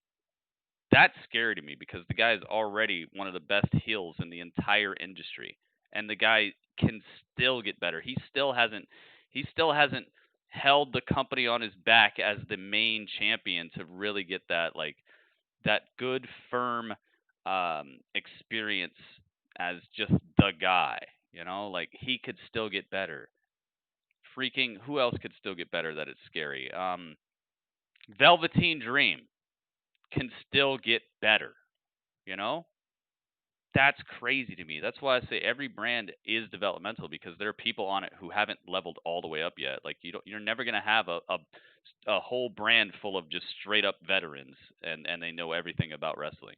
That's scary to me because the guy is already one of the best heels in the entire industry, and the guy can still get better. He still hasn't He still hasn't held the company on his back as the main champion to really get that like that good firm experience as just the guy. You know, like he could still get better. Freaking who else could still get better that it's scary? Velveteen Dream can still get better. You know? That's crazy to me. That's why I say every brand is developmental because there are people on it who haven't leveled all the way up yet. Like you're never gonna have a whole brand full of just straight up veterans and they know everything about wrestling.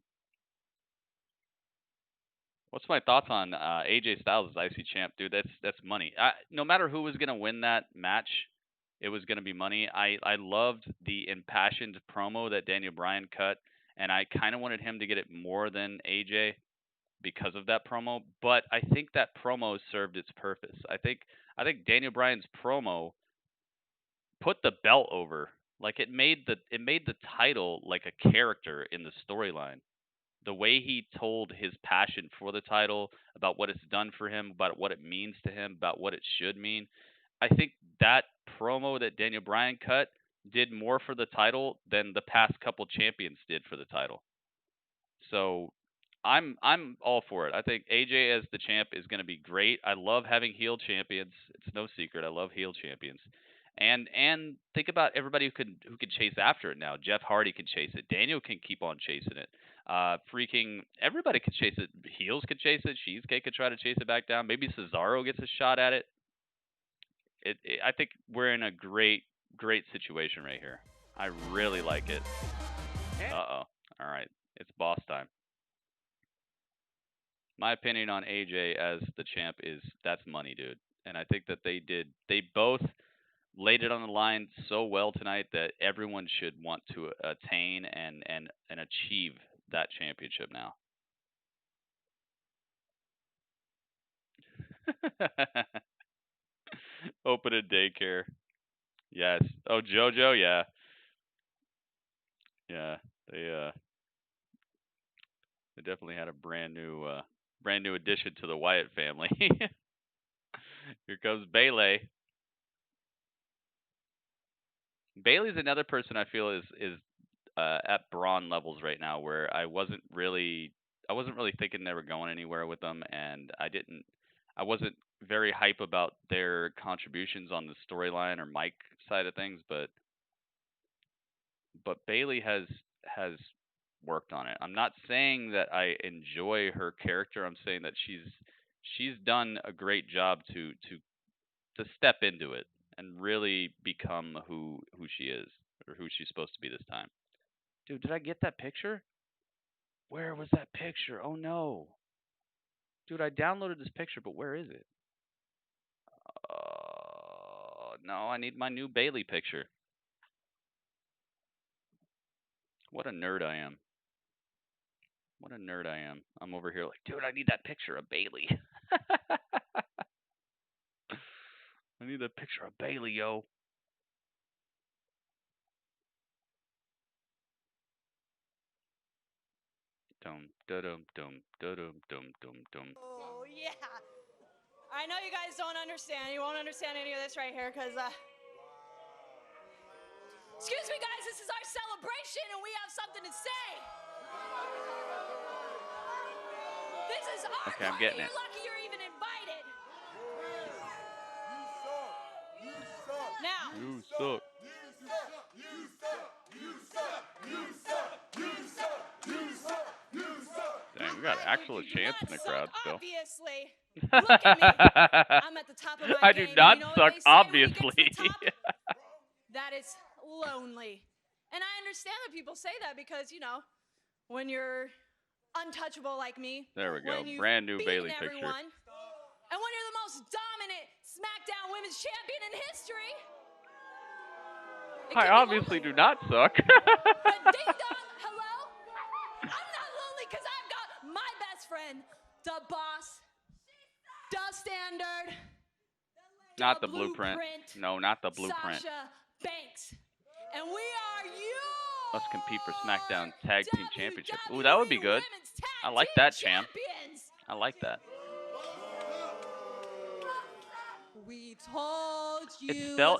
What's my thoughts on AJ Styles as IC champ, dude? That's money. No matter who was gonna win that match, it was gonna be money. I loved the impassioned promo that Daniel Bryan cut, and I kind of wanted him to get it more than AJ. Because of that promo, but I think that promo served its purpose. I think Daniel Bryan's promo put the belt over. Like it made the title like a character in the storyline. The way he told his passion for the title, about what it's done for him, about what it means to him, about what it should mean. I think that promo that Daniel Bryan cut did more for the title than the past couple champions did for the title. So I'm all for it. I think AJ as the champ is going to be great. I love having heel champions. It's no secret. I love heel champions. And think about everybody who could chase after it now. Jeff Hardy can chase it. Daniel can keep on chasing it. Freaking everybody could chase it. Heels could chase it. Cheesecake could try to chase it back down. Maybe Cesaro gets a shot at it. I think we're in a great situation right here. I really like it. Uh-oh. All right. It's boss time. My opinion on AJ as the champ is that's money, dude. And I think that they both laid it on the line so well tonight that everyone should want to attain and achieve that championship now. Open a daycare. Yes. Oh, JoJo, yeah. Yeah. They definitely had a brand new addition to the Wyatt family. Here comes Bayley. Bayley's another person I feel is at Braun levels right now, where I wasn't really thinking they were going anywhere with them, and I wasn't very hype about their contributions on the storyline or mic side of things, but Bayley has worked on it. I'm not saying that I enjoy her character. I'm saying that she's done a great job to step into it and really become who she is or who she's supposed to be this time. Dude, did I get that picture? Where was that picture? Oh no. Dude, I downloaded this picture, but where is it? No, I need my new Bayley picture. What a nerd I am. What a nerd I am. I'm over here like, dude, I need that picture of Bayley. I need that picture of Bayley, yo. Dum dum dum dum dum dum dum. Oh yeah. I know you guys don't understand. You won't understand any of this right here, because excuse me, guys. This is our celebration, and we have something to say. This is our Okay, I'm party. getting You're it. lucky you're even invited. Now. You suck. Dang, we got actual chants in the crowd still. Obviously. Look at me. I'm at the top of my I game. do not You know suck, what they say when obviously. you get to the top? That is lonely. And I understand that people say that because, you know, when you're untouchable like me. There we go. When you've Brand new beaten Bayley picture. everyone, and when you're the most dominant SmackDown Women's Champion in history. I obviously do not suck. But ding dong, hello? I'm not lonely because I've got my best friend, the boss, the standard. Not the blueprint. No, not the blueprint. Sasha Banks. And we are you. Let's compete for SmackDown Tag Team Championship. Ooh, that would be good. I like that, champ. I like that. We told told you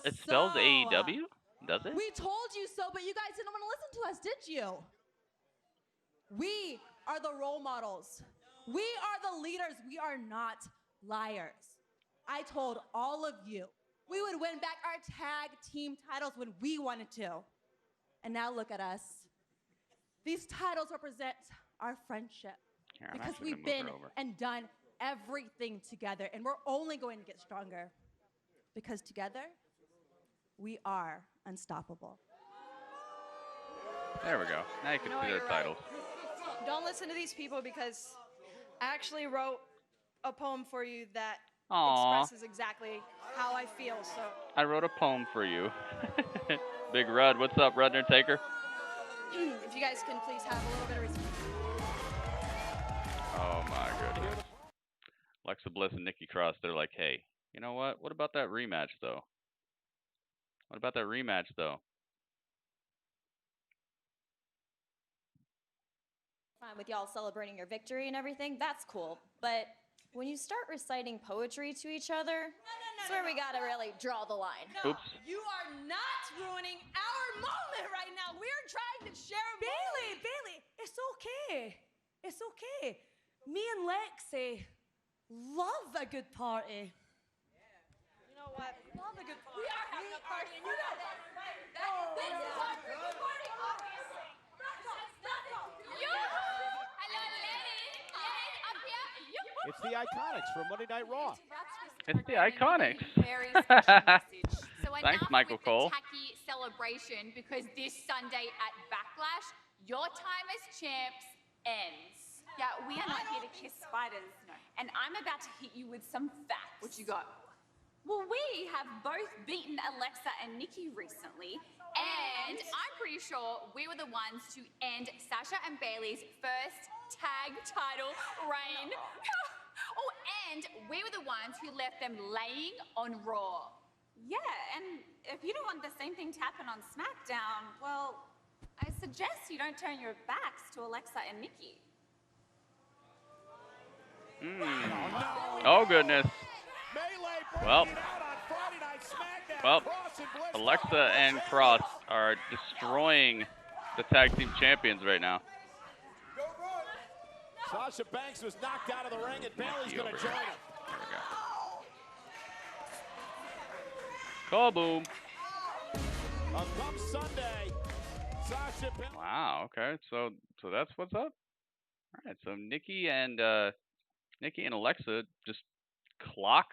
It spells so. AEW? Does it? We told you so, but you guys didn't want to listen to us, did you? We are the role models. We are the leaders. We are not liars. I told all of you we would win back our tag team titles when we wanted to. And now look at us. These titles represent our friendship. Here, I'm because actually we've gonna move been her over. and done everything together. And we're only going to get stronger. Because together, we are unstoppable. There we go. Now you can know see what, their you're right. titles. Don't listen to these people because I actually wrote a poem for you that Aw. expresses exactly how I feel. So I wrote a poem for you. Big Rud, what's up, Rudner Taker? if you guys can please have a little bit of respect. Oh my goodness. Alexa Bliss and Nikki Cross, they're like, hey, you know what? What about that rematch though? What about that rematch though? Fine with y'all celebrating your victory and everything, that's cool. But when you start reciting poetry to each other, that's where we gotta really draw the line. Oops. You are not ruining our moment right now. We're trying to share a Bailey, Bailey, it's okay. It's okay. Me and Lexi love a good party. You know what? Love a good party. We are having a party, and you know that. This is our freaking party, obviously. It's the Iconics from Monday Night Raw. It's the Iconics. Very special message. So Thanks, enough Michael with Cole. the tacky celebration because this Sunday at Backlash, your time as champs ends. Yeah, we are not here to kiss spiders. No. And I'm about to hit you with some facts. What you got? Well, we have both beaten Alexa and Nikki recently, and I'm pretty sure we were the ones to end Sasha and Bailey's first tag title reign. Oh, and we were the ones who left them laying on Raw. Yeah, and if you don't want the same thing to happen on SmackDown, well, I suggest you don't turn your backs to Alexa and Nikki. Oh goodness. Well, Alexa and Cross are destroying the tag team champions right now. Sasha Banks was knocked out of the ring, and Bailey's going to join him. There we go. Kaboom. Come Sunday, Sasha Banks. Wow. Okay. So that's what's up. All right. So Nikki and Alexa just clock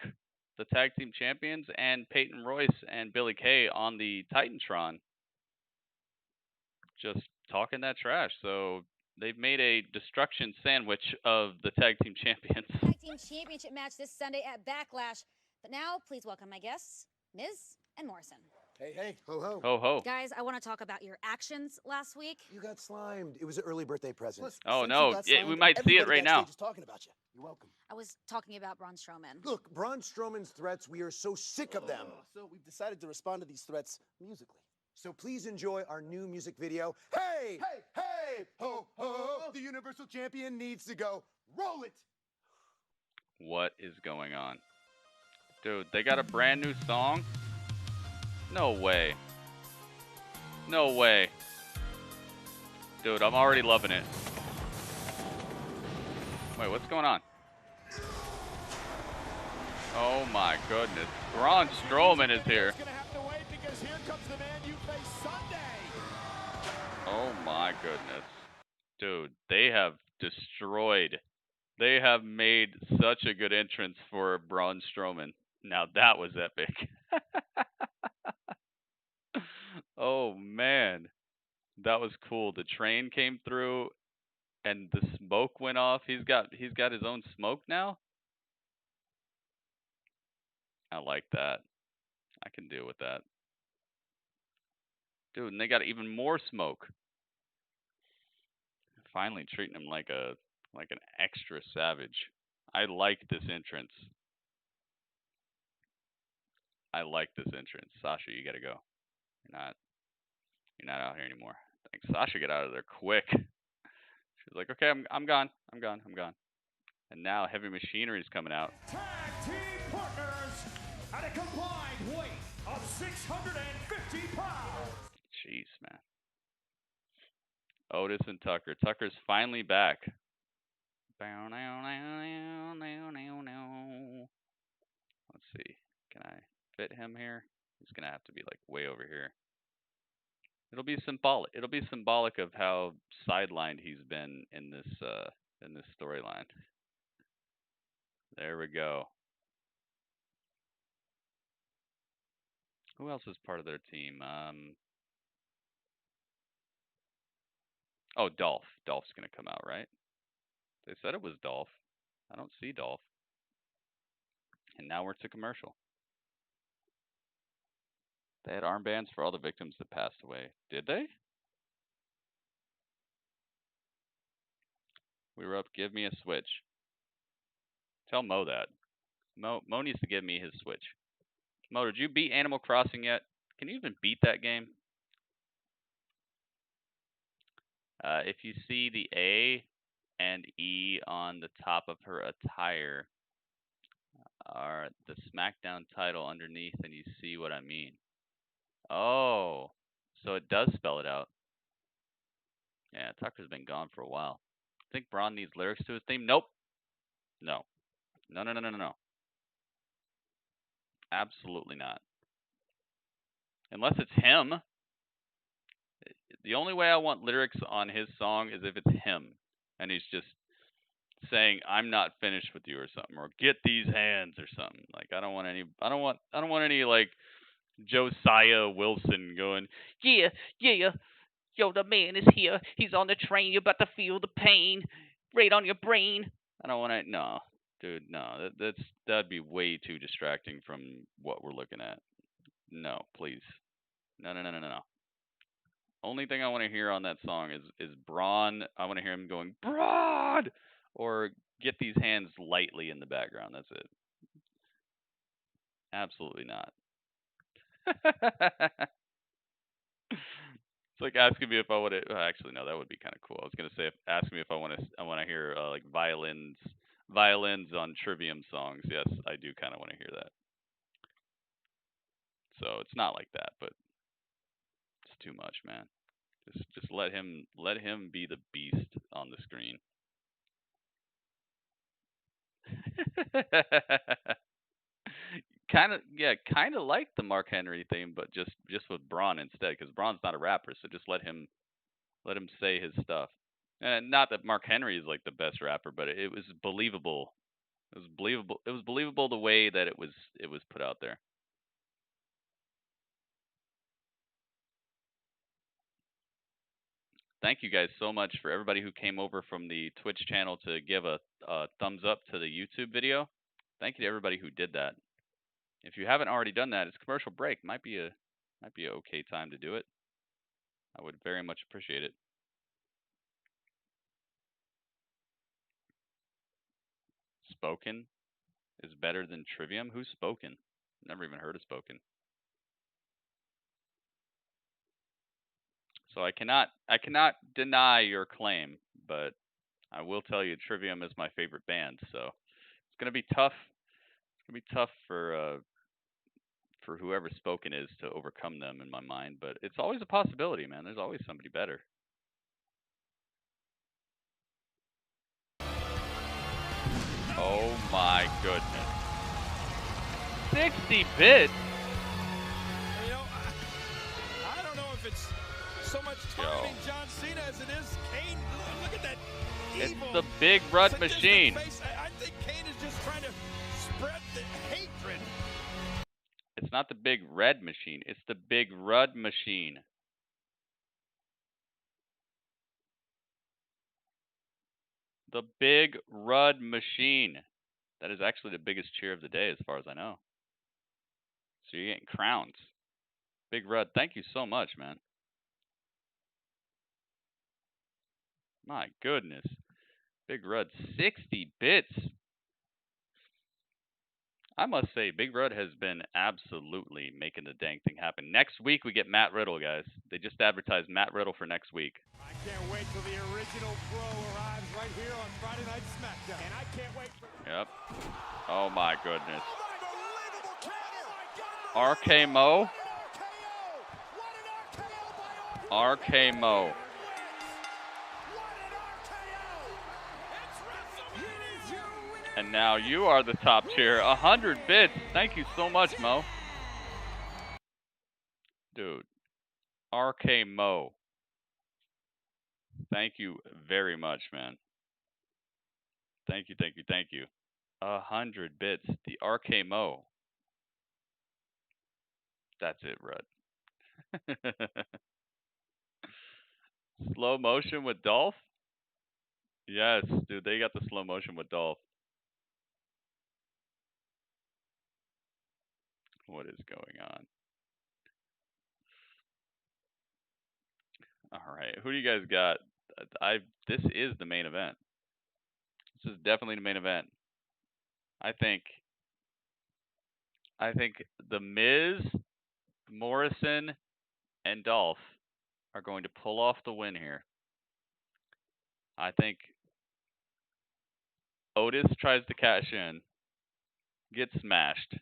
the tag team champions and Peyton Royce and Billie Kay on the Titantron. Just talking that trash. So they've made a destruction sandwich of the tag team champions. Tag team championship match this Sunday at Backlash. But now, please welcome my guests, Miz and Morrison. Hey, hey, ho, ho. Ho, ho. Guys, I want to talk about your actions last week. You got slimed. It was an early birthday present. Oh, Since no. you got Yeah, slimed, we might see it everybody right now. backstage is talking about you. You're welcome. I was talking about Braun Strowman. Look, Braun Strowman's threats, we are so sick of them. So we've decided to respond to these threats musically. So please enjoy our new music video. Hey, hey, hey, ho, ho, the Universal Champion needs to go. Roll it. What is going on? Dude, they got a brand new song? No way. No way. Dude, I'm already loving it. Wait, what's going on? Oh my goodness. Braun Strowman is here. Gonna have to wait because here comes the man you face Sunday. Oh my goodness. Dude, they have destroyed. They have made such a good entrance for Braun Strowman. Now that was epic. Oh man. That was cool. The train came through and the smoke went off. He's got his own smoke now. I like that. I can deal with that. Dude, and they got even more smoke. Finally treating him like an extra savage. I like this entrance. I like this entrance. Sasha, you gotta go. You're not out here anymore. Thanks. Sasha, get out of there quick. She's like, okay, I'm gone. I'm gone. And now Heavy Machinery is coming out. Tag team partners at a combined weight 650 pounds. Jeez, man. Otis and Tucker. Tucker's finally back. Let's see. Can I fit him here? He's gonna have to be like way over here. It'll be symbolic. It'll be symbolic of how sidelined he's been in this storyline. There we go. Who else is part of their team? Oh, Dolph. Dolph's gonna come out, right? They said it was Dolph. I don't see Dolph. And now we're to commercial. They had armbands for all the victims that passed away. Did they? We were up. Give me a Switch. Tell Mo that. Mo needs to give me his Switch. Mo, did you beat Animal Crossing yet? Can you even beat that game? If you see the A and E on the top of her attire, are the SmackDown title underneath, and you see what I mean. Oh, so it does spell it out. Yeah, Tucker's been gone for a while. I think Braun needs lyrics to his theme. Nope. No. No, no, no, no, no, no. Absolutely not. Unless it's him. The only way I want lyrics on his song is if it's him, and he's just saying, "I'm not finished with you" or something, or "Get these hands" or something. Like I don't want any like Josiah Wilson going, "Yeah, yeah, yo, the man is here. He's on the train. You're about to feel the pain right on your brain." I don't want to. No, dude, no. That'd be way too distracting from what we're looking at. No, please. No, no, no, no, no, no. Only thing I want to hear on that song is Braun. I want to hear him going, "Braun!" or "Get these hands" lightly in the background. That's it. Absolutely not. It's like asking me if I want to. Actually, no, that would be kind of cool. I was gonna say, ask me if I want to hear like violins on Trivium songs. Yes, I do kind of want to hear that. So it's not like that, but it's too much, man. Just let him be the beast on the screen. kind of like the Mark Henry theme, but just with Braun instead, because Braun's not a rapper, so just let him say his stuff. And not that Mark Henry is like the best rapper, but it was believable. It was believable. It was believable the way that it was put out there. Thank you guys so much for everybody who came over from the Twitch channel to give a thumbs up to the YouTube video. Thank you to everybody who did that. If you haven't already done that, it's commercial break. Might be a okay time to do it. I would very much appreciate it. Spoken is better than Trivium? Who's Spoken? Never even heard of Spoken. So I cannot deny your claim, but I will tell you Trivium is my favorite band, so it's gonna be tough. It's gonna be tough for whoever Spoken is to overcome them in my mind, but it's always a possibility, man. There's always somebody better. Oh my goodness. 60 bits? You know, I don't know if it's so much targeting John Cena as it is Kane. Look at that evil. It's the Big Rud Machine. I think Kane is just trying to spread the hatred. It's not the Big Red Machine. It's the Big Rud Machine. The Big Rud Machine. That is actually the biggest cheer of the day as far as I know. So you're getting crowns. Big Rud, thank you so much, man. My goodness. Big Rud, 60 bits. I must say, Big Rud has been absolutely making the dang thing happen. Next week, we get Matt Riddle, guys. They just advertised Matt Riddle for next week. I can't wait till the original Pro arrives right here on Friday Night SmackDown. And I can't wait for... Yep. Oh, my goodness. RK Mo. RK-Mo. And now you are the top tier. 100 bits. Thank you so much, Mo. Dude. RK-Mo. Thank you very much, man. Thank you, thank you, thank you. 100 bits. The RK-Mo. That's it, Rudd. Slow motion with Dolph? Yes, dude, they got the slow motion with Dolph. What is going on? All right, who do you guys got? This is the main event. This is definitely the main event. I think the Miz, Morrison, and Dolph are going to pull off the win here. I think Otis tries to cash in, gets smashed,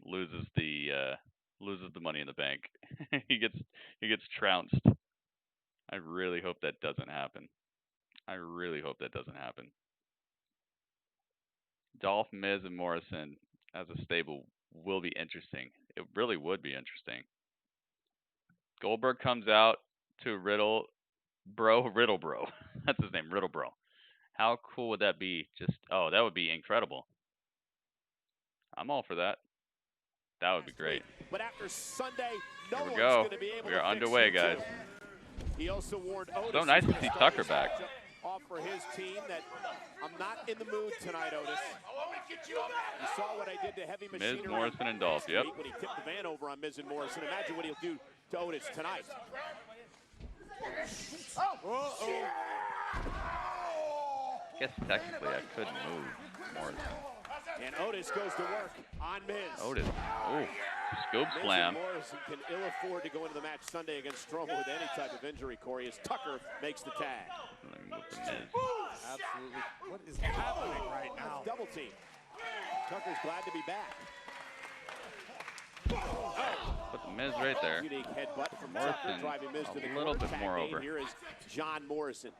loses the Money in the Bank. he gets trounced. I really hope that doesn't happen. I really hope that doesn't happen. Dolph, Miz, and Morrison as a stable will be interesting. It really would be interesting. Goldberg comes out to Riddle Bro. That's his name, Riddle Bro. How cool would that be? That would be incredible. I'm all for that. That would be great. But after Sunday, no Here we one's go. going to be able We are to underway, fix you guys. two. He also warned Otis So nice to see Tucker back. off for his team that I'm not in the mood tonight, Otis. You saw what I did to Heavy Machinery. Miz, Morrison, and Dolph. Yep. When he tipped the van over on Miz and Morrison. Imagine what he'll do to Otis tonight. I guess technically I could move Morrison. And Otis goes to work on Miz. Otis. Oh, scoop Miz slam. and Morrison can ill afford to go into the match Sunday against Strowman with any type of injury, Corey, as Tucker makes the tag. Let me move the Miz. Absolutely. What is happening right now? Double team. Tucker's glad to be back. Put the Miz right there. Unique headbutt from Morrison Tucker, driving Miz to the a little corner. bit Tag more made over. Here is John Morrison.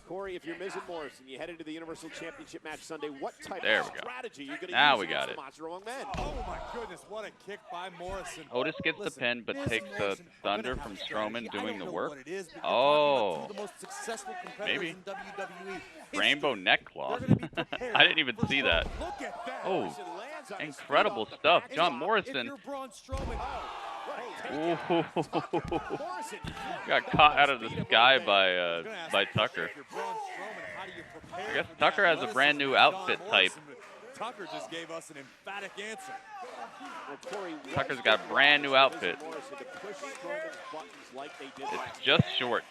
Corey, if you're Miz and Morrison, you head into the Universal Championship match Sunday. What type There of we go. strategy are you going to Now use we got against it. the Monster Among Men? Oh my goodness, what a kick by Morrison. Otis gets the pin, but Miz takes and the Morrison are gonna thunder have from a strategy. Strowman I doing don't the know work. what it is, but you're Oh, talking about two of the most successful competitors maybe. in WWE. Rainbow neck cloth. They're gonna be prepared I didn't even see that. Look at that. Oh, Lands on his incredible feet off the stuff. back. John If Morrison you're Braun Strowman, Ooh. Morrison got caught out of the sky by Tucker. if you're Braun Strowman, how do you prepare I guess for Tucker that has a brand new athleticism outfit John type. Morrison, but Tucker just gave us an emphatic answer. Tucker's got a brand new outfit. Morrison to push Strowman's buttons like they did It's last just shorts.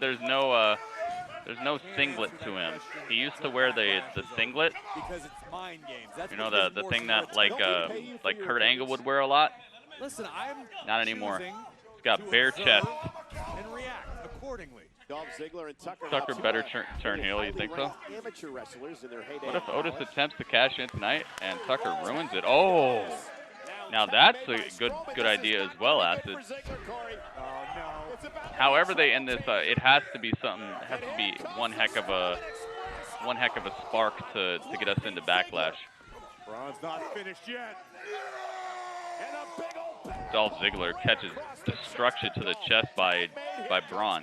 There's no singlet to him. He used to wear the singlet. Because it's mind games. That's You know, what the Miz thing Morrison that wants. like Kurt Angle would wear a lot. Listen, I'm Not anymore. choosing He's got to bare observe chest. and react accordingly. Dolph Ziggler and Tucker. Tucker better turn heel, you think so? Amateur wrestlers in their heyday. What if Otis attempts to cash in tonight and Tucker ruins it? Oh, now that's a good idea as well, Acid. However they end this, it has to be something. It has to be one heck of a spark to get us into Backlash. Braun's not finished yet. Dolph Ziggler catches destruction to the chest by Braun.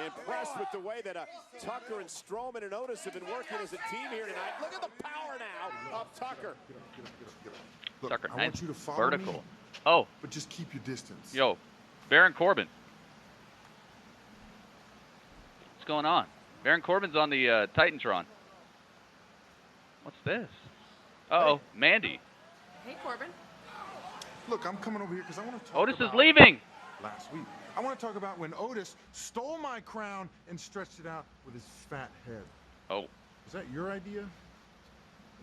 Impressed with the way that Tucker and Strowman and Otis have been working as a team here tonight. Look at the power now of Tucker. Look, Tucker, I nice want you to follow vertical. me, Oh, but just keep your distance. yo, Baron Corbin. What's going on? Baron Corbin's on the Titantron. What's this? Uh-oh, Mandy. Hey, Corbin. Look, I'm coming over here because I want to talk Otis is about leaving. last week. I want to talk about when Otis stole my crown and stretched it out with his fat head. Oh. Is that your idea?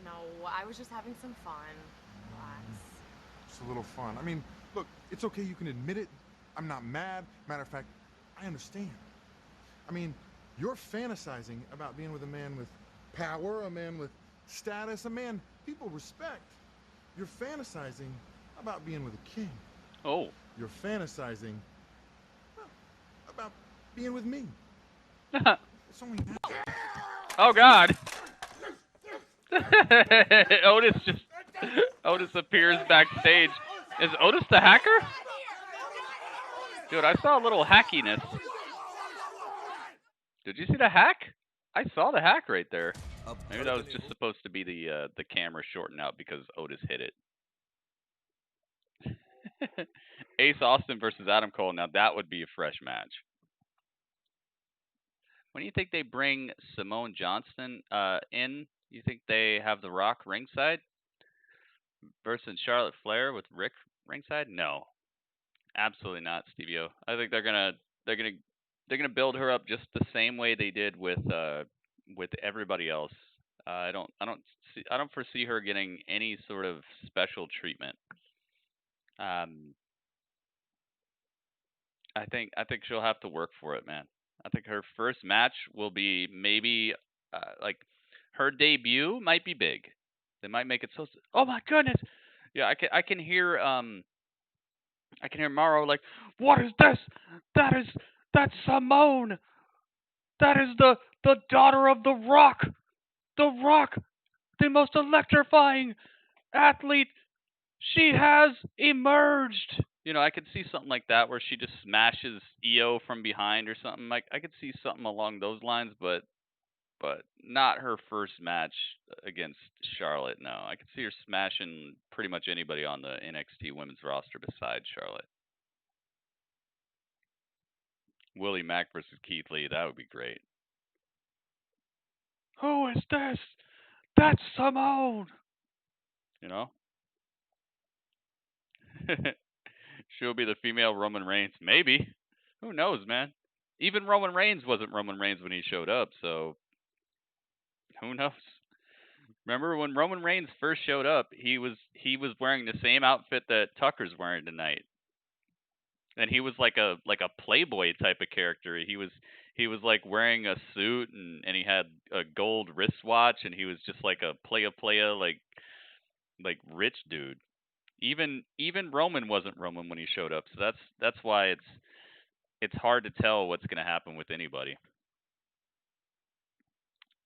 No, I was just having some fun. Relax. It's a little fun. I mean, look, it's okay. You can admit it. I'm not mad. Matter of fact, I understand. I mean, you're fantasizing about being with a man with power, a man with status, a man people respect. You're fantasizing about being with a king. Oh. you're fantasizing about being with me. It's only natural. Oh God. Otis appears backstage. Is Otis the hacker? Dude, I saw a little hackiness. Did you see the hack? I saw the hack right there. Maybe that was just supposed to be the camera shortened out because Otis hit it. Ace Austin versus Adam Cole. Now that would be a fresh match. When do you think they bring Simone Johnston in? You think they have The Rock ringside versus Charlotte Flair with Rick ringside? No, absolutely not, Stevie-O. I think they're gonna build her up just the same way they did with everybody else. I don't foresee her getting any sort of special treatment. I think she'll have to work for it, man. I think her first match will be maybe like her debut might be big. They might make it so. Oh my goodness! Yeah, I can hear Mauro like, what is this? That's Simone. That is the daughter of The Rock. The Rock, the most electrifying athlete. She has emerged. You know, I could see something like that where she just smashes EO from behind or something. Like I could see something along those lines, but not her first match against Charlotte. No, I could see her smashing pretty much anybody on the NXT women's roster besides Charlotte. Willie Mack versus Keith Lee, that would be great. Who is this? That's Simone. You know? She'll be the female Roman Reigns. Maybe. Who knows, man? Even Roman Reigns wasn't Roman Reigns when he showed up, so who knows? Remember when Roman Reigns first showed up, he was wearing the same outfit that Tucker's wearing tonight. And he was like a Playboy type of character. He was like wearing a suit and he had a gold wristwatch and he was just like a playa like rich dude. Even Roman wasn't Roman when he showed up. So that's why it's hard to tell what's going to happen with anybody.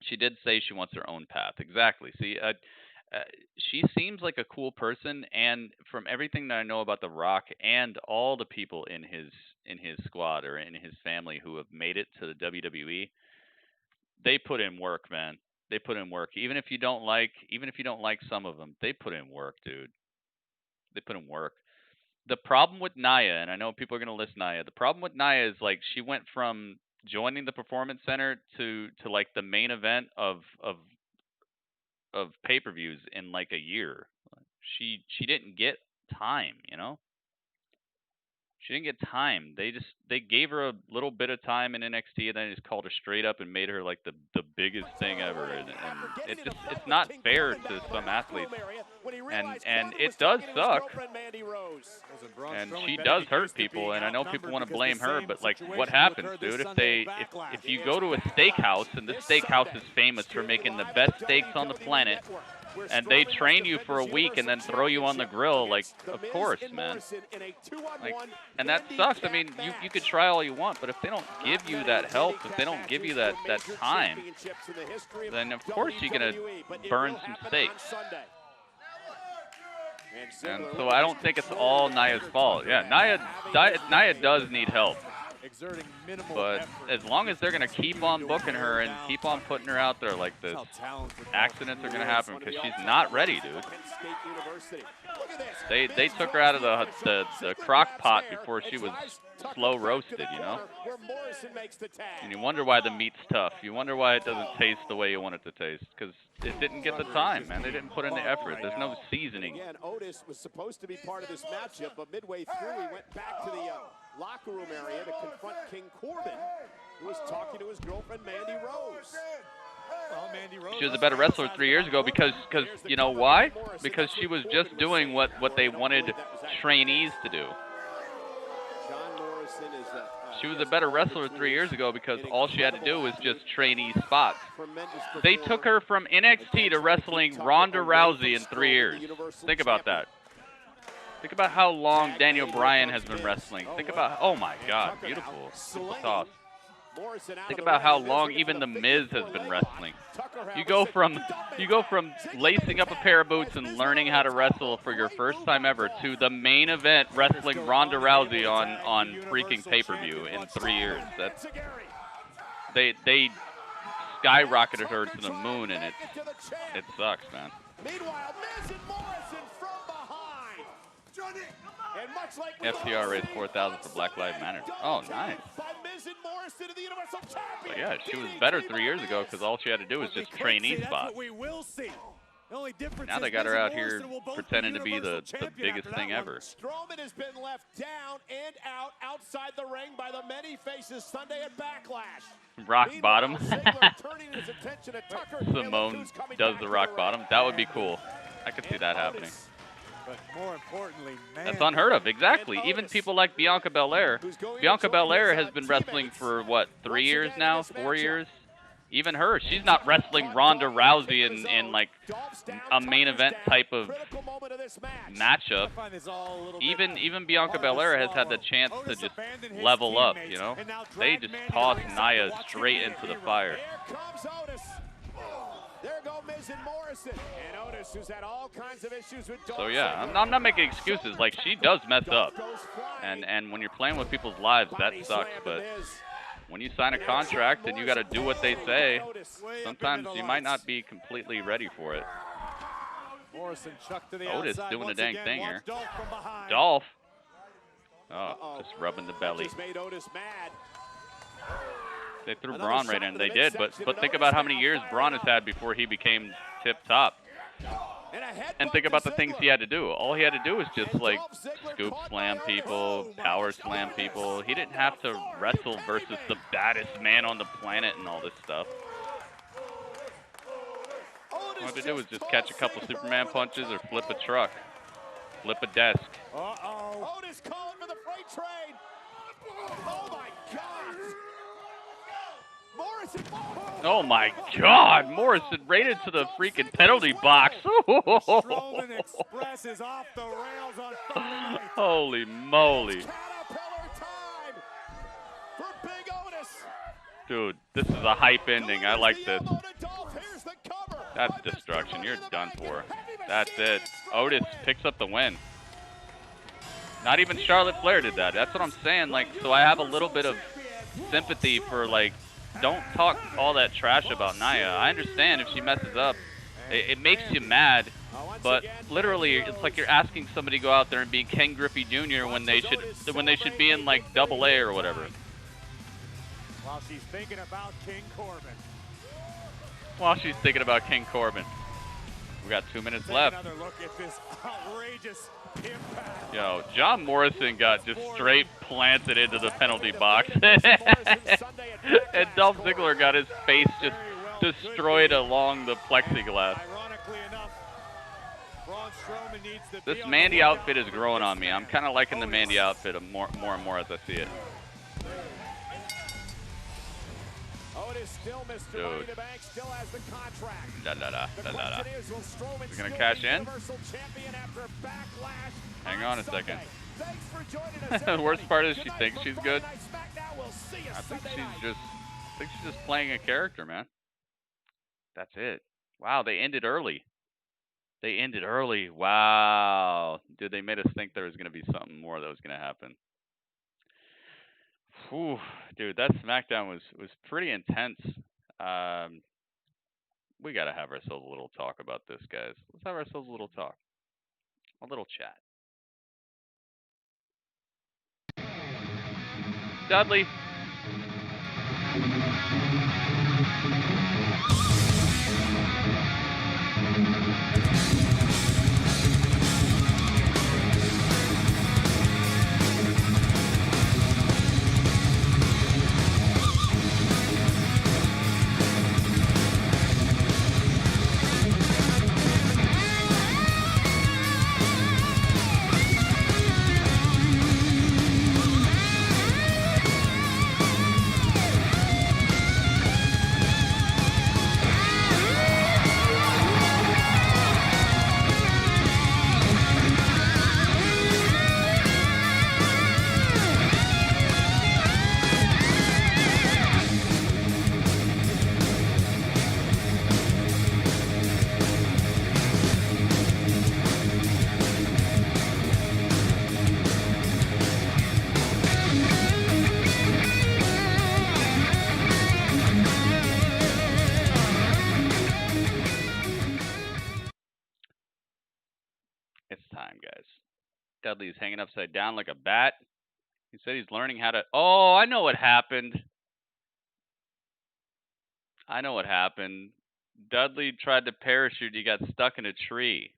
She did say she wants her own path. Exactly. See, she seems like a cool person, and from everything that I know about The Rock and all the people in his squad or in his family who have made it to the WWE, they put in work, man. They put in work. Even if you don't like some of them, they put in work, dude. They put in work. The problem with Nia, and I know people are gonna list Nia. The problem with Nia is like she went from joining the Performance Center to like the main event of pay-per-views in like a year. She didn't get time, you know? She didn't get time. They gave her a little bit of time in NXT and then just called her straight up and made her like the biggest thing ever. And it's not fair to some athletes. And it does suck. And she does hurt people, and I know people want to blame her, but like what happens, dude, if you go to a steakhouse and this steakhouse is famous for making the best steaks on the planet, and they train you for a week and then throw you on the grill, like, of course, man. Like, and that sucks. I mean, you could try all you want, but if they don't give you that help, if they don't give you that time, then of course you're going to burn some steaks. And so I don't think it's all Nia's fault. Yeah, Nia does need help. But as long as they're going to keep on booking her and keep on putting her out there like this, accidents are going to happen because she's not ready, dude. They took her out of the crock pot before she was slow roasted, you know? And you wonder why the meat's tough. You wonder why it doesn't taste the way you want it to taste, because it didn't get the time, man. They didn't put in the effort. There's no seasoning. Again, Otis was supposed to be part of this matchup, but midway through he went back to the locker room area to confront King Corbin, who was talking to his girlfriend Mandy Rose. Well, Mandy Rose, she was a better wrestler 3 years ago because you know why? Because she was just doing what they wanted trainees to do. John Morrison is she was a better wrestler 3 years ago because all she had to do was just trainee spots. They took her from NXT to wrestling Ronda Rousey in 3 years. Think about that. Think about how long Daniel Bryan has been wrestling. Think about, oh my God, beautiful. Super toss. Think about how long even The Miz has been wrestling. You go from lacing up a pair of boots and learning how to wrestle for your first time ever to the main event wrestling Ronda Rousey on freaking pay-per-view in 3 years. That's they skyrocketed her to the moon, and it sucks, man. Meanwhile, Miz and Morrison from behind. And much like FTR raised 4,000 for Black Lives Matter. Oh, nice. But yeah, she was better 3 years ago because all she had to do was just trainee spot. Now they got her out here pretending to be the biggest thing ever. Strowman has been left down and out outside the ring by the many faces Sunday at Backlash. Rock bottom. Simone does the rock bottom. That would be cool. I could see that happening. But more importantly, man, that's unheard of. Exactly. Even people like Bianca Belair. Bianca Belair has been wrestling for, what, 3 years now? 4 years? Even her, she's not wrestling Ronda Rousey in like a main event type of matchup. Even Bianca Belair has had the chance to just level up, you know? They just toss Nia straight into the fire. There go Miz and Morrison. And Otis, who's had all kinds of issues with Dolph. So yeah, I'm not making excuses. Like, she does mess up. And when you're playing with people's lives, that sucks. But when you sign a contract and you got to do what they say, sometimes you might not be completely ready for it. Otis doing the dang thing here. Dolph. Oh, just rubbing the belly. They threw Braun right in. They did, but think about how many years Braun has had before he became tip top. And think about the things he had to do. All he had to do was just like scoop slam people, power slam people. He didn't have to wrestle versus the baddest man on the planet and all this stuff. All he had to do was just catch a couple Superman punches or flip a truck, flip a desk. Otis calling for the freight train. Oh my God. Morrison. Oh my God! Morrison right into the freaking penalty box. Strowman Express is off the rails on fire. Holy moly! Dude, this is a hype ending. I like this. That's destruction. You're done for. That's it. Otis picks up the win. Not even Charlotte Flair did that. That's what I'm saying. Like, so I have a little bit of sympathy for, like, don't talk all that trash about Nia. I understand if she messes up, it makes you mad, but literally it's like you're asking somebody to go out there and be Ken Griffey Jr. when they should be in like AA or whatever. While she's thinking about King Corbin. While she's thinking about King Corbin. We got 2 minutes left. Another look at this outrageous impact. Yo, John Morrison got just straight planted into the penalty box. And Dolph Ziggler got his face just destroyed along the plexiglass. This Mandy outfit is growing on me. I'm kind of liking the Mandy outfit more and more as I see it. Dude. Is he going to cash in? Hang on a second. The worst part is she thinks she's good. I think she's just playing a character, man. That's it. Wow, they ended early. They ended early. Wow. Dude, they made us think there was going to be something more that was going to happen. Whew, dude, that SmackDown was pretty intense. We got to have ourselves a little talk about this, guys. Let's have ourselves a little talk. A little chat. Dudley. Dudley's hanging upside down like a bat. He said he's learning how to... Oh, I know what happened. I know what happened. Dudley tried to parachute. He got stuck in a tree.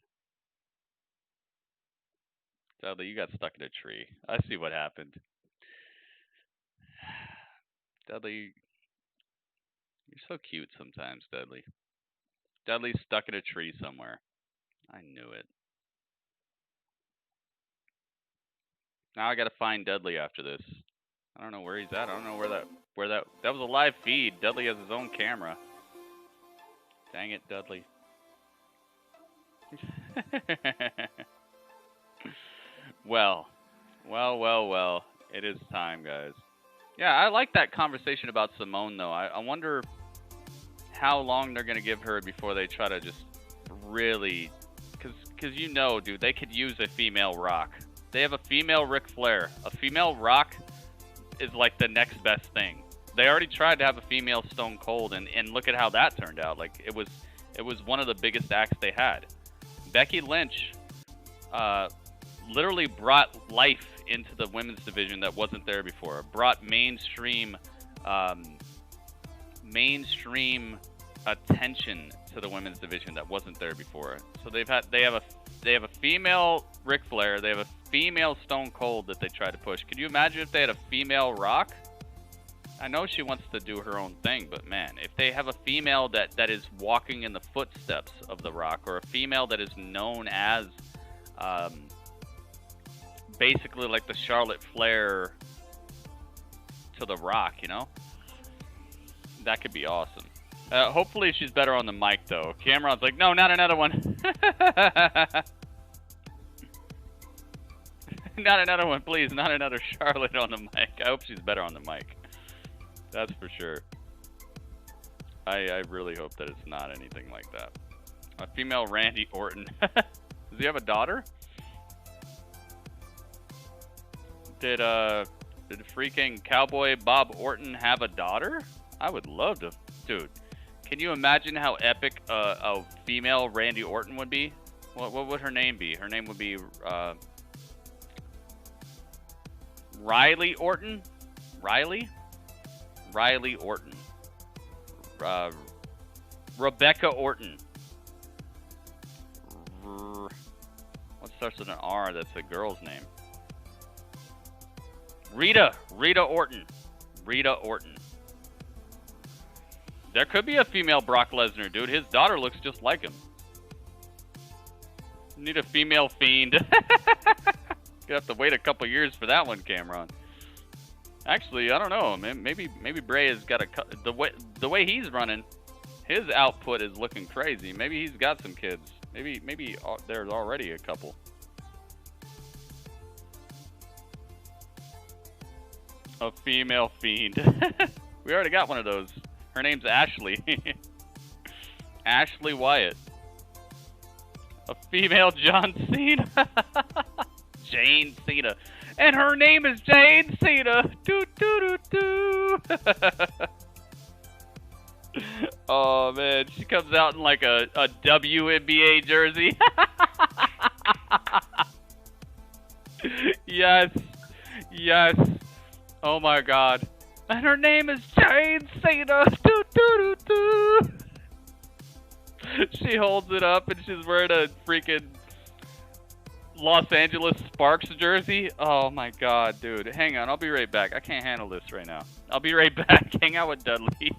Dudley, you got stuck in a tree. I see what happened. Dudley, you're so cute sometimes, Dudley. Dudley's stuck in a tree somewhere. I knew it. Now I gotta find Dudley after this. I don't know where he's at. I don't know where that was a live feed. Dudley has his own camera. Dang it, Dudley. Well. It is time, guys. Yeah, I like that conversation about Simone, though. I wonder how long they're going to give her before they try to just really... Because you know, dude, they could use a female Rock. They have a female Ric Flair. A female Rock is like the next best thing. They already tried to have a female Stone Cold, and look at how that turned out. Like, it was one of the biggest acts they had. Becky Lynch literally brought life into the women's division that wasn't there before. Brought mainstream attention to the women's division that wasn't there before. So they have a female Ric Flair, they have a female Stone Cold that they try to push. Could you imagine if they had a female Rock? I know she wants to do her own thing, but man, if they have a female that is walking in the footsteps of The Rock, or a female that is known as basically like the Charlotte Flair to The Rock, you know? That could be awesome. Hopefully she's better on the mic, though. Cameron's like, no, not another one. Not another one, please. Not another Charlotte on the mic. I hope she's better on the mic. That's for sure. I really hope that it's not anything like that. A female Randy Orton. Does he have a daughter? Did freaking Cowboy Bob Orton have a daughter? I would love to. Dude, can you imagine how epic a female Randy Orton would be? What would her name be? Her name would be Riley Orton? Riley Orton. Rebecca Orton. What starts with an R that's a girl's name? Rita Orton. Rita Orton. There could be a female Brock Lesnar, dude. His daughter looks just like him. Need a female Fiend. You have to wait a couple years for that one, Cameron. Actually, I don't know. Maybe Bray has got the way he's running. His output is looking crazy. Maybe he's got some kids. Maybe there's already a couple. A female Fiend. We already got one of those. Her name's Ashley. Ashley Wyatt. A female John Cena. Jane Cena. And her name is Jane Cena. Doo doo doo doo. Oh man, she comes out in like a WNBA jersey. Yes. Oh my god. And her name is Jane Cena. Doo doo doo doo. She holds it up and she's wearing a freaking Los Angeles Sparks jersey. Oh my god, dude. Hang on, I'll be right back. I can't handle this right now. I'll be right back. Hang out with Dudley.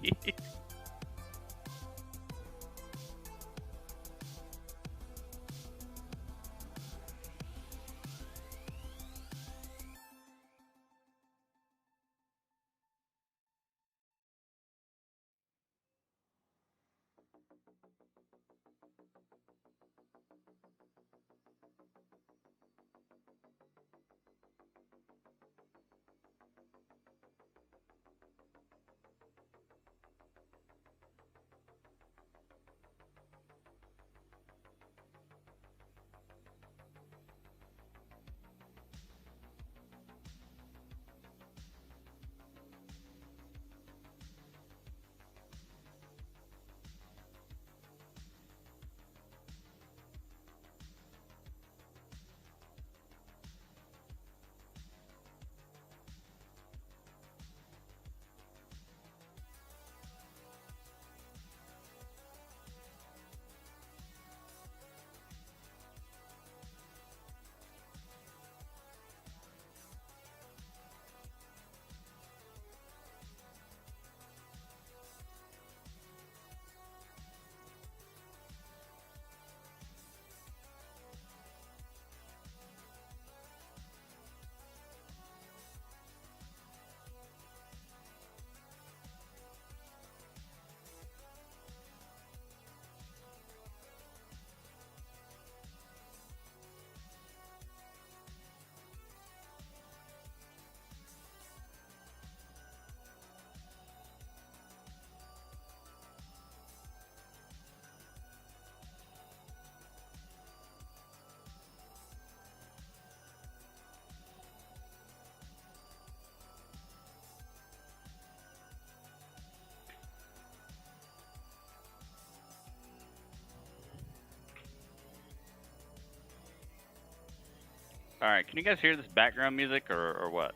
All right, can you guys hear this background music or what?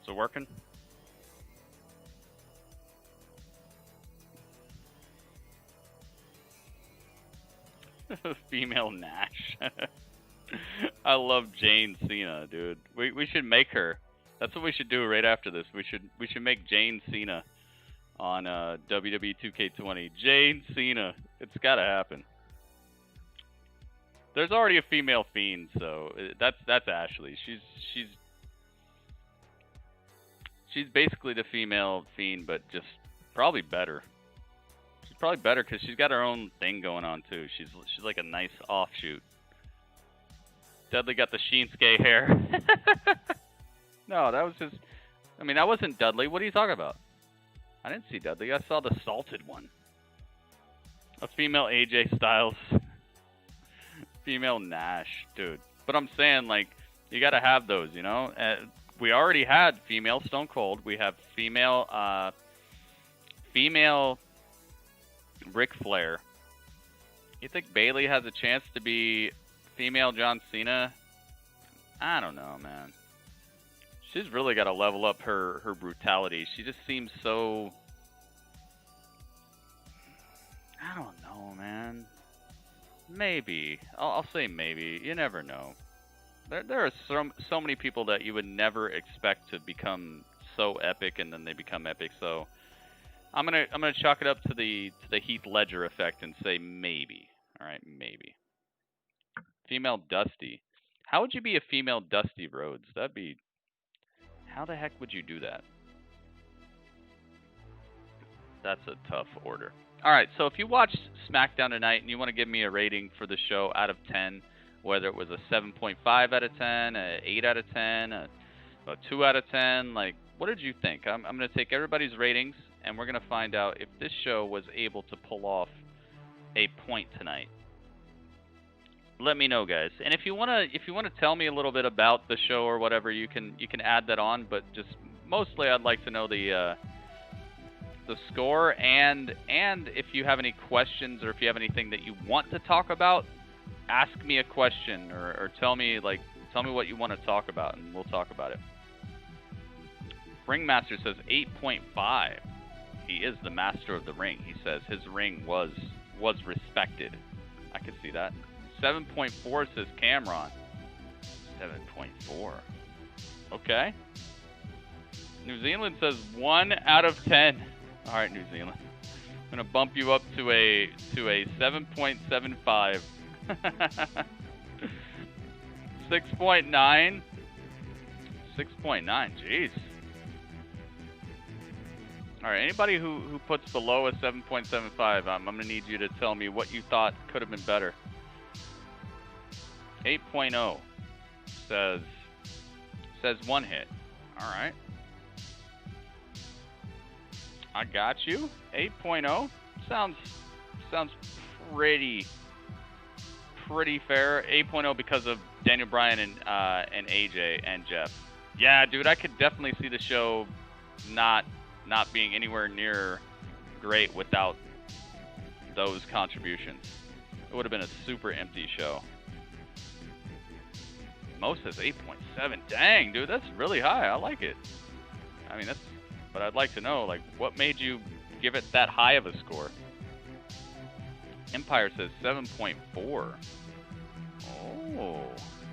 Is it working? Female Nash. I love Jane Cena, dude. We should make her. That's what we should do right after this. We should make Jane Cena on WWE 2K20. Jane Cena. It's gotta happen. There's already a female Fiend, so that's Ashley. She's basically the female Fiend, but just probably better. She's probably better because she's got her own thing going on too. She's like a nice offshoot. Dudley got the Shinsuke hair. No, that was just... I mean, that wasn't Dudley. What are you talking about? I didn't see Dudley. I saw the salted one. A female AJ Styles. Female Nash. Dude. But I'm saying, like, you gotta have those, you know? We already had female Stone Cold. We have female Ric Flair. You think Bayley has a chance to be female John Cena? I don't know, man. She's really got to level up her brutality. She just seems so... I don't know, man. Maybe. I'll say maybe. You never know. There are so many people that you would never expect to become so epic, and then they become epic. So I'm gonna chalk it up to the Heath Ledger effect and say maybe. All right, maybe. Female Dusty. How would you be a female Dusty Rhodes? That'd be... How the heck would you do that? That's a tough order. Alright, so if you watched SmackDown tonight and you want to give me a rating for the show out of 10, whether it was a 7.5 out of 10, a 8 out of 10, a 2 out of 10, like, what did you think? I'm going to take everybody's ratings, and we're going to find out if this show was able to pull off a point tonight. Let me know, guys. And if you wanna tell me a little bit about the show or whatever, you can add that on. But just mostly, I'd like to know the score and if you have any questions or if you have anything that you want to talk about, ask me a question or tell me what you want to talk about and we'll talk about it. Ringmaster says 8.5. He is the master of the ring. He says his ring was respected. I could see that. 7.4 says Cameron. 7.4. Okay. New Zealand says 1 out of 10. All right, New Zealand. I'm gonna bump you up to a 7.75. 6.9. 6.9. Jeez. All right. Anybody who puts below a 7.75, I'm gonna need you to tell me what you thought could have been better. 8.0 says 1 hit. All right. I got you. 8.0 sounds pretty fair. 8.0 because of Daniel Bryan and AJ and Jeff. Yeah, dude, I could definitely see the show not being anywhere near great without those contributions. It would have been a super empty show. Most says 8.7. Dang, dude, that's really high. I like it. I mean, but I'd like to know, like, what made you give it that high of a score? Empire says 7.4. Oh,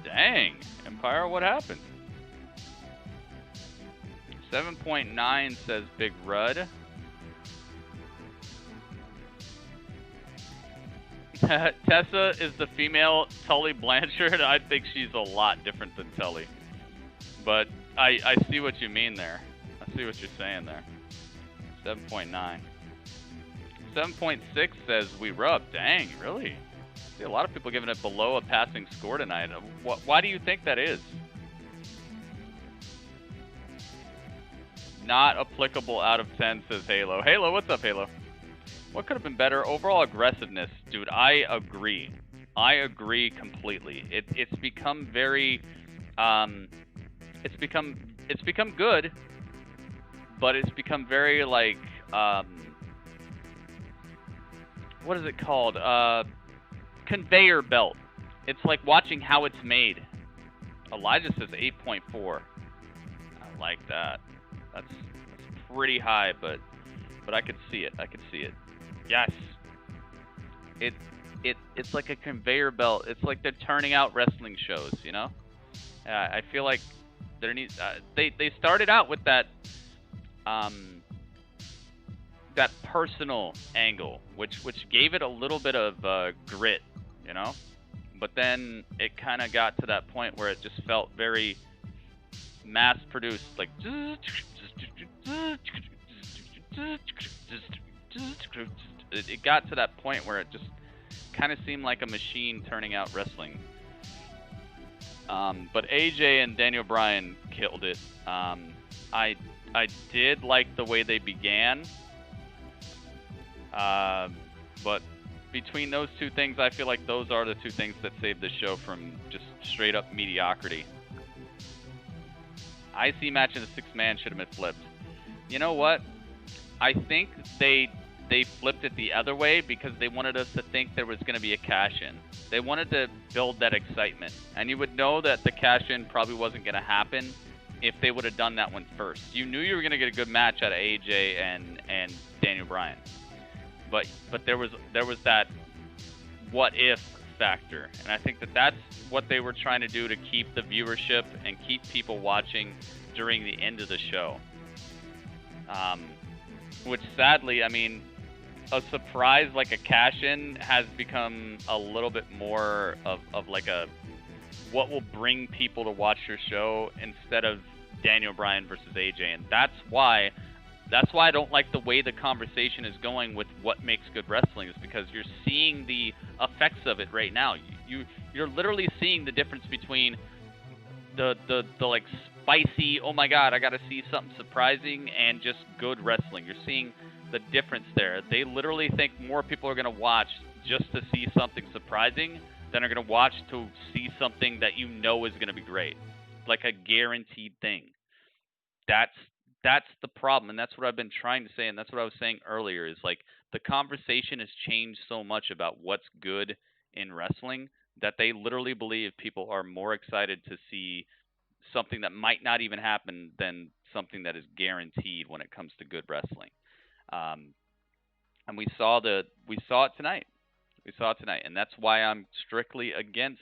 dang. Empire, what happened? 7.9 says Big Rud. Tessa is the female Tully Blanchard. I think she's a lot different than Tully. But I see what you mean there. I see what you're saying there. 7.9. 7.6 says We Rub. Dang, really? I see a lot of people giving it below a passing score tonight. Why do you think that is? Not applicable out of 10, says Halo. Halo, what's up, Halo? What could have been better? Overall aggressiveness, dude. I agree. I agree completely. It's become very, it's become good, but it's become very like, what is it called? Conveyor belt. It's like watching how it's made. Elijah says 8.4. I like that. That's pretty high, but I could see it. I could see it. Yes. It's like a conveyor belt. It's like they're turning out wrestling shows, you know? I feel like there needs they started out with that that personal angle, which gave it a little bit of grit, you know? But then it kind of got to that point where it just felt very mass-produced, like it got to that point where it just kind of seemed like a machine turning out wrestling. But AJ and Daniel Bryan killed it. I did like the way they began, but between those two things, I feel like those are the two things that saved the show from just straight up mediocrity. IC match in the 6-man should have been flipped. You know what? I think they flipped it the other way because they wanted us to think there was going to be a cash-in. They wanted to build that excitement. And you would know that the cash-in probably wasn't going to happen if they would have done that one first. You knew you were going to get a good match out of AJ and Daniel Bryan. But there was that what if factor. And I think that that's what they were trying to do to keep the viewership and keep people watching during the end of the show. Which sadly, I mean, a surprise like a cash-in has become a little bit more of like a what will bring people to watch your show instead of Daniel Bryan versus AJ. And that's why I don't like the way the conversation is going with what makes good wrestling, is because you're seeing the effects of it right now. You're literally seeing the difference between the like spicy, oh my god, I gotta see something surprising, and just good wrestling. You're seeing the difference there. They literally think more people are gonna watch just to see something surprising than are gonna watch to see something that you know is gonna be great. Like a guaranteed thing. That's the problem, and that's what I've been trying to say, and that's what I was saying earlier, is like the conversation has changed so much about what's good in wrestling that they literally believe people are more excited to see something that might not even happen than something that is guaranteed when it comes to good wrestling. And we saw it tonight. We saw it tonight, and that's why I'm strictly against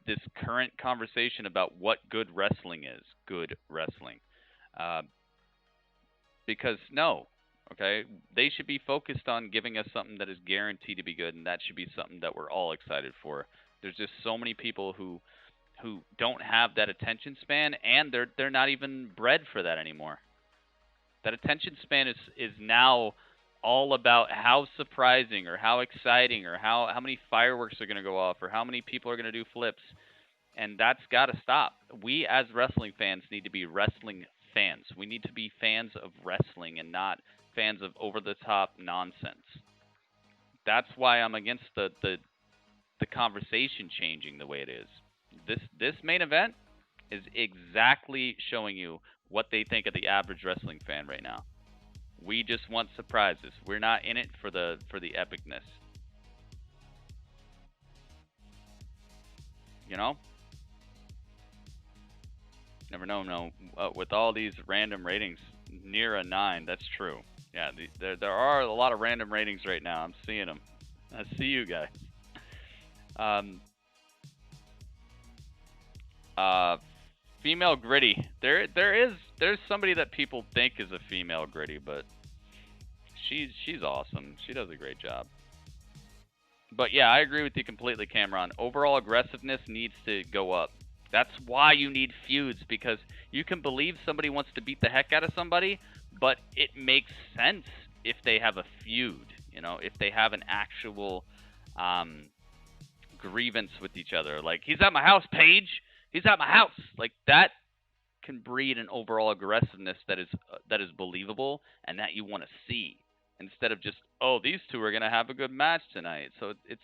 this current conversation about what good wrestling is. Good wrestling. Because no, okay, they should be focused on giving us something that is guaranteed to be good, and that should be something that we're all excited for. There's just so many people who don't have that attention span, and they're not even bred for that anymore. That attention span is now all about how surprising or how exciting or how many fireworks are going to go off or how many people are going to do flips, and that's got to stop. We as wrestling fans need to be wrestling fans. We need to be fans of wrestling and not fans of over-the-top nonsense. That's why I'm against the conversation changing the way it is. This main event is exactly showing you what they think of the average wrestling fan right now. We just want surprises. We're not in it for the epicness. You know? Never know. No, with all these random ratings, near a 9. That's true. Yeah, there are a lot of random ratings right now. I'm seeing them. I see you guys. Female Gritty. There's somebody that people think is a female Gritty, but she's awesome. She does a great job. But yeah, I agree with you completely, Cameron. Overall aggressiveness needs to go up. That's why you need feuds, because you can believe somebody wants to beat the heck out of somebody, but it makes sense if they have a feud, you know, if they have an actual grievance with each other. Like, he's at my house, Paige. He's at my house. Like, that can breed an overall aggressiveness that is believable and that you want to see, instead of just, oh, these two are gonna have a good match tonight. So it's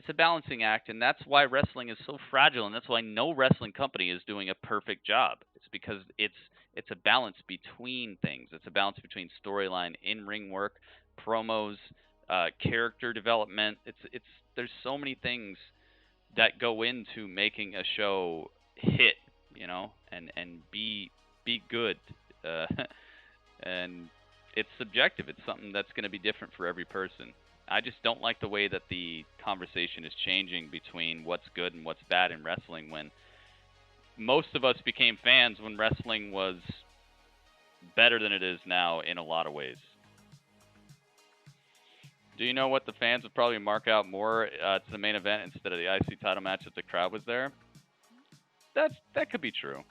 a balancing act, and that's why wrestling is so fragile, and that's why no wrestling company is doing a perfect job. It's because it's a balance between things. It's a balance between storyline, in-ring work, promos, character development. There's so many things that go into making a show hit, you know, and be good. And it's subjective. It's something that's going to be different for every person. I just don't like the way that the conversation is changing between what's good and what's bad in wrestling, when most of us became fans when wrestling was better than it is now in a lot of ways. Do you know what the fans would probably mark out more to the main event instead of the IC title match if the crowd was there? That could be true.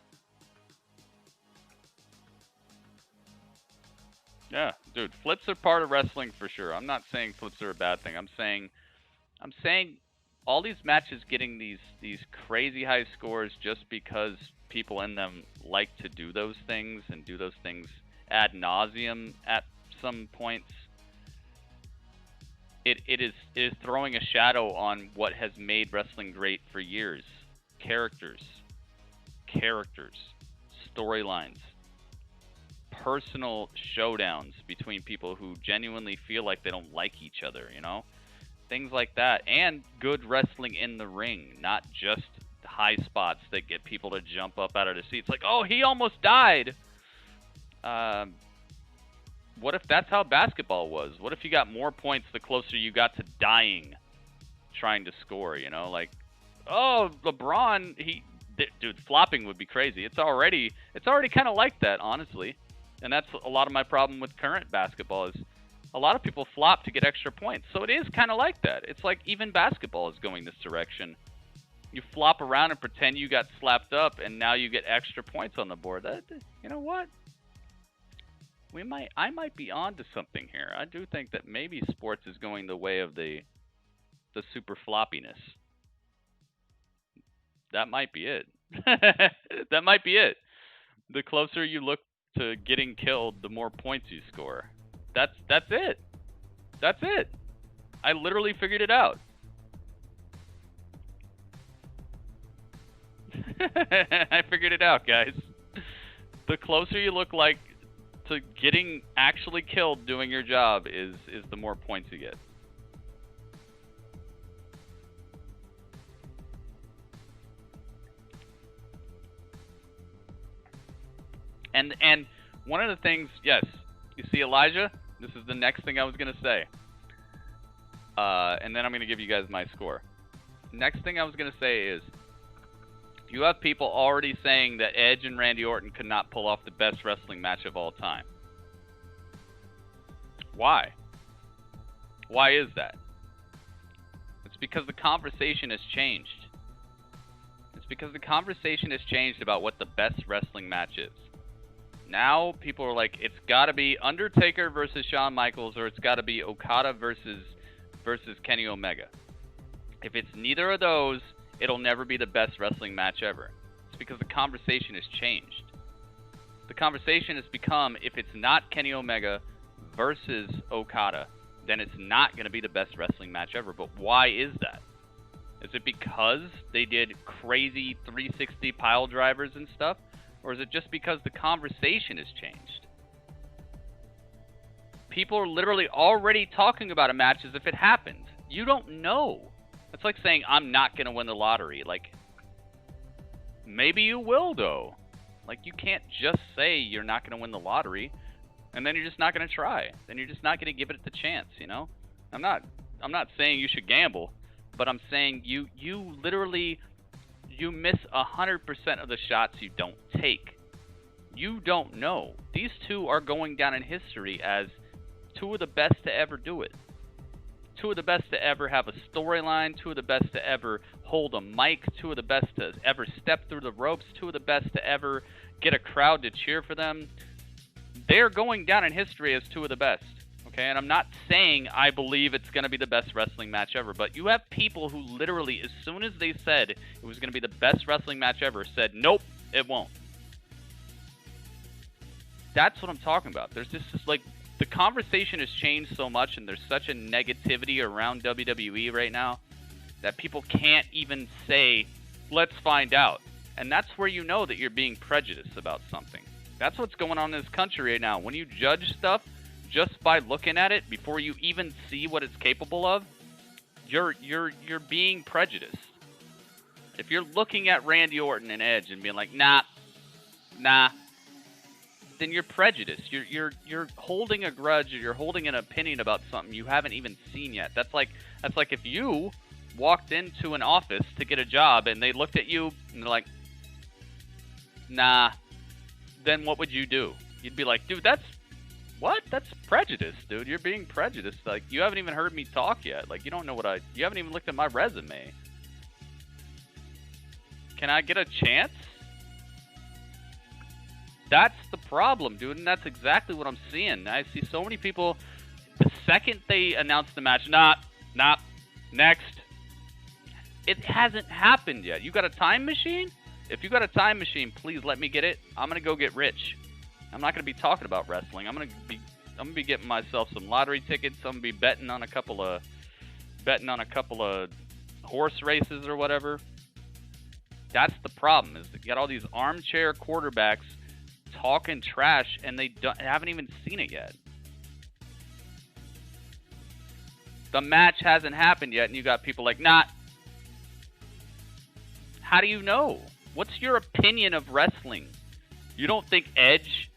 Yeah, dude, flips are part of wrestling for sure. I'm not saying flips are a bad thing. I'm saying all these matches getting these crazy high scores just because people in them like to do those things and do those things ad nauseum at some points. It is throwing a shadow on what has made wrestling great for years. Characters, storylines, personal showdowns between people who genuinely feel like they don't like each other, you know? Things like that. And good wrestling in the ring, not just high spots that get people to jump up out of their seats. Like, oh, he almost died. What if that's how basketball was? What if you got more points the closer you got to dying trying to score, you know? Like, oh, LeBron, dude, flopping would be crazy. It's already kind of like that, honestly. And that's a lot of my problem with current basketball is a lot of people flop to get extra points. So it is kind of like that. It's like even basketball is going this direction. You flop around and pretend you got slapped up, and now you get extra points on the board. You know what? I might be onto something here. I do think that maybe sports is going the way of the super floppiness. That might be it. That might be it. The closer you look to getting killed, the more points you score. That's it. That's it. I literally figured it out. I figured it out, guys. The closer you look like to getting actually killed doing your job is the more points you get. And one of the things, yes, you see Elijah? This is the next thing I was going to say. And then I'm going to give you guys my score. Next thing I was going to say is, you have people already saying that Edge and Randy Orton could not pull off the best wrestling match of all time. Why? Why is that? It's because the conversation has changed. It's because the conversation has changed about what the best wrestling match is. Now people are like, it's got to be Undertaker versus Shawn Michaels, or it's got to be Okada versus Kenny Omega. If it's neither of those, it'll never be the best wrestling match ever. It's because the conversation has changed. The conversation has become, if it's not Kenny Omega versus Okada, then it's not going to be the best wrestling match ever. But why is that? Is it because they did crazy 360 pile drivers and stuff? Or is it just because the conversation has changed? People are literally already talking about a match as if it happened. You don't know. It's like saying, I'm not going to win the lottery. Like, maybe you will, though. Like, you can't just say you're not going to win the lottery, and then you're just not going to try. Then you're just not going to give it the chance, you know? I'm not saying you should gamble, but I'm saying you literally, you miss 100% of the shots you don't take. You don't know. These two are going down in history as two of the best to ever do it. Two of the best to ever have a storyline, two of the best to ever hold a mic, two of the best to ever step through the ropes, two of the best to ever get a crowd to cheer for them. They're going down in history as two of the best, okay? And I'm not saying I believe it's going to be the best wrestling match ever, but you have people who literally, as soon as they said it was going to be the best wrestling match ever, said, nope, it won't. That's what I'm talking about. There's just this, like, the conversation has changed so much, and there's such a negativity around WWE right now that people can't even say, let's find out. And that's where you know that you're being prejudiced about something. That's what's going on in this country right now. When you judge stuff just by looking at it before you even see what it's capable of, you're being prejudiced. if you're looking at Randy Orton and Edge and being like, nah, then you're prejudiced. You're holding a grudge, or you're holding an opinion about something you haven't even seen yet. That's like if you walked into an office to get a job and they looked at you and they're like, nah, then what would you do? You'd be like, dude, that's prejudice, dude. You're being prejudiced. Like, you haven't even heard me talk yet. Like, you don't know you haven't even looked at my resume. Can I get a chance? That's the problem, dude, and that's exactly what I'm seeing. I see so many people, the second they announce the match, nah, next. It hasn't happened yet. You got a time machine? If you got a time machine, please let me get it. I'm gonna go get rich. I'm not gonna be talking about wrestling. I'm gonna be getting myself some lottery tickets. I'm gonna be betting on a couple of horse races or whatever. That's the problem. Is that you got all these armchair quarterbacks talking trash, and they haven't even seen it yet. The match hasn't happened yet, and you got people like, nah. How do you know? What's your opinion of wrestling? You don't think Edge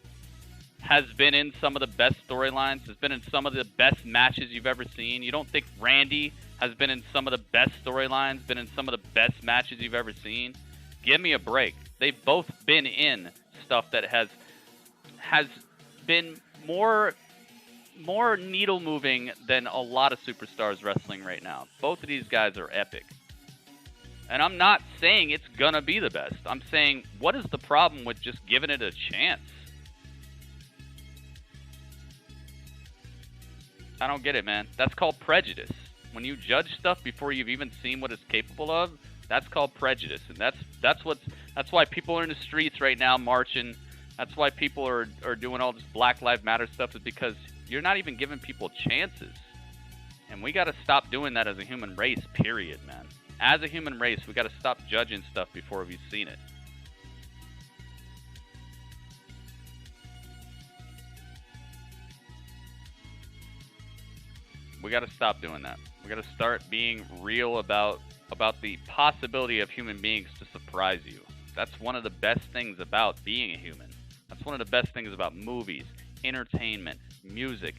has been in some of the best storylines, has been in some of the best matches you've ever seen? You don't think Randy has been in some of the best storylines, been in some of the best matches you've ever seen? Give me a break. They've both been in stuff that has been more needle moving than a lot of superstars wrestling right now. Both of these guys are epic. And I'm not saying it's gonna be the best. I'm saying, what is the problem with just giving it a chance? I don't get it, man. That's called prejudice. When you judge stuff before you've even seen what it's capable of, that's called prejudice. And that's why people are in the streets right now marching. That's why people are doing all this Black Lives Matter stuff, is because you're not even giving people chances. And we got to stop doing that as a human race, period, man. As a human race, we got to stop judging stuff before we've seen it. We got to stop doing that. We got to start being real about the possibility of human beings to surprise you. That's one of the best things about being a human. That's one of the best things about movies, entertainment, music.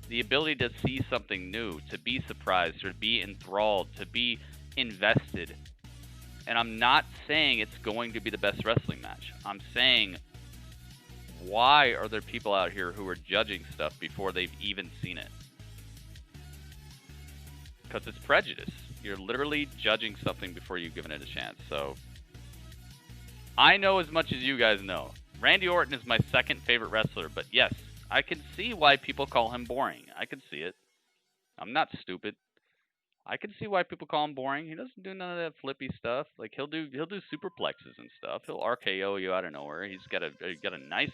The ability to see something new, to be surprised, or to be enthralled, to be invested. And I'm not saying it's going to be the best wrestling match. I'm saying, why are there people out here who are judging stuff before they've even seen it? Because it's prejudice. You're literally judging something before you've given it a chance. So, I know as much as you guys know. Randy Orton is my second favorite wrestler, but yes, I can see why people call him boring. I can see it. I'm not stupid. I can see why people call him boring. He doesn't do none of that flippy stuff. Like, he'll do superplexes and stuff. He'll RKO you out of nowhere. He's got a nice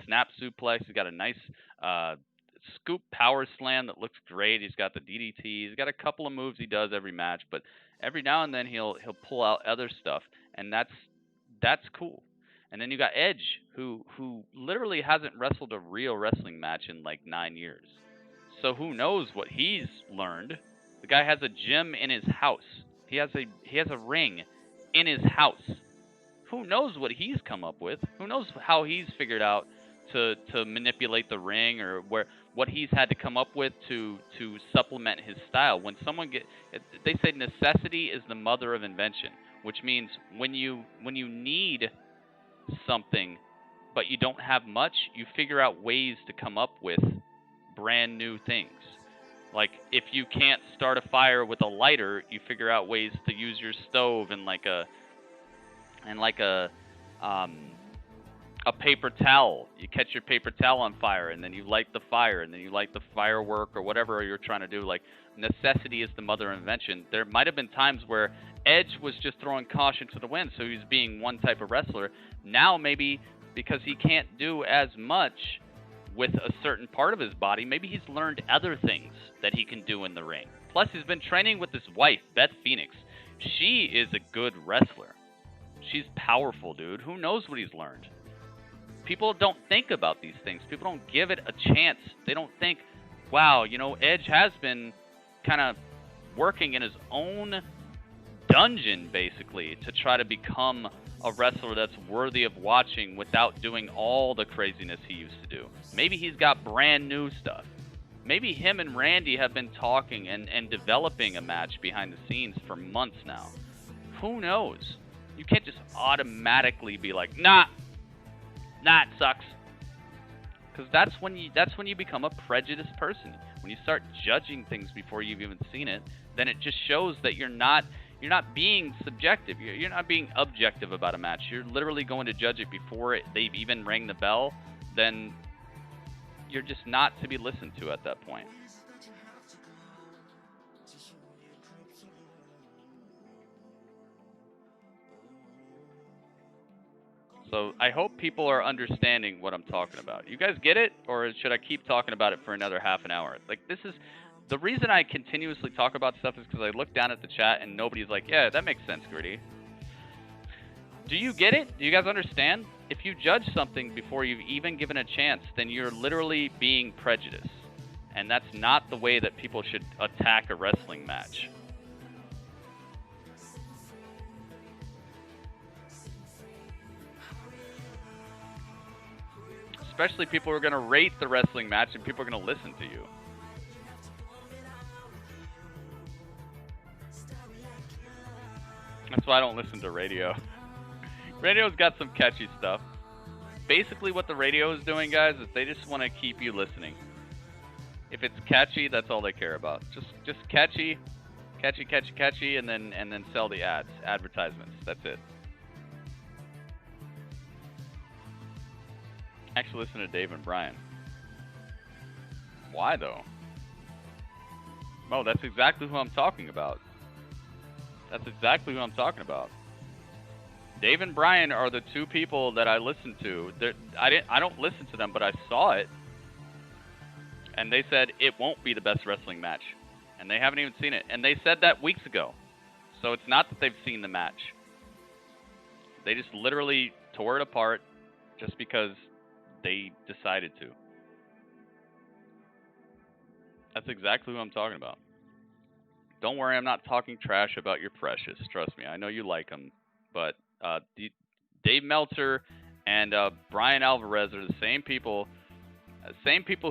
snap suplex. He's got a nice scoop power slam that looks great. He's got the DDT. He's got a couple of moves he does every match, but every now and then he'll pull out other stuff, and that's cool. And then you got Edge, who literally hasn't wrestled a real wrestling match in like 9 years. So who knows what he's learned? The guy has a gym in his house. He has a ring in his house. Who knows what he's come up with? Who knows how he's figured out to manipulate the ring, or what he's had to come up with to supplement his style. When they say necessity is the mother of invention, which means when you need something but you don't have much, you figure out ways to come up with brand new things. Like, if you can't start a fire with a lighter, you figure out ways to use your stove and like a paper towel. You catch your paper towel on fire, and then you light the fire, and then you light the firework or whatever you're trying to do. Like, necessity is the mother of invention. There might have been times where Edge was just throwing caution to the wind, so he's being one type of wrestler. Now maybe because he can't do as much with a certain part of his body, maybe he's learned other things that he can do in the ring. Plus, he's been training with his wife, Beth Phoenix. She is a good wrestler. She's powerful, dude. Who knows what he's learned? People don't think about these things. People don't give it a chance. They don't think, wow, Edge has been kind of working in his own dungeon, basically, to try to become a wrestler that's worthy of watching without doing all the craziness he used to do. Maybe he's got brand new stuff. Maybe him and Randy have been talking and developing a match behind the scenes for months now. Who knows? You can't just automatically be like, nah, it sucks. Because that's when you become a prejudiced person. When you start judging things before you've even seen it, then it just shows that you're not being subjective. You're not being objective about a match. You're literally going to judge it before they've even rang the bell. Then you're just not to be listened to at that point. So I hope people are understanding what I'm talking about. You guys get it? Or should I keep talking about it for another half an hour? Like, this is the reason I continuously talk about stuff is because I look down at the chat and nobody's like, yeah, that makes sense, Gritty. Do you get it? Do you guys understand? If you judge something before you've even given a chance, then you're literally being prejudiced. And that's not the way that people should attack a wrestling match. Especially people who are going to rate the wrestling match and people are going to listen to you. That's why I don't listen to radio. Radio's got some catchy stuff. Basically what the radio is doing, guys, is they just want to keep you listening. If it's catchy, that's all they care about. Just catchy, and then sell the advertisements. That's it. Actually listen to Dave and Bryan. Why though? Oh, that's exactly who I'm talking about. That's exactly who I'm talking about. Dave and Bryan are the two people that I listen to. I don't listen to them, but I saw it. And they said it won't be the best wrestling match. And they haven't even seen it. And they said that weeks ago. So it's not that they've seen the match. They just literally tore it apart just because they decided to. That's exactly who I'm talking about. Don't worry, I'm not talking trash about your Precious. Trust me, I know you like them. But Dave Meltzer and Bryan Alvarez are the same people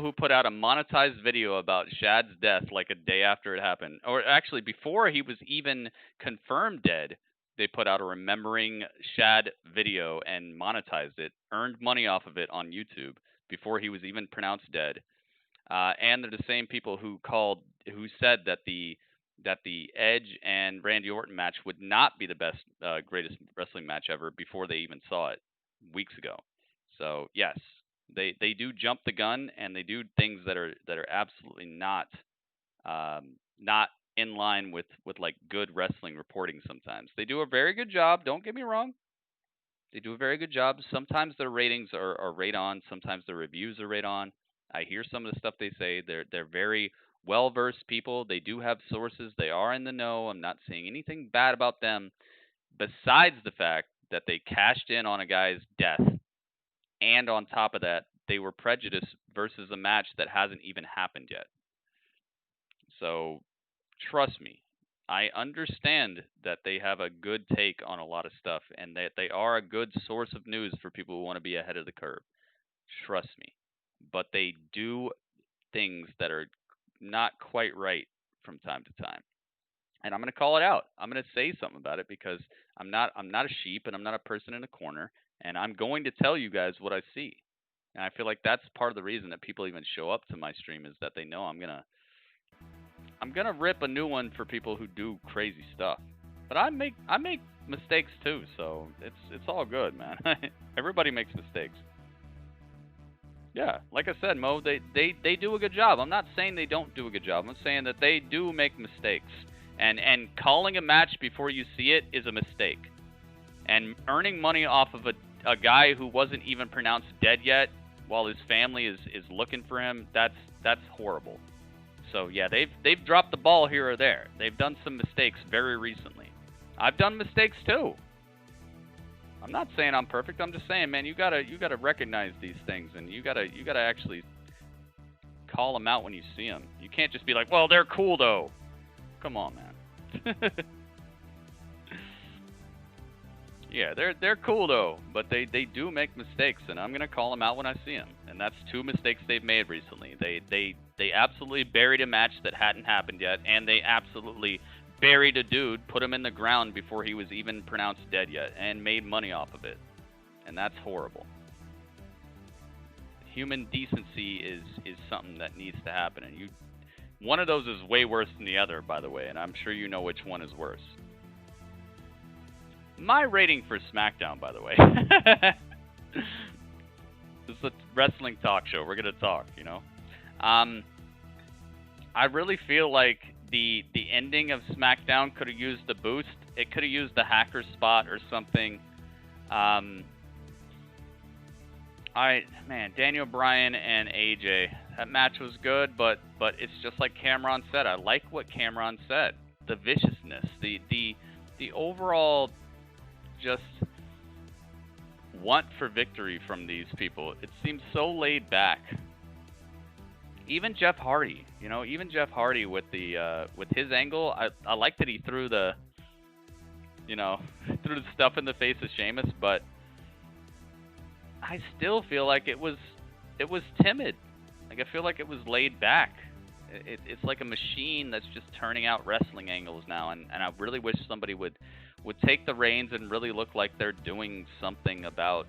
who put out a monetized video about Shad's death like a day after it happened. Or actually, before he was even confirmed dead, they put out a remembering Shad video and monetized it, earned money off of it on YouTube before he was even pronounced dead. And they're the same people who said that the Edge and Randy Orton match would not be the best, greatest wrestling match ever before they even saw it weeks ago. So yes, they do jump the gun and they do things that are absolutely not in line with like good wrestling reporting. Sometimes they do a very good job. Don't get me wrong. They do a very good job. Sometimes their ratings are right on. Sometimes their reviews are right on. I hear some of the stuff they say. They're very well-versed people. They do have sources. They are in the know. I'm not saying anything bad about them, besides the fact that they cashed in on a guy's death, and on top of that, they were prejudiced versus a match that hasn't even happened yet. So, trust me, I understand that they have a good take on a lot of stuff, and that they are a good source of news for people who want to be ahead of the curve. Trust me. But they do things that are not quite right from time to time. And I'm going to call it out. I'm going to say something about it because I'm not a sheep and I'm not a person in a corner, and I'm going to tell you guys what I see. And I feel like that's part of the reason that people even show up to my stream, is that they know I'm going to rip a new one for people who do crazy stuff. But I make mistakes too, so it's all good, man. Everybody makes mistakes. Yeah, like I said, Mo, they do a good job. I'm not saying they don't do a good job. I'm saying that they do make mistakes. And calling a match before you see it is a mistake. And earning money off of a guy who wasn't even pronounced dead yet, while his family is looking for him, that's horrible. So yeah, they've dropped the ball here or there. They've done some mistakes very recently. I've done mistakes too. I'm not saying I'm perfect. I'm just saying, man, you gotta recognize these things, and you gotta actually call them out when you see them. You can't just be like, well, they're cool though. Come on, man. Yeah, they're cool though, but they do make mistakes, and I'm gonna call them out when I see them. And that's 2 mistakes they've made recently. They absolutely buried a match that hadn't happened yet, and they absolutely buried a dude, put him in the ground before he was even pronounced dead yet, and made money off of it. And that's horrible. Human decency is something that needs to happen, and one of those is way worse than the other, by the way, and I'm sure you know which one is worse. My rating for SmackDown, by the way. This is a wrestling talk show. We're gonna talk, you know. I really feel like the ending of SmackDown could have used the boost. It could have used the hacker spot or something. Daniel Bryan and AJ. That match was good, but it's just like Cameron said. I like what Cameron said. The viciousness, the overall just want for victory from these people. It seems so laid back. Even Jeff Hardy, you know, with the with his angle, I like that he threw the, you know, threw the stuff in the face of Sheamus, but I still feel like it was timid. Like I feel like it was laid back. It's like a machine that's just turning out wrestling angles now, and I really wish somebody would take the reins and really look like they're doing something about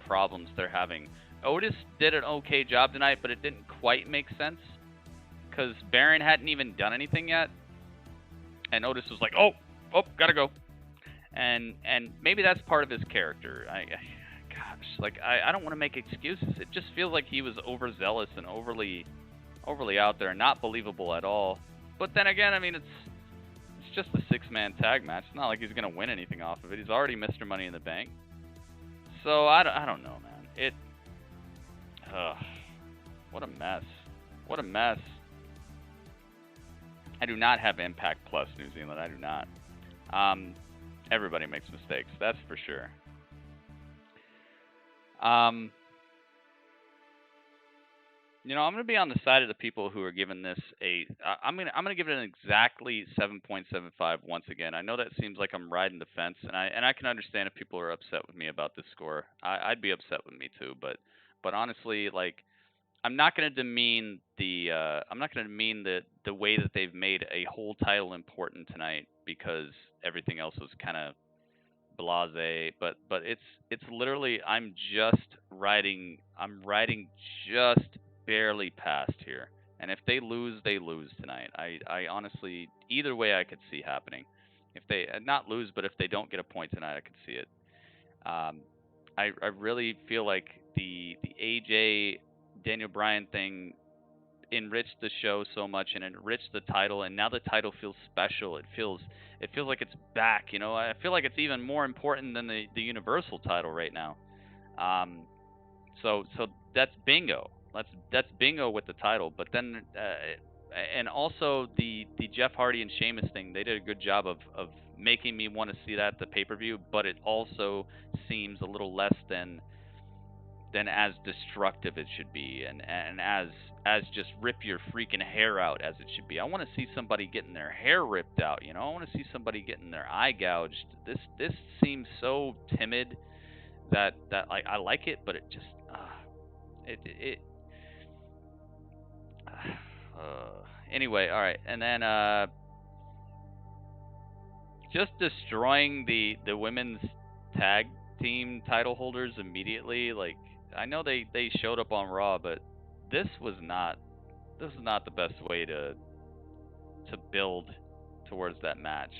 problems they're having. Otis did an okay job tonight, but it didn't quite make sense because Baron hadn't even done anything yet, and Otis was like, "Oh, gotta go," and maybe that's part of his character. I don't want to make excuses. It just feels like he was overzealous and overly out there, not believable at all. But then again, I mean, it's just a 6-man tag match. It's not like he's gonna win anything off of it. He's already Mr. Money in the Bank. So I don't know, man. What a mess. What a mess. I do not have Impact Plus New Zealand. I do not. Everybody makes mistakes. That's for sure. You know, I'm going to be on the side of the people who are giving this I'm going to give it an exactly 7.75 once again. I know that seems like I'm riding the fence, and I can understand if people are upset with me about this score. I'd be upset with me too, but honestly, like, I'm not going to demean the way that they've made a whole title important tonight because everything else was kind of blasé, but it's literally I'm riding just barely past here, and if they lose tonight. I honestly, either way I could see happening. If they not lose, but if they don't get a point tonight, I could see it. I really feel like the AJ Daniel Bryan thing enriched the show so much and enriched the title, and now the title feels special. It feels like it's back, you know. I feel like it's even more important than the Universal title right now. So that's bingo. That's bingo with the title. But then and also the Jeff Hardy and Sheamus thing, they did a good job of making me want to see that at the pay-per-view, but it also seems a little less than as destructive it should be, and as just rip your freaking hair out as it should be. I want to see somebody getting their hair ripped out, you know. I want to see somebody getting their eye gouged. This seems so timid that like I like it, but it just anyway, all right. And then just destroying the women's tag team title holders immediately. Like, I know they showed up on Raw, but this is not the best way to build towards that match.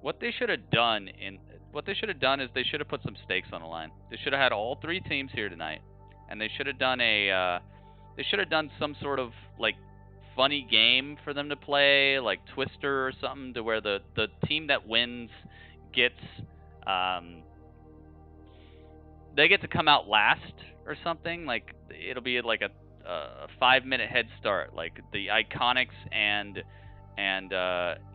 What they should have done is they should have put some stakes on the line. They should have had all 3 teams here tonight, and they should have done some sort of like funny game for them to play, like Twister or something, to where the team that wins gets they get to come out last or something. Like, it'll be like a 5-minute head start. Like, the Iconics and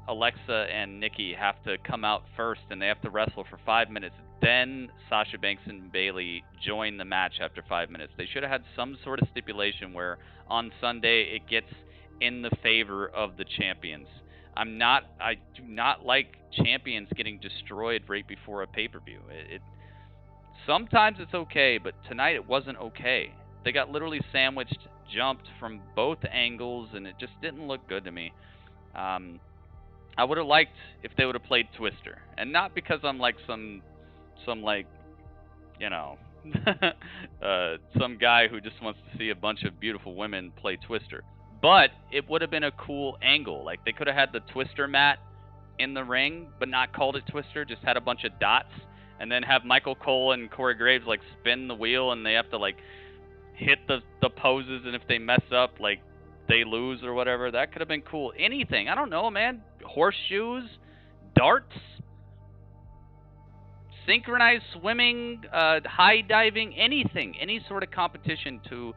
Alexa and Nikki have to come out first, and they have to wrestle for 5 minutes. Then Sasha Banks and Bayley join the match after 5 minutes. They should have had some sort of stipulation where on Sunday it gets in the favor of the champions. I do not like champions getting destroyed right before a pay-per-view. Sometimes it's okay, but tonight it wasn't okay. They got literally sandwiched, jumped from both angles, and it just didn't look good to me. I would have liked if they would have played Twister, and not because I'm like some like, you know, some guy who just wants to see a bunch of beautiful women play Twister. But it would have been a cool angle. Like, they could have had the Twister mat in the ring, but not called it Twister, just had a bunch of dots, and then have Michael Cole and Corey Graves, like, spin the wheel, and they have to, like, hit the poses, and if they mess up, like, they lose or whatever. That could have been cool. Anything. I don't know, man. Horseshoes, darts, synchronized swimming, high diving, anything. Any sort of competition to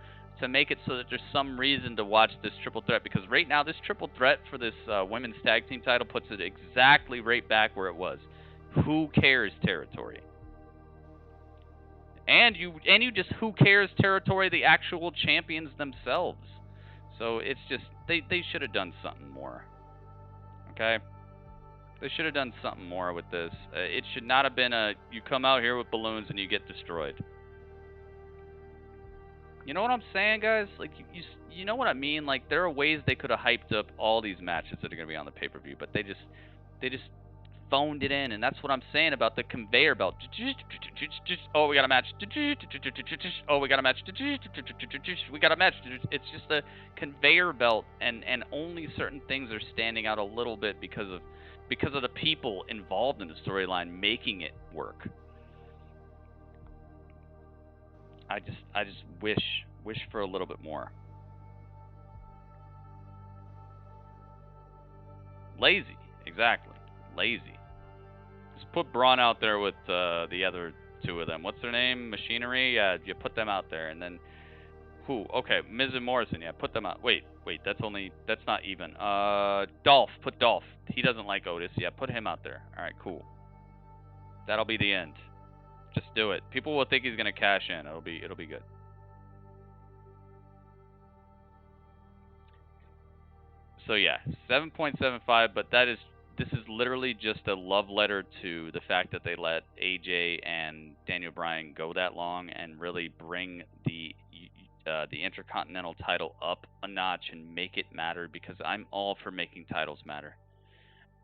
make it so that there's some reason to watch this triple threat, because right now this triple threat for this women's tag team title puts it exactly right back where it was. Who cares territory? And you just who cares territory, the actual champions themselves. So it's just they should have done something more. Okay? They should have done something more with this. It should not have been you come out here with balloons and you get destroyed. You know what I'm saying, guys? Like, you know what I mean? Like, there are ways they could have hyped up all these matches that are going to be on the pay-per-view, but they just phoned it in, and that's what I'm saying about the conveyor belt. Oh, we got a match. Oh, we got a match. We got a match. It's just a conveyor belt, and only certain things are standing out a little bit because of the people involved in the storyline making it work. I just wish for a little bit more. Lazy, exactly. Lazy. Just put Braun out there with the other two of them. What's their name? Machinery? Yeah, you put them out there, and then who? Okay, Miz and Morrison. Yeah, put them out. Wait, that's not even. Dolph. Put Dolph. He doesn't like Otis. Yeah, put him out there. All right, cool. That'll be the end. Just do it. People will think he's gonna cash in. It'll be good. So yeah, 7.75. But this is literally just a love letter to the fact that they let AJ and Daniel Bryan go that long and really bring the Intercontinental title up a notch and make it matter, because I'm all for making titles matter.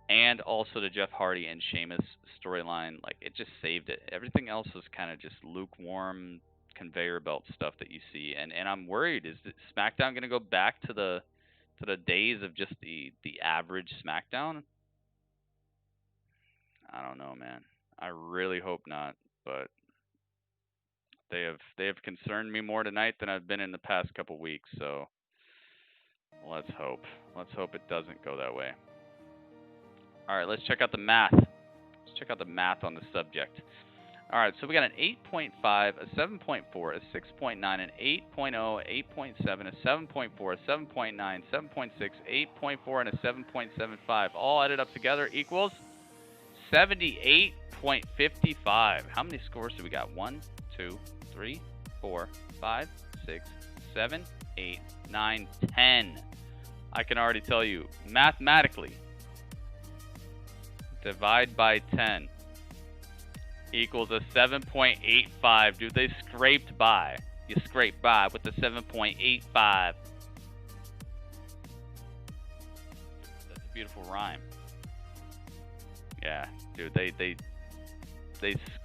And also the Jeff Hardy and Sheamus storyline, like, it just saved it. Everything else was kind of just lukewarm conveyor belt stuff that you see, and I'm worried, is that SmackDown going to go back to the days of just the average SmackDown? I don't know, man. I really hope not, but they have concerned me more tonight than I've been in the past couple weeks, so let's hope. Let's hope it doesn't go that way. All right, let's check out the math. Let's check out the math on the subject. All right, so we got an 8.5, a 7.4, a 6.9, an 8.0, 8.7, a 7.4, a 7.9, 7.6, 8.4, and a 7.75. All added up together equals 78.55. How many scores do we got? 1, 2, 3, 4, 5, 6, 7, 8, 9, 10. I can already tell you, mathematically, divide by 10 equals a 7.85. Dude, they scraped by. You scraped by with the 7.85. That's a beautiful rhyme. Yeah, dude, they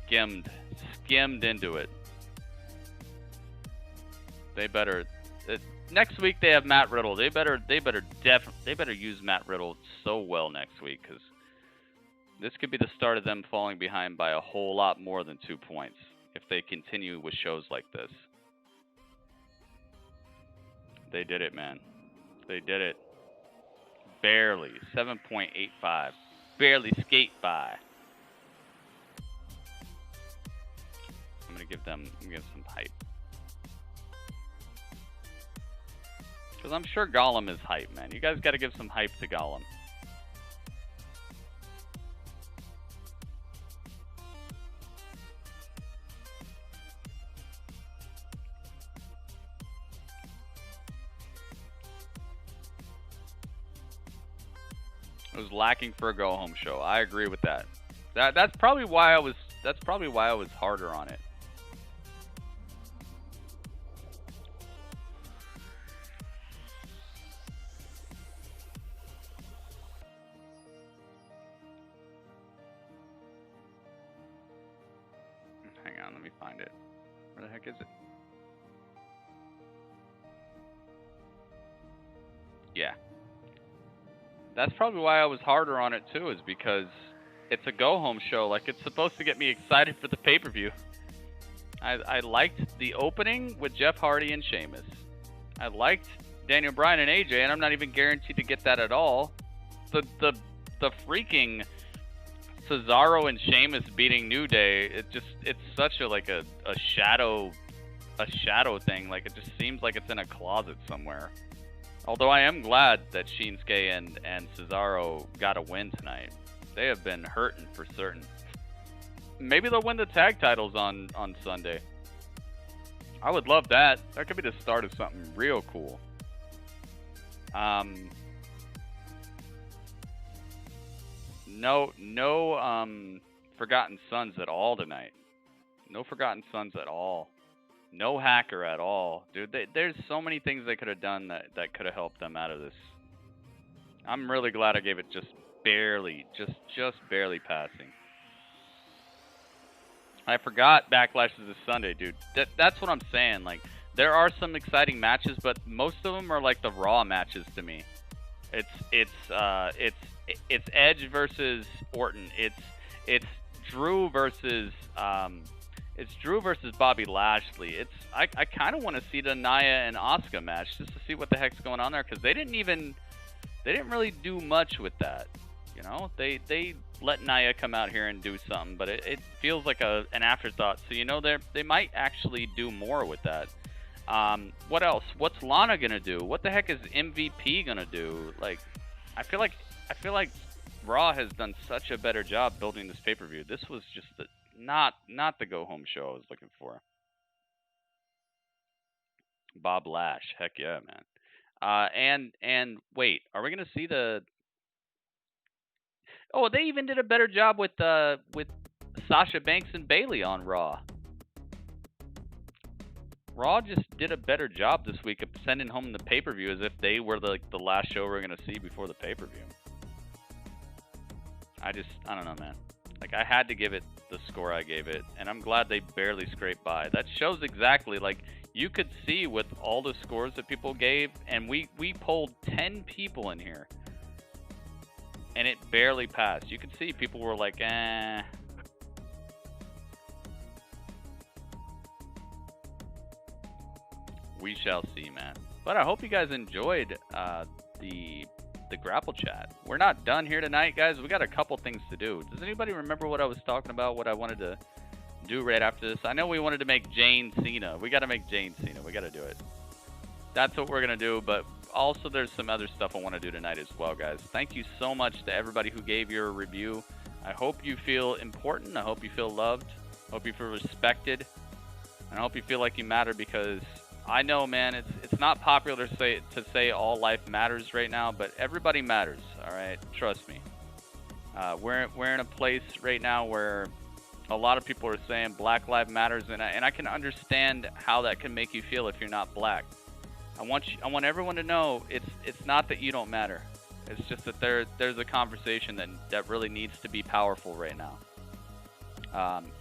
skimmed into it. They better next week they have Matt Riddle. They better use Matt Riddle so well next week, because this could be the start of them falling behind by a whole lot more than 2 points if they continue with shows like this. They did it, man. They did it. Barely. 7.85. Barely skate by. I'm gonna give them some hype. Because I'm sure Gollum is hype, man. You guys gotta give some hype to Gollum. It was lacking for a go-home show. I agree with that. That's probably why I was harder on it. Hang on, let me find it. Where the heck is it? Yeah. That's probably why I was harder on it too, is because it's a go-home show. Like, it's supposed to get me excited for the pay-per-view. I liked the opening with Jeff Hardy and Sheamus. I liked Daniel Bryan and AJ, and I'm not even guaranteed to get that at all. The freaking Cesaro and Sheamus beating New Day, it's such a shadow thing. Like, it just seems like it's in a closet somewhere. Although I am glad that Shinsuke and Cesaro got a win tonight. They have been hurting for certain. Maybe they'll win the tag titles on Sunday. I would love that. That could be the start of something real cool. No Forgotten Sons at all tonight. No Forgotten Sons at all. No Hacker at all. Dude, there's so many things they could have done that could have helped them out of this. I'm really glad I gave it just barely passing. I forgot Backlash is this Sunday, dude. That's what I'm saying. Like, there are some exciting matches, but most of them are like the Raw matches to me. It's Edge versus Orton. It's Drew versus Bobby Lashley. I kind of want to see the Nia and Asuka match just to see what the heck's going on there, because they didn't really do much with that. You know, they let Nia come out here and do something, but it feels like an afterthought. So, you know, they might actually do more with that. What else? What's Lana gonna do? What the heck is MVP gonna do? Like, I feel like Raw has done such a better job building this pay-per-view. This was just not the go-home show I was looking for. Bob Lash, heck yeah, man. And wait, are we gonna see the? Oh, they even did a better job with Sasha Banks and Bayley on Raw. Raw just did a better job this week of sending home the pay-per-view as if they were the last show we're gonna see before the pay-per-view. I don't know, man. Like, I had to give it the score I gave it, and I'm glad they barely scraped by. That shows exactly, like, you could see with all the scores that people gave, and we polled 10 people in here, and it barely passed. You could see people were like, eh. We shall see, man. But I hope you guys enjoyed the grapple chat. We're not done here tonight, guys. We got a couple things to do. Does anybody remember what I was talking about, what I wanted to do right after this? I know we wanted to make Jane Cena. We got to make Jane Cena. We got to do it. That's what we're going to do, but also there's some other stuff I want to do tonight as well, guys. Thank you so much to everybody who gave your review. I hope you feel important. I hope you feel loved. I hope you feel respected. And I hope you feel like you matter, because I know, man, it's not popular to say all life matters right now, but everybody matters, all right? Trust me. We're in a place right now where a lot of people are saying Black Lives Matters, and I can understand how that can make you feel if you're not black. I want everyone to know it's not that you don't matter. It's just that there's a conversation that really needs to be powerful right now.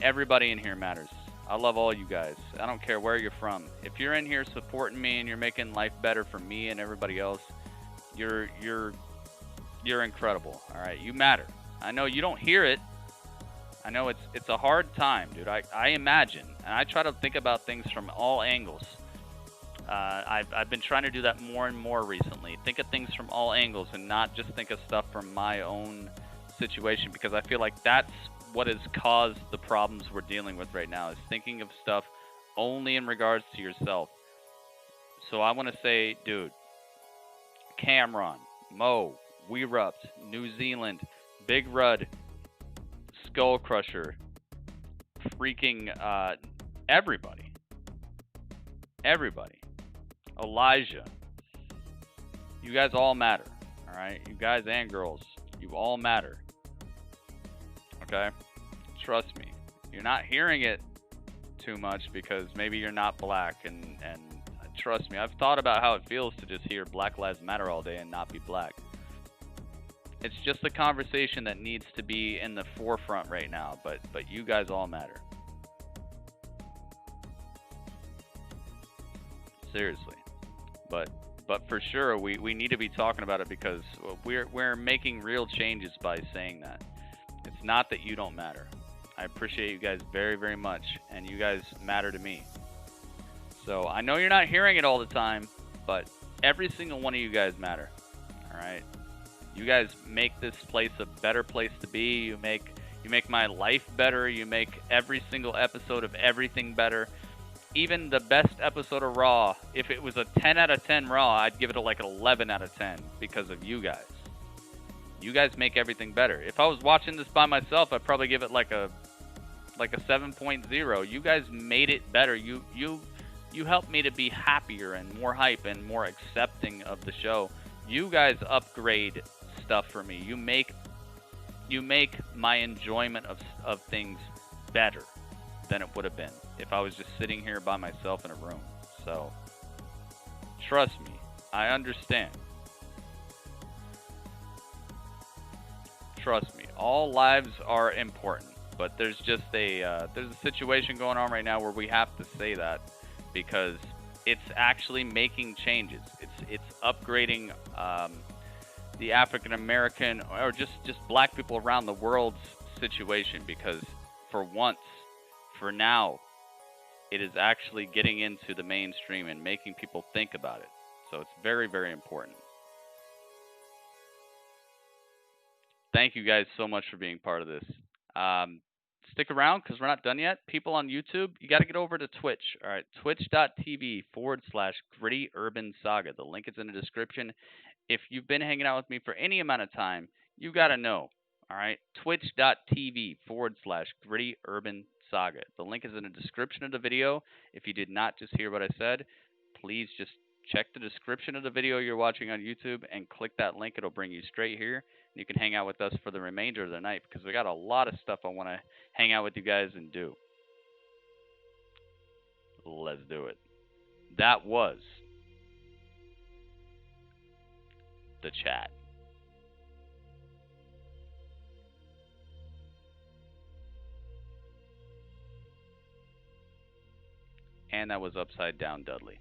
Everybody in here matters. I love all you guys. I don't care where you're from. If you're in here supporting me and you're making life better for me and everybody else, you're incredible. All right, you matter. I know you don't hear it. I know it's a hard time, dude. I imagine, and I try to think about things from all angles. I've been trying to do that more and more recently. Think of things from all angles and not just think of stuff from my own situation, because I feel like that's what has caused the problems we're dealing with right now, is thinking of stuff only in regards to yourself. So I want to say, dude, Cameron, Mo, Weerupt, New Zealand, Big Rudd, Skull Crusher, freaking everybody, Elijah, you guys all matter, all right? You guys and girls, You all matter. Okay? Trust me. You're not hearing it too much because maybe you're not black, and trust me, I've thought about how it feels to just hear Black Lives Matter all day and not be black. It's just a conversation that needs to be in the forefront right now, but you guys all matter. Seriously. But for sure, we need to be talking about it because we're making real changes by saying that. It's not that you don't matter. I appreciate you guys very, very much, and you guys matter to me. So I know you're not hearing it all the time, but every single one of you guys matter. All right? You guys make this place a better place to be. You make my life better. You make every single episode of everything better. Even the best episode of Raw, if it was a 10 out of 10 Raw, I'd give it like an 11 out of 10 because of you guys. You guys make everything better. If I was watching this by myself, I'd probably give it like a 7.0. You guys made it better. You helped me to be happier and more hype and more accepting of the show. You guys upgrade stuff for me. You make my enjoyment of things better than it would have been if I was just sitting here by myself in a room. So trust me, I understand. Trust me, all lives are important, but there's just there's a situation going on right now where we have to say that because it's actually making changes. It's upgrading the African American or just black people around the world's situation, because for once, for now, it is actually getting into the mainstream and making people think about it. So it's very, very important. Thank you guys so much for being part of this. Stick around because we're not done yet. People on YouTube, you got to get over to Twitch. All right, twitch.tv/Gritty Urban Saga. The link is in the description. If you've been hanging out with me for any amount of time, you got to know. All right, twitch.tv/Gritty Urban Saga. The link is in the description of the video. If you did not just hear what I said, please just check the description of the video you're watching on YouTube and click that link. It'll bring you straight here. You can hang out with us for the remainder of the night because we got a lot of stuff I want to hang out with you guys and do. Let's do it. That was the chat. And that was Upside Down Dudley.